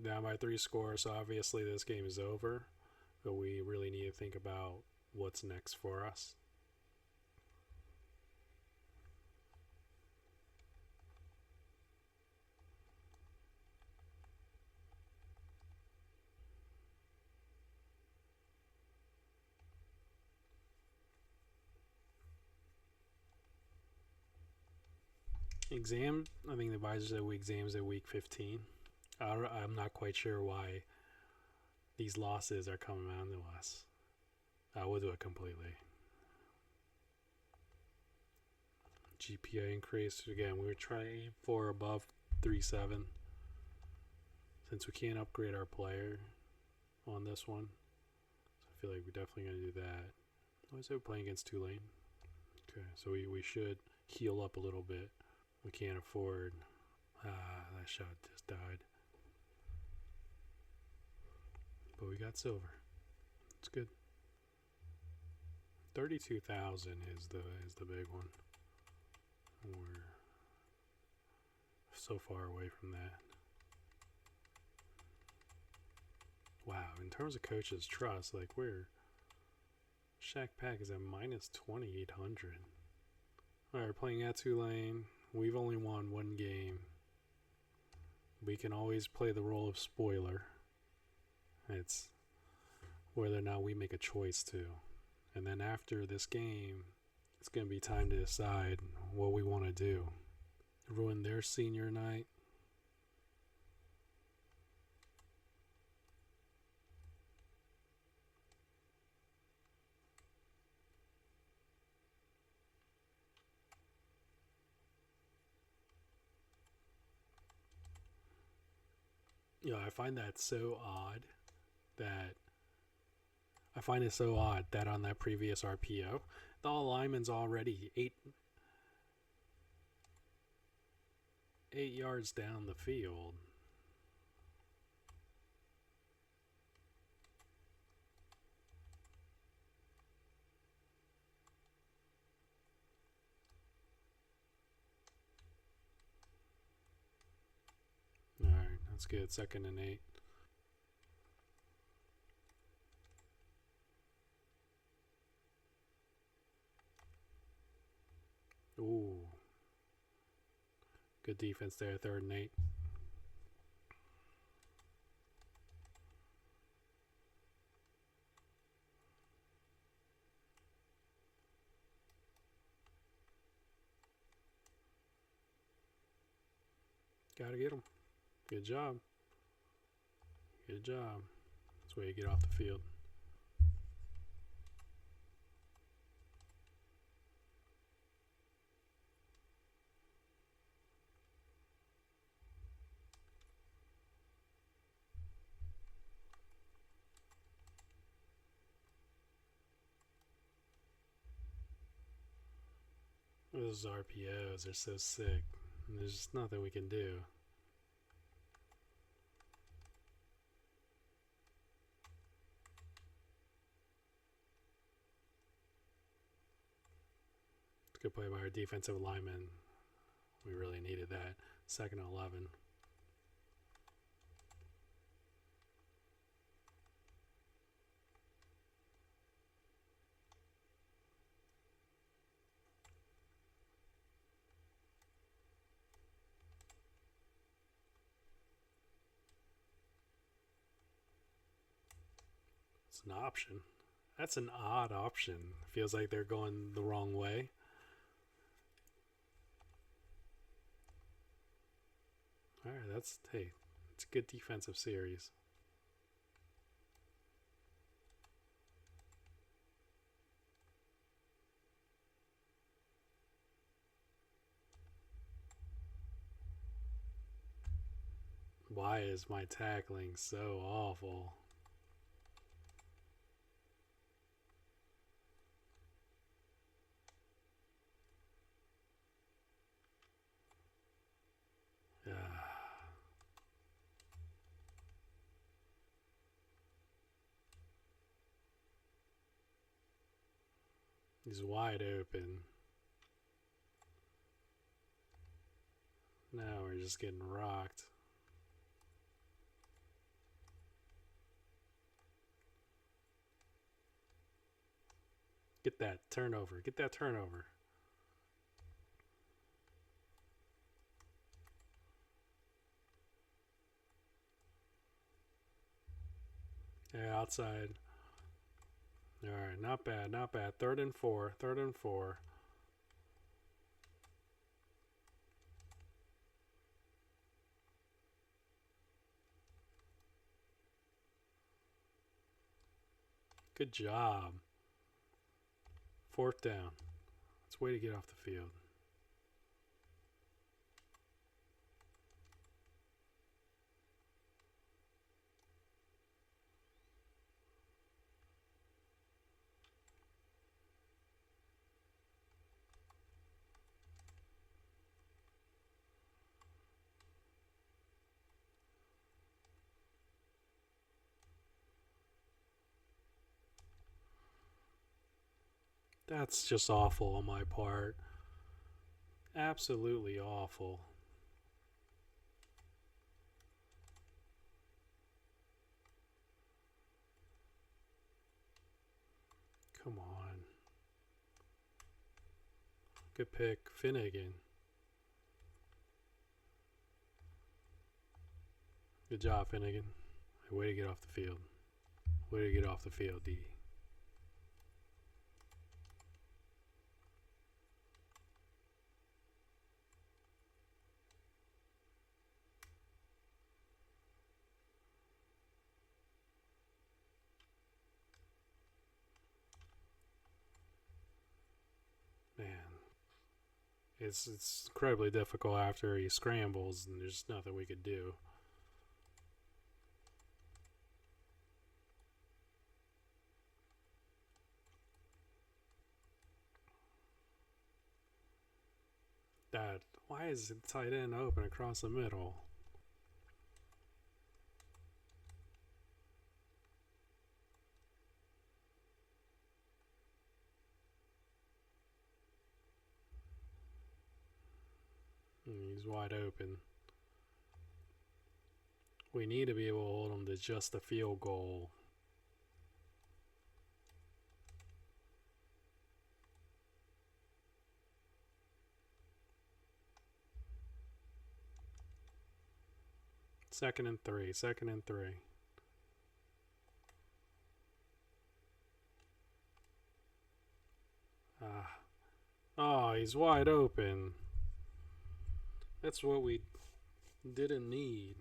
Speaker 1: Down by 3 scores, so obviously this game is over, but we really need to think about what's next for us. Exam, I think the advisor said we exams at week 15. I'm not quite sure why these losses are coming on to us. We'll do it completely. GPA increase. Again, we were trying for above 3.7. Since we can't upgrade our player on this one, so I feel like we're definitely going to do that. Why is it playing against Tulane? Okay, so we should heal up a little bit. We can't afford. That shot just died. But we got silver. It's good. 32,000 is the big one. We're so far away from that. Wow, in terms of coaches' trust, like Shaq Pack is at minus 2,800. Alright, we're playing at Tulane. We've only won one game. We can always play the role of spoiler. It's whether or not we make a choice to. And then after this game, it's going to be time to decide what we want to do. Ruin their senior night. Yeah, I find that so odd that on that previous RPO, the lineman's already eight yards down the field. All right, that's good. 2nd and 8. Ooh. Good defense there, 3rd and 8. Gotta get him. Good job. Good job. That's where you get off the field. Those RPOs are so sick. There's just nothing we can do. It's a good play by our defensive lineman. We really needed that. 2nd and 11. It's an option. That's an odd option. Feels like they're going the wrong way. Alright, it's a good defensive series. Why is my tackling so awful? He's wide open. Now we're just getting rocked. Get that turnover. Get that turnover. Yeah, outside. All right, not bad, not bad. 3rd and 4. 3rd and 4. Good job. 4th down. It's way to get off the field. That's just awful on my part. Absolutely awful. Come on. Good pick. Finnegan. Good job, Finnegan. Way to get off the field. Way to get off the field, D. Man. It's incredibly difficult after he scrambles, and there's nothing we could do. That, why is it tight end open across the middle? He's wide open. We need to be able to hold him to just a field goal. Second and 3. Second and 3. Oh, he's wide open. That's what we didn't need.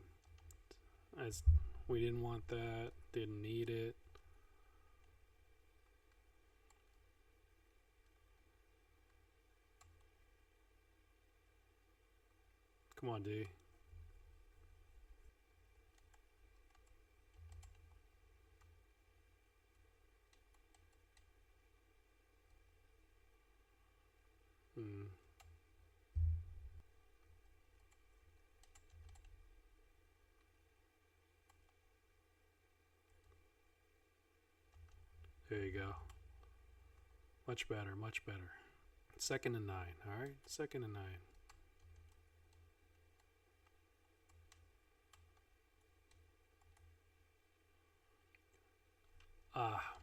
Speaker 1: As we didn't want that. Didn't need it. Come on, D. There you go. Much better, much better. 2nd and 9, alright? 2nd and 9. Ah.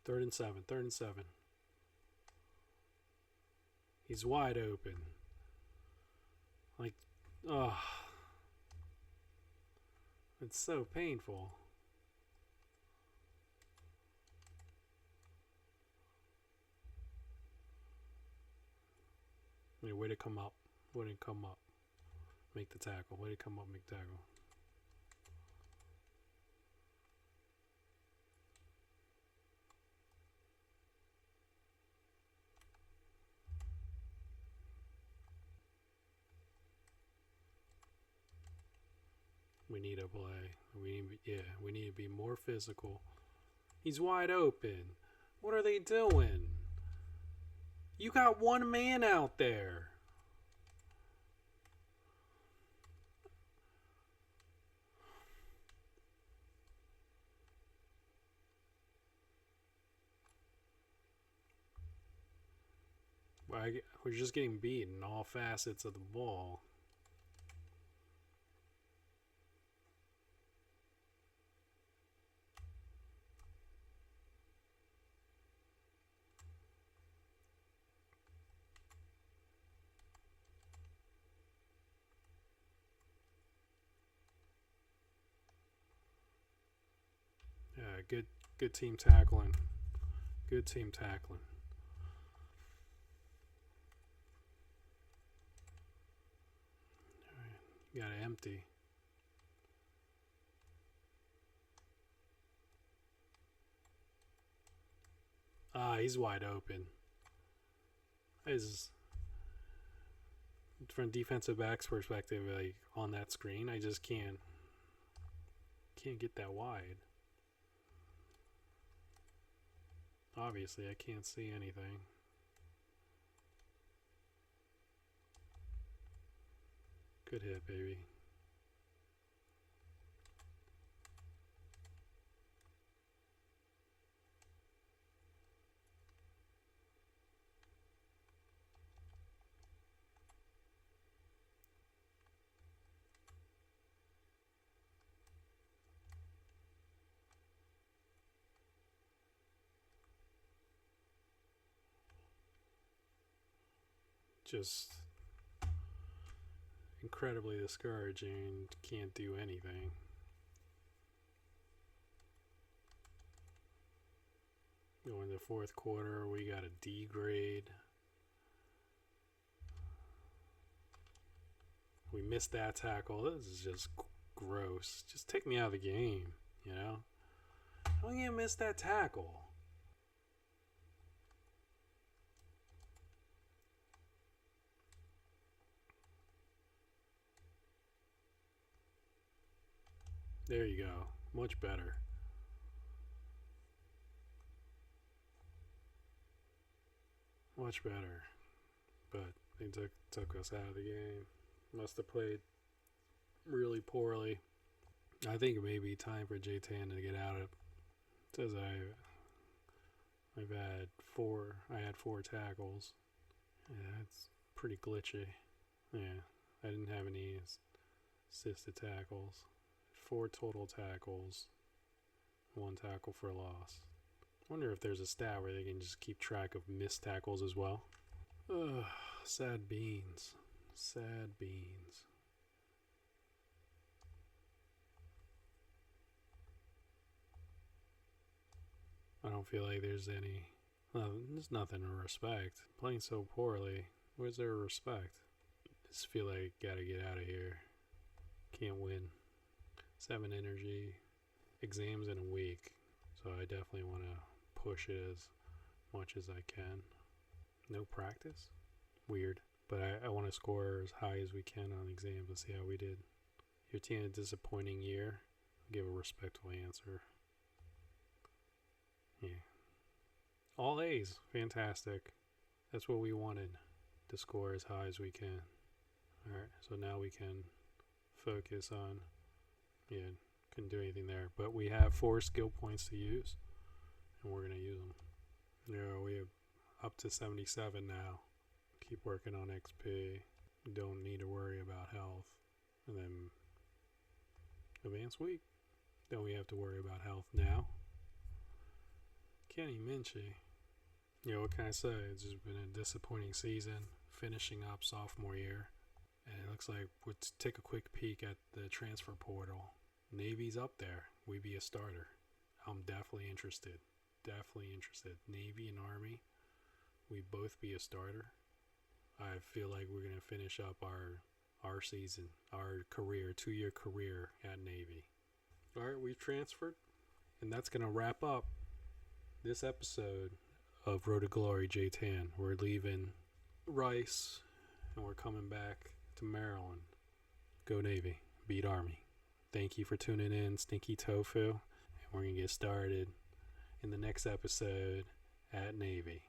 Speaker 1: Third and 7. 3rd and 7. He's wide open. Like, oh. It's so painful. Way to come up. Way to come up. Make the tackle. Way to come up, make the tackle. We need to play. We need to be more physical. He's wide open. What are they doing? You got one man out there. We're just getting beat in all facets of the ball. Yeah, good team tackling. Good team tackling. You got to empty. He's wide open. From defensive back's perspective, like on that screen, I just can't get that wide. Obviously, I can't see anything. Good hit, baby. Just incredibly discouraging. Can't do anything. Going to the fourth quarter, we got a D grade. We missed that tackle. This is just gross. Just take me out of the game, you know? How am I gonna miss that tackle? There you go. Much better. Much better. But they took us out of the game. Must have played really poorly. I think it may be time for Jae Tan to get out of it. It says I had four tackles. Yeah, it's pretty glitchy. Yeah, I didn't have any assisted tackles. 4 total tackles, 1 tackle for loss. I wonder if there's a stat where they can just keep track of missed tackles as well. Ugh, sad beans. Sad beans. I don't feel like there's there's nothing to respect. Playing so poorly, where's their respect? I just feel like gotta get out of here. Can't win. 7 energy, exams in a week, so I definitely want to push it as much as I can. No practice? Weird. But I want to score as high as we can on exams and see how we did. Your team had a disappointing year. I'll give a respectful answer. Yeah. All A's. Fantastic. That's what we wanted. To score as high as we can. Alright, so now we can focus on... Yeah, couldn't do anything there. But we have 4 skill points to use. And we're going to use them. Yeah, we have up to 77 now. Keep working on XP. Don't need to worry about health. And then advanced week. Don't we have to worry about health now? Kenny Minchie. You know, what can I say? It's just been a disappointing season. Finishing up sophomore year. And it looks like we'll take a quick peek at the transfer portal. Navy's up there. We be a starter. I'm definitely interested. Definitely interested. Navy and Army, we both be a starter. I feel like we're going to finish up our season, our career, 2-year career at Navy. All right, we've transferred. And that's going to wrap up this episode of Road to Glory Jae Tan. We're leaving Rice and we're coming back to Maryland. Go Navy. Beat Army. Thank you for tuning in, Stinky Tofu. And we're going to get started in the next episode at Navy.